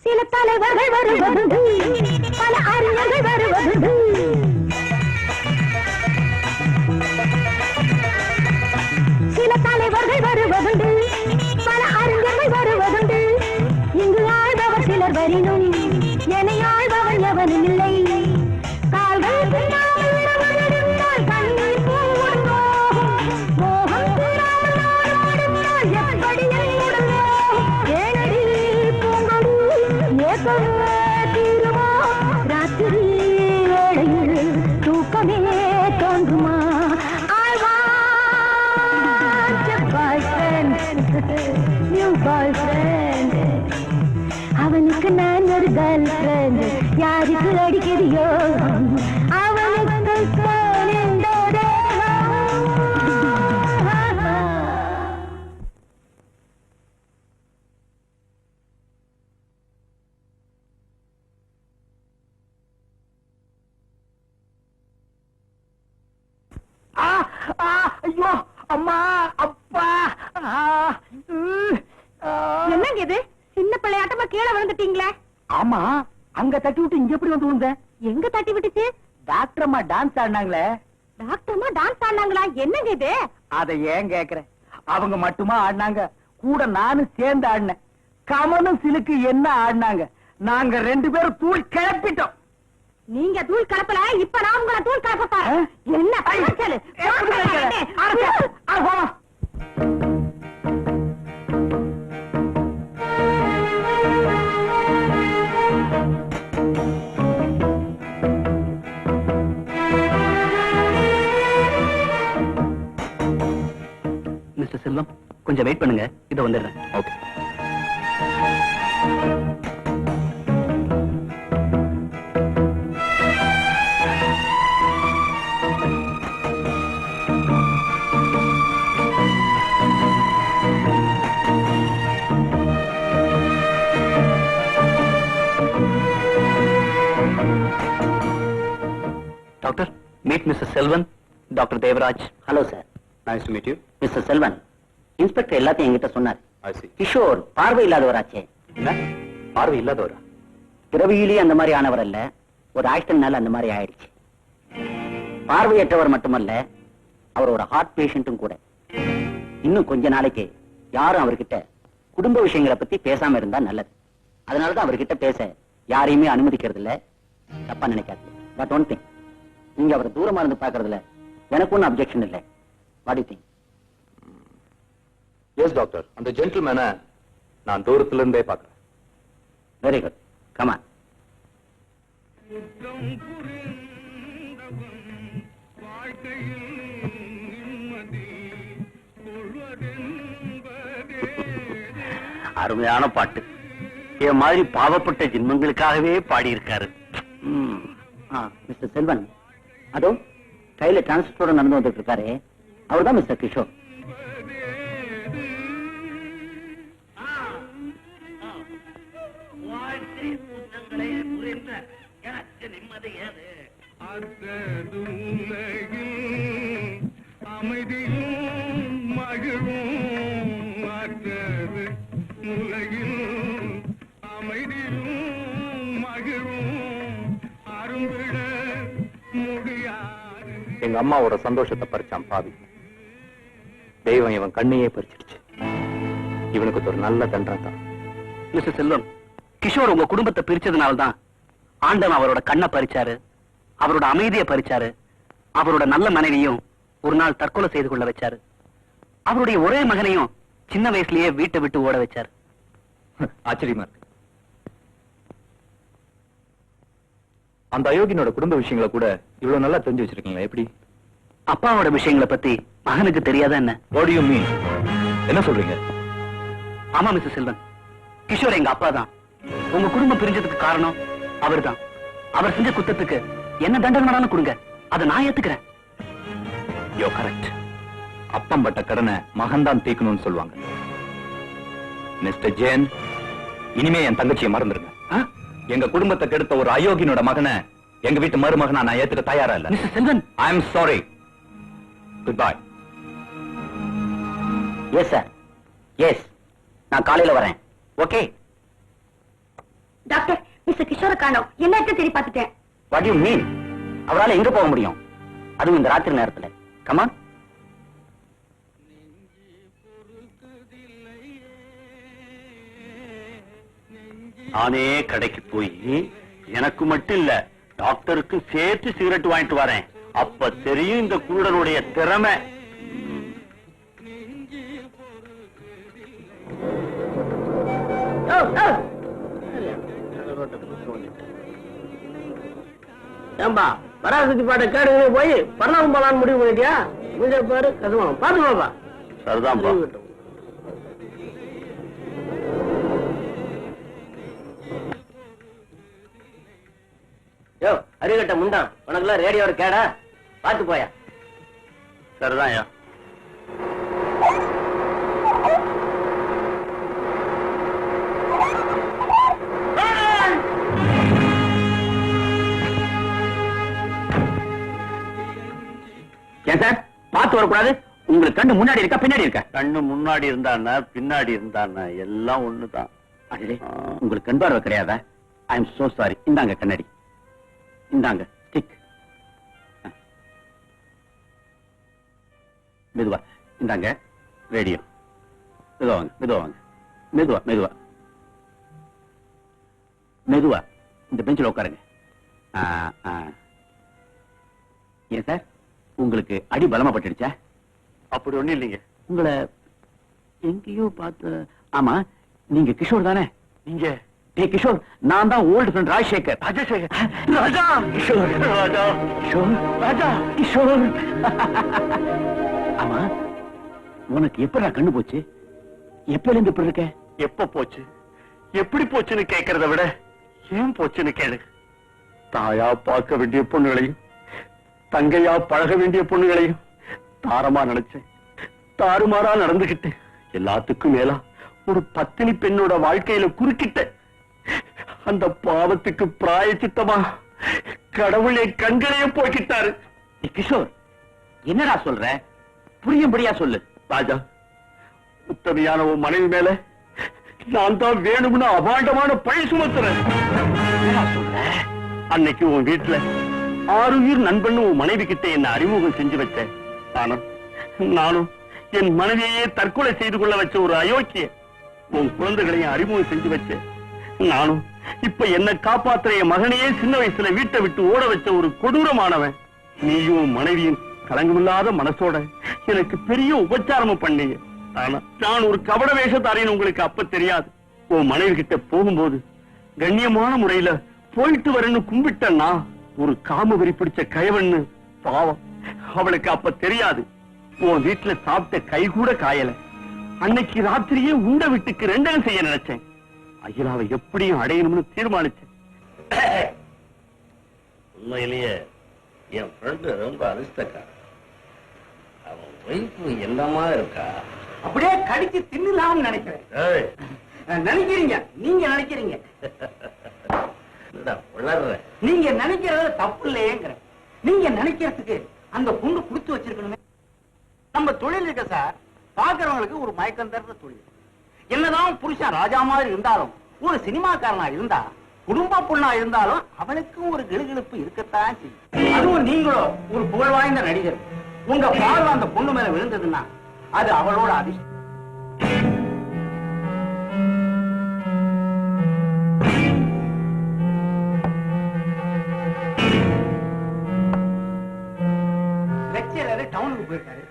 சில தலைவர்கள் வருவதுண்டு, பல அறிஞர்கள் வருவதுண்டு. சில தலைவர்கள் வருவதுண்டு, பல அறிஞர்கள் வருவதுண்டு. இங்கு ஆழ்பவர் சிலர் வரினும் என்னை ஆழ்பவன் எவனும் இல்லை. கால்கள் பின்னாமல் நடந்தால் கண்ணீர் பூவும் மோகம், மோகம் தீராமல் நாடோடினால் எப்படி என்னுடன் மோகம். ஏனடி பூங்கொடி ஏக்கமே தீருமா, ராத்திரி வேளையில் தூக்கமே தோன்றுமா. I want a boyfriend, new boyfriend. அவனுக்கு நான் ஒரு கேர்ள் ஃப்ரெண்ட். யாருக்கு அடிக்கிறியோ அவனுக்கு தான் இந்த தேகம். அம்மா அப்பா என்னங்க இது சின்ன பிள்ளையாட்டமா கீழே விழுந்துட்டீங்களே? ஆமா, அங்க தட்டி விட்டு இங்க எப்படி வந்து விழுந்த? எங்க தட்டி விட்டுச்சு? டாக்டர் அம்மா டான்ஸ் ஆடினாங்களே. டாக்டர்மா டான்ஸ் ஆடினாங்களா? என்னங்க இது? அதை ஏன் கேக்குற? அவங்க மட்டுமா ஆடினாங்க, கூட நானும் சேர்ந்து ஆடினேன். கமனும் சிலுக்கு என்ன ஆடினாங்க, நாங்க 2 பேரும் தூள் கிளப்பிட்டோம். நீங்க தூள் கலப்பல, இப்ப நான் உங்களை தூள் கலப்ப பாரு. என்ன பையச்சலு? மிஸ்டர் செல்வம், கொஞ்சம் வெயிட் பண்ணுங்க, இதை வந்துடுறேன். Okay. Doctor, meet mister Selvan, doctor Devaraj. Hello sir. Nice to meet you. Mister Selvan, inspector எல்லாத்தையும் என்கிட்ட சொன்னார். ஐ see. கிஷோர் பார்வை இல்லாதவராச்சே. என்ன பார்வை இல்லாதவரா? பிறவியிலேயே அந்த மாதிரி ஆனவர் அல்ல, ஒரு ஆக்சிடென்ட்னால அந்த மாதிரி ஆயிடுச்சு. பார்வையற்றவர் மட்டுமல்ல, அவர் ஒரு ஹார்ட் பேஷண்ட்டும் கூட. இன்னும் கொஞ்ச நாளைக்கு யாரும் அவர்கிட்ட குடும்ப விஷயங்களை பத்தி பேசாம இருந்தா நல்லது. அதனாலதான் அவர்கிட்ட பேச யாரையுமே அனுமதிக்கிறது இல்ல. தப்பா நினைக்காது. பட் ஒன் திங், நீங்க அவரை தூரமா இருந்து பாக்குறதுல எனக்கு ஒன்னும் அப்செக்ஷன் இல்லை. What to think? Yes doctor, அந்த ஜென்டில்மேனை நான் தூரத்துல இருந்தே பார்க்கிறேன். Very good, come on. அருமையான பாட்டு. என் மாதிரி பாவப்பட்ட ஜென்மங்களுக்காகவே பாடியிருக்காரு. மிஸ்டர் செல்வன், அதோ கையில டிரான்ஸ்போர்ட் நடந்து வந்துட்டு இருக்காரு, அவர்தான் மிஸ்டர் கிஷோர். எங்க அம்மாவோட சந்தோஷத்தை பறிச்சான் பாவி. தெய்வம் இவன் கண்ணையே பறிச்சிடுச்சு. இவனுக்கு ஒரு நல்ல தண்டனை தான். மிஸ்டர் செல்வன், கிஷோர் உங்க குடும்பத்தை பிரிச்சதுனால்தான் ஆண்டவன் அவரோட கண்ணை பறிச்சாரு, அவரோட அமைதியை பறிச்சாரு, அவரோட நல்ல மனைவியும் ஒரு நாள் தற்கொலை செய்து கொள்ள வச்சாரு, அவருடைய ஒரே மகனையும் சின்ன வயசுலயே வீட்டை விட்டு ஓட வச்சாரு. ஆச்சரியமா இருக்கு. அந்த அயோக்கியனோட குடும்ப விஷயங்களை கூட இவ்வளவு நல்லா தெரிஞ்சு வச்சிருக்கீங்களா? எப்படி? அப்பாவோட விஷயங்களை பத்தி மகனுக்கு தெரியாத என்ன? What do you mean? என்ன சொல்றீங்க? ஆமா மிஸ்டர் செல்வன், கிஷோர் எங்க அப்பா தான். உங்க குடும்பம் பிரிஞ்சதுக்கு காரணம் அவர்தான். அவர் செஞ்ச குத்தத்துக்கு என்ன தண்டனை வேணாலும் கொடுங்க, அதை நான் ஏத்துக்கிறேன். யோ கரெக்ட். அப்பம் பட்ட கடனை மகன்தான் தீக்கணும்னு சொல்லுவாங்க. மிஸ்டர் ஜேன், இனிமே என் தங்கச்சியை மறந்துருங்க. எங்க குடும்பத்தை கெடுத்த ஒரு அயோக்கியனோட மகனை எங்க வீட்டு மருமகனா நான் ஏத்துக்க தயாரா இல்ல. Mister Selvan, I am sorry. Good bye. Yes sir, yes. நான் காலையில வரேன். ஓகே டாக்டர், மிஸ்டர் கிஷோர காணோம். என்ன தேடி பார்த்துட்டேன். What you mean? அவரால எங்க போக முடியும், அதுவும் இந்த ராத்திரி நேரத்துல? கமான். நானே கடைக்கு போய் எனக்கு மட்டும் இல்ல டாக்டருக்கு சேர்த்து சிகரெட் வாங்கிட்டு வரேன். அப்ப தெரியும் இந்த குருடனுடைய திறமை. ஏம்பா வராசக்தி பாட்டை கேடு போய் பர்ணாமம் போலான்னு முடிவு பண்ணிட்டியா? முடிஞ்ச பாரு கதுவான் பாத்துக்கோப்பா. சரிதான்பா. யோ அறிகட்ட முண்டான், உனக்குலாம் ரேடியோட கேடா? பாத்து போயா. சரிதான். ஏன் சார் பார்த்து வரக்கூடாது? உங்களுக்கு கண்ணு முன்னாடி இருக்கா பின்னாடி இருக்கா? கண்ணு முன்னாடி இருந்தானா பின்னாடி இருந்தானா எல்லாம் ஒண்ணுதான். அடே, உங்களுக்கு கண் பார்வை கிடையாதா? ஐ எம் சோ சாரி. இந்தாங்க கண்ணாடி, இந்தாங்க ஸ்டிக். மெதுவா இந்தாங்க ரேடியோ. மெதுவா வாங்க, மெதுவா வாங்க, மெதுவா மெதுவா மெதுவா. இந்த பெஞ்சில் உட்காருங்க. ஏன் சார், உங்களுக்கு அடி பலமா பட்டுடுச்சா? அப்படி ஒண்ணு இல்லைங்க. உங்களை எங்கேயோ பார்த்து. ஆமா, நீங்க கிஷோர் தானே? நீங்க கிஷோர், நான் தான் ஓல்டு ஃப்ரெண்ட் ராஜசேகர். ராஜசேகர். ராஜா கிஷோர். ராஜா கிஷோர். ராஜா கிஷோர். ஆமா, உனக்கு எப்படா கண்ணு போச்சு? எப்பல இருந்து இப்படி இருக்க? எப்ப போச்சு எப்படி போச்சுன்னு கேட்கறத விட ஏன் போச்சுன்னு கேளு. தாயா பார்க்க வேண்டிய பொண்ணுகளையும் தங்கையா பழக வேண்டிய பொண்ணுகளையும் தாரமா நினைச்சேன். தாறுமாறா நடந்துகிட்டேன். எல்லாத்துக்கும் மேலா ஒரு பத்தினி பெண்ணோட வாழ்க்கையில குறுக்கிட்ட. அந்த பாவத்துக்கு பிராயச்சித்தமா கடவுள் என் கண்களையே போய்கிட்டாரு. கிஷோர், என்னடா சொல்ற? புரியும்படியா சொல்லு. ராஜா, உத்தமையான உன் மனைவி மேல நான் தான் வேணும்னு அபாண்டமான பழி சுமத்துறேன். அன்னைக்கு உன் வீட்டுல ஆறுயிர் நண்பன் உன் மனைவி கிட்ட என்ன அறிமுகம் செஞ்சு வச்சேன். நானும் என் மனைவியையே தற்கொலை செய்து கொள்ள வச்ச ஒரு அயோக்கிய. உன் குழந்தைகளையும் அறிமுகம் செஞ்சு வச்சேன். நானும் இப்ப என்ன காப்பாத்துற என் மகனையே சின்ன வயசுல வீட்டை விட்டு ஓட வச்ச ஒரு கொடூரமானவன். நீயும் மனைவியும் கலங்கமில்லாத மனசோட எனக்கு பெரிய உபச்சாரமும் பண்ணீங்க. ஆனா நான் ஒரு கபட வேஷத்தாரின்னு உங்களுக்கு அப்ப தெரியாது. உன் மனைவி கிட்ட போகும்போது கண்ணியமான முறையில போயிட்டு வரேன்னு கும்பிட்டேன்னா ஒரு காம வெறி பிடிச்ச கயவன்னு. பாவம், அவளுக்கு அப்ப தெரியாது. உன் வீட்டுல சாப்பிட்ட கை கூட காயல. அன்னைக்கு ராத்திரியே உண்ட வீட்டுக்கு ரெண்டகம் செய்ய நினைச்சேன். அகிலாவை எப்படியும் அடையணும்னு தீர்மானிச்சேன். உண்மையிலேயே என் ஃப்ரெண்டு ரொம்ப அதிர்ஷ்டக்காரன். அவன் ஒய்ஃபு என்னமா இருக்கா? அப்படியே கடிச்சு தின்னலாம்னு நினைக்கிறேன். நினைக்கிறீங்க, நீங்க நினைக்கிறீங்க. வளர்ற நீங்க நினைக்கிறது தப்பு இல்லையேங்கிற. நீங்க நினைக்கிறதுக்கு அந்த பொண்ணு குடுத்து வச்சிருக்கணுமே. நம்ம தொழில் இருக்க சார், பாக்குறவங்களுக்கு ஒரு மயக்கம் தர்ற தொழில். என்னதான் புருஷன் ராஜா மாதிரி இருந்தாலும், ஒரு சினிமாக்காரனா இருந்தா, குடும்ப பொண்ணா இருந்தாலும் அவளுக்கும் ஒரு கிளுகிழுப்பு இருக்கத்தான் செய்யும். அதுவும் நீங்களோ ஒரு புகழ் வாய்ந்த நடிகர், உங்க பார்வை அந்த பொண்ணு மேல விழுந்ததுன்னா அது அவளோட அதிர்ஷ்டம். லெக்சரர் டவுனுக்கு போயிருக்காரு.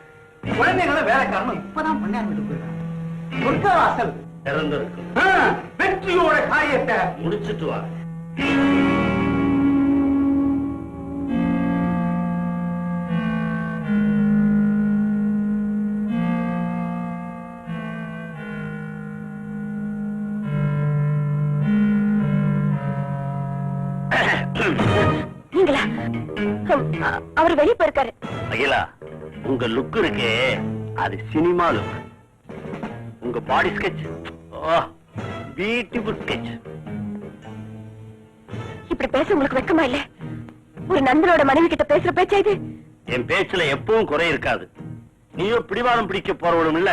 குழந்தைகளை வேலைக்காரனும் இப்பதான் பண்ணாரு வீட்டுக்கு போயிருக்காரு. சொர்க்க வாசல் திறந்திருக்கும். வெற்றியோட காரியத்தை முடிச்சிட்டு வா. நீங்களா? அவர் வெளியே போயிருக்காரு. அகிலா, உங்க லுக் இருக்கே அது சினிமா லுக். உங்க பாடி ஸ்கெட்ச் பியூட்டிஃபுல் ஸ்கெட்ச். இப்படி பேச உங்களுக்கு வெக்கமா இல்ல? ஒரு நண்பரோட மனைவி கிட்ட பேசுற பேச்சா இது? என் பேச்சுல எப்பவும் குறை இருக்காது. நீயும் பிடிவாதம் பிடிக்க போறவனும் இல்ல,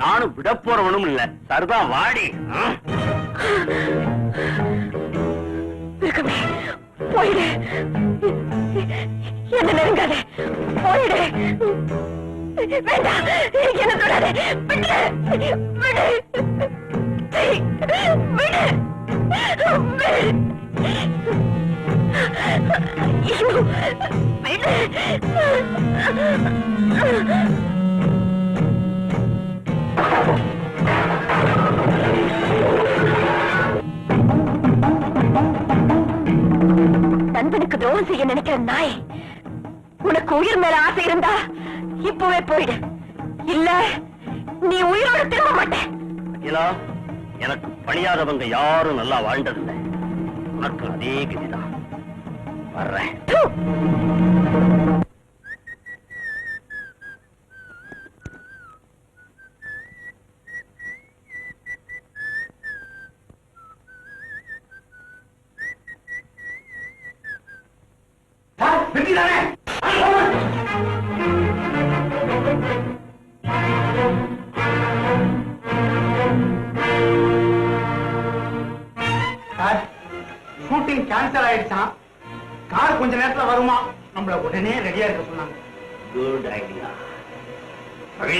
நானும் விட போறவனும் இல்ல. சரிதான், வாடி. இருக்கமே, போயிடு. என்ன நெருங்காத, போயிடு. வேண்டாம், என்ன தொடாத. விடு, விடு, விடு, விடு. நண்பனுக்கு துரோகம் செய்ய நினைக்கிற நாய், உனக்கு உயிர் மேல ஆசை இருந்தா இப்பவே போயிடு. இல்ல நீ உயிரோட திரும்ப மாட்டேன். அகிலா, எனக்கு பணியாதவங்க யாரும் நல்லா வாழ்ந்ததில்லை. உனக்கு அதே கதிதான். வர்றேன். ஆயிடுச்சான். கார் கொஞ்ச நேரத்துல வருமா, நம்மள உடனே ரெடியா இருக்க சொன்னாங்க. Good idea. மணி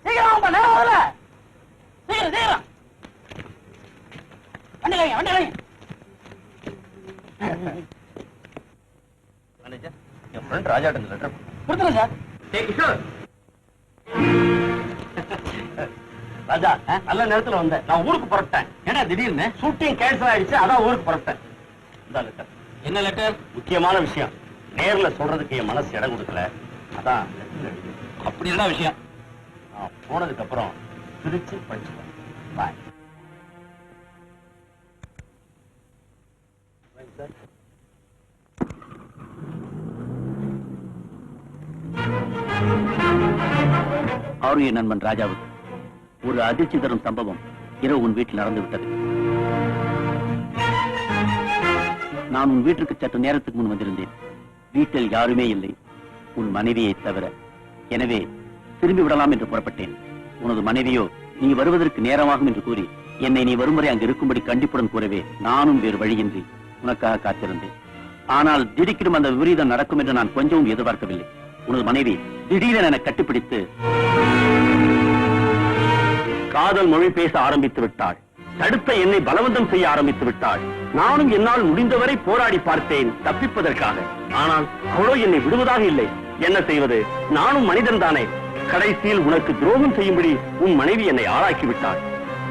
சீக்கிரம் நேரம் வரல. சீக்கிரம் சீக்கிரம் வண்டி வைங்க, வண்டி வைங்க. என் ஃப்ரெண்ட் ராஜாட்ட இந்த லெட்டர் கொடுத்துருங்க சார். கிஷோர். ராஜா, நல்ல நேரத்துல வந்தேன். நான் ஊருக்கு புறப்பட்டேன். ஏன்னா திடீர்னு ஷூட்டிங் கேன்சல் ஆயிடுச்சு, அதான் ஊருக்கு புறப்பட்டேன். இந்த லெட்டர். என்ன லெட்டர்? முக்கியமான விஷயம். நேர்ல சொல்றதுக்கு என் மனசு இடம் கொடுக்கல. அதான் அப்படி என்ன விஷயம்? நான் போனதுக்கு அப்புறம் பிரிச்சு படிச்சுட்டேன். பாய். ஆருய நண்பன் ராஜாவுக்கு ஒரு அதிர்ச்சி தரும் சம்பவம் இரவு உன் வீட்டில் நடந்து விட்டது. நான் உன் வீட்டிற்கு சற்று நேரத்துக்கு முன் வந்திருந்தேன். வீட்டில் யாருமே இல்லை, உன் மனைவியை தவிர. எனவே திரும்பி விடலாம் என்று புறப்பட்டேன். உனது மனைவியோ நீ வருவதற்கு நேரமாகும் என்று கூறி என்னை நீ வரும் வரை அங்கு இருக்கும்படி கண்டிப்புடன் கூறவே நானும் வேறு வழியின்றி உனக்காக காத்திருந்தேன். ஆனால் திடீரென அந்த விபரீதம் நடக்கும் என்று நான் கொஞ்சமும் எதிர்பார்க்கவில்லை. உனது மனைவி திடீரென என்னை கட்டிப்பிடித்து காதல் மொழி பேச ஆரம்பித்து விட்டாள். தடுத்த என்னை பலவந்தம் செய்ய ஆரம்பித்து விட்டாள். நானும் என்னால் முடிந்தவரை போராடி பார்த்தேன் தப்பிப்பதற்காக. ஆனால் அவளோ என்னை விடுவதாக இல்லை. என்ன செய்வது? நானும் மனிதன் தானே. கடைசியில் உனக்கு துரோகம் செய்யும்படி உன் மனைவி என்னை ஆளாக்கி விட்டாள்.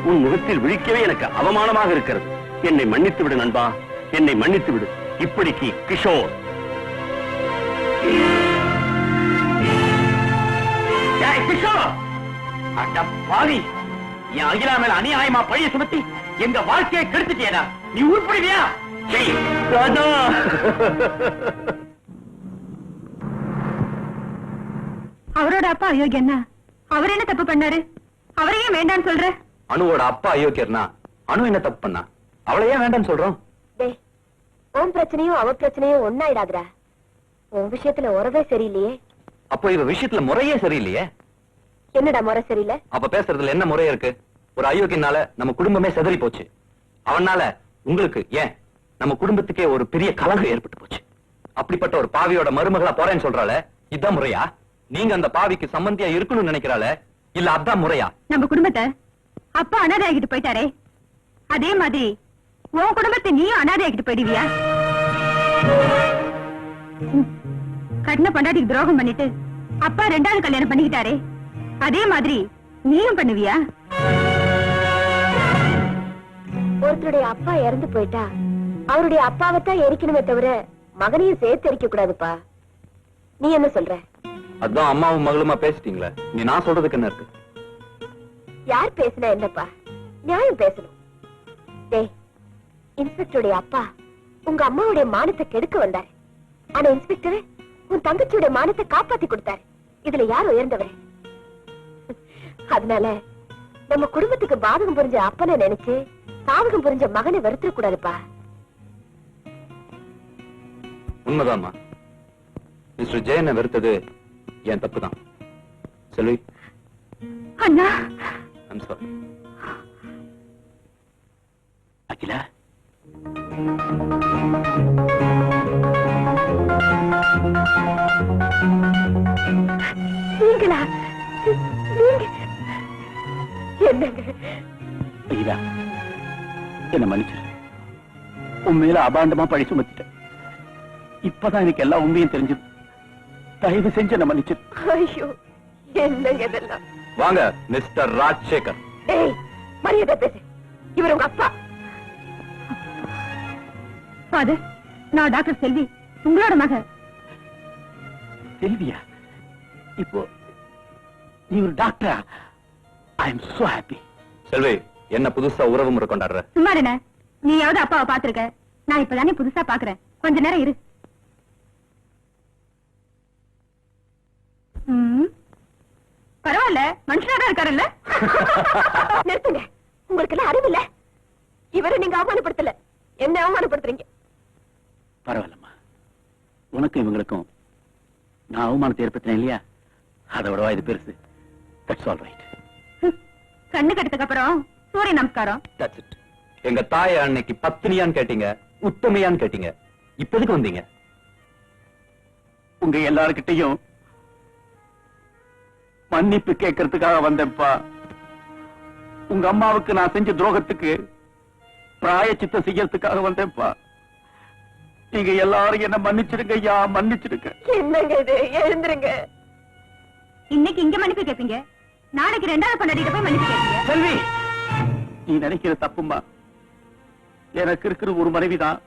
உன் முகத்தில் விழிக்கவே எனக்கு அவமானமாக இருக்கிறது. என்னை மன்னித்து விடு நண்பா, என்னை மன்னித்து விடு. இப்படிக்கு கிஷோர். கிஷோர், அட பாவி, என் அகிலா மேல அநியாயமா பழிய சுமத்தி எங்க வாழ்க்கையை கெடுத்துட்டியடா. நீ உருப்படிவியா? ராஜா, அவரோட அப்பா அயோக்கியன்னா அவர் என்ன தப்பு பண்ணாரு? அவரையே வேண்டான்னு சொல்ற? அனுவோட அப்பா அயோக்கியர்னா அனு என்ன தப்பு பண்ணா? அவளை ஏன் வேண்டாம்னு சொல்றோம்? டேய், உன் பிரச்சனையும் அவ பிரச்சனையும் ஒன்னாயிடாதுடா. உன் விஷயத்துல உறவே சரியில்லையே. அப்போ இவ விஷயத்துல முறையே சரியில்லையே. என்னடா முறை சரியில்லை? அப்ப பேசுறதுல என்ன முறையா இருக்கு? ஒரு அயோக்கியனால நம்ம குடும்பமே செதறி போச்சு. அவனால உங்களுக்கு ஏன் நம்ம குடும்பத்துக்கே ஒரு பெரிய கலங்கம் ஏற்பட்டு போச்சு. அப்படிப்பட்ட ஒரு பாவியோட மருமகளா போறேன்னு சொல்றாள, இதான் முறையா? நீங்க அந்த பாவிக்கு சம்பந்தியா இருக்கணும்னு நினைக்கிறாள, இல்ல அதான் முறையா? நம்ம குடும்பத்தை அப்பா அனாதை ஆகிட்டு போயிட்டாரே, அதே மாதிரி உன் குடும்பத்தை நீயும் அனாதை ஆகிட்டு போயிடுவியா? கட்டின பொண்டாட்டிக்கு துரோகம் பண்ணிட்டு அப்பா ரெண்டாவது கல்யாணம் பண்ணிக்கிட்டாரே, அதே மாதிரி நீயும் பண்ணுவியா? ஒருத்தருடைய அப்பா இறந்து போயிட்டா அவருடைய அப்பாவைத்தான் எரிக்கணுமே தவிர மகனையும் சேர்த்து எரிக்க கூடாதுப்பா. நீ என்ன சொல்ற? அதான் அம்மாவும் மகளுமா பேசிட்டீங்களே, நீ நான் சொல்றதுக்கு என்ன இருக்கு? யார் பேசினா என்னப்பா, நியாயம் பேசணும். டேய், இன்ஸ்பெக்டருடைய அப்பா உங்க அம்மாவுடைய மானத்தை கெடுக்க வந்தாரு. ஆனா இன்ஸ்பெக்டர் உன் தங்கச்சியுடைய மானத்தை காப்பாத்தி கொடுத்தாரு. இதுல யார் உயர்ந்தவர்? அதனால நம்ம குடும்பத்துக்கு பாதகம் புரிஞ்ச அப்பனை நினைச்சு பாவகம் புரிஞ்ச மகனை வருத்திட கூடாதுப்பா. உண்மைதான்மா. மிஸ்டர் ஜெயனை வெறுத்தது என் தப்புதான். செல்வி, அண்ணா, ஐம் சாரி. அகிலா, நீங்களா? நீங்க என்னங்க? அகிலா, என்ன மன்னிச்சிரு. உன் மேல அபாண்டமா பழி சுமத்திட்டேன். இப்பதான் எனக்கு எல்லா உண்மையும் தெரிஞ்சது. தயவு செஞ்சு என்ன மன்னிச்சிரு. ஐயோ, என்னங்க இதெல்லாம்? வாங்க மிஸ்டர் ராஜசேகர். டேய், மரியாதை பேசு. இவர் உங்க அப்பா. ஃபாதர், நான் டாக்டர் செல்வி, உங்களோட மக. செல்வியா? இப்போ நீ ஒரு டாக்டரா? I am so happy. Selvi, என்ன புதுசா உறவு முறை கொண்டாடுற? சும்மா என்ன, நீயாவது அப்பாவை பாத்துருக்க, நான் இப்பதானே புதுசா பாக்குறேன். கொஞ்ச நேரம் இரு. பரவாயில்ல, மனுஷனாதான் இருக்காருல்ல? நிறுத்துங்க, உங்களுக்கு எல்லாம் அறிவு இல்ல. இவரை நீங்க அவமானப்படுத்தல, என்ன அவமானப்படுத்துறீங்க. பரவாயில்லம்மா, உனக்கும் இவங்களுக்கும் நான் அவமானத்தை ஏற்படுத்தினேன் இல்லையா, அதோட இது பெருசு. That's all right. கண்ணு கட்டதுக்கு அப்புறம் சூரிய நமஸ்காரம். That's it. எங்க தாயை அன்னைக்கு பத்தினியான்னு கேட்டீங்க, உத்தமையான்னு கேட்டீங்க. இப்ப எதுக்கு வந்தீங்க? உங்க எல்லார்கிட்டையும் மன்னிப்பு கேட்கறதுக்காக வந்தேன்ப்பா. உங்க அம்மாவுக்கு நான் செஞ்ச துரோகத்துக்கு பிராயச்சித்தம் செய்யறதுக்காக வந்தேன்ப்பா. நீங்க எல்லாரும் என்ன மன்னிச்சிடுங்க ஐயா, மன்னிச்சிடுங்க. என்னங்க இது? எழுந்துருங்க. இன்னைக்கு இங்க மன்னிப்பு கேட்பீங்க, நாளைக்கு ரெண்டாவது கொண்டாடிட்டு போய் மன்னிப்பு கேட்பீங்க. செல்வி, நீ நினைக்கிற தப்புமா. எனக்கு இருக்கிற ஒரு மனைவிதான்,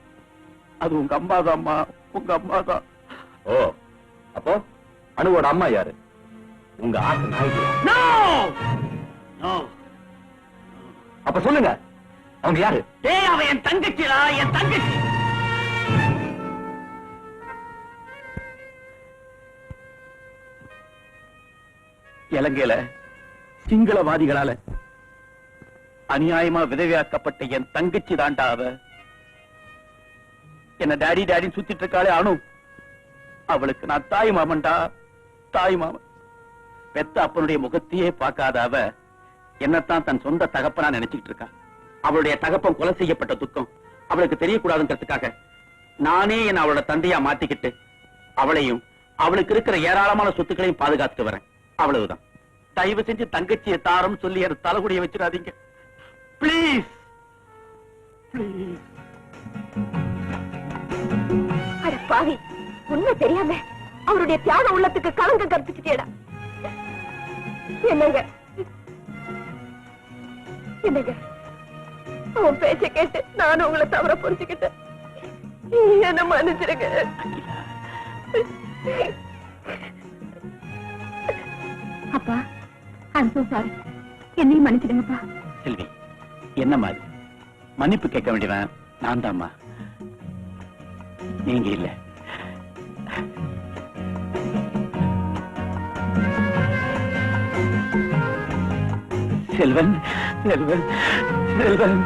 அது உங்க அம்மா தான்மா, உங்க அம்மா தான். ஓ, அப்போ அனுவோட அம்மா யாரு? உங்க ஆசை நாய்க்கு. No! No! அப்ப சொல்லுங்க, அவங்க யாரு? ஏய், அவ என் தங்கச்சிடா, என் தங்கச்சி. இலங்கையில சிங்களவாதிகளால அநியாயமா விதவையாக்கப்பட்ட என் தங்கச்சி தாண்டா அவ. என்ன டாடி டாடின்னு சுத்திட்டு இருக்காளே அனு, அவளுக்கு நான் தாய் மாமன்டா, தாய் மாமன். பெத்த அப்பனுடைய முகத்தையே பார்க்காத அவ என்னத்தான் தன் சொந்த தகப்பனா நினைச்சுக்கிட்டு இருக்கா. அவளுடைய தகப்பன் கொலை செய்யப்பட்ட துக்கம் அவளுக்கு தெரியக்கூடாதுங்கிறதுக்காக நானே என்ன அவளோட தந்தையா மாத்திக்கிட்டு அவளையும் அவளுக்கு இருக்கிற ஏராளமான சொத்துக்களையும் பாதுகாத்துட்டு வரேன். அவ்வளவுதான். தயவு செஞ்சு தங்கச்சியை தாரம் சொல்லி என் தலைகுடியை வச்சிடாதீங்க பிளீஸ். அட பாவி, உண்மை தெரியாம அவருடைய தியாக உள்ளத்துக்கு கலங்க கற்பிச்சுட்டேடா. என்னங்க என்னங்க, அவன் பேச்ச கேட்டு நானும் உங்களை தவற புரிஞ்சுக்கிட்டேன். என்ன மன்னிச்சிருங்க. அப்பா, I'm so sorry. என்னையும் மன்னிச்சிடுங்கப்பா. செல்வி, என்னம்மா இது? மன்னிப்பு கேட்க வேண்டியவன் நான் தான்மா, நீங்க இல்ல. செல்வன், செல்வன், செல்வன்.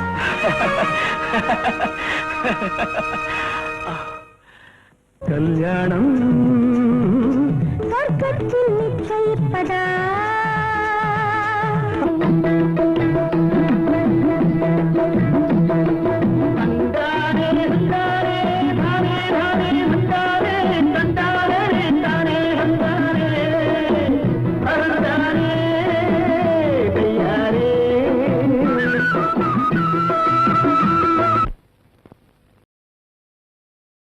கல்யாணம் சொர்க்கத்தில் நிச்சயிப்பதா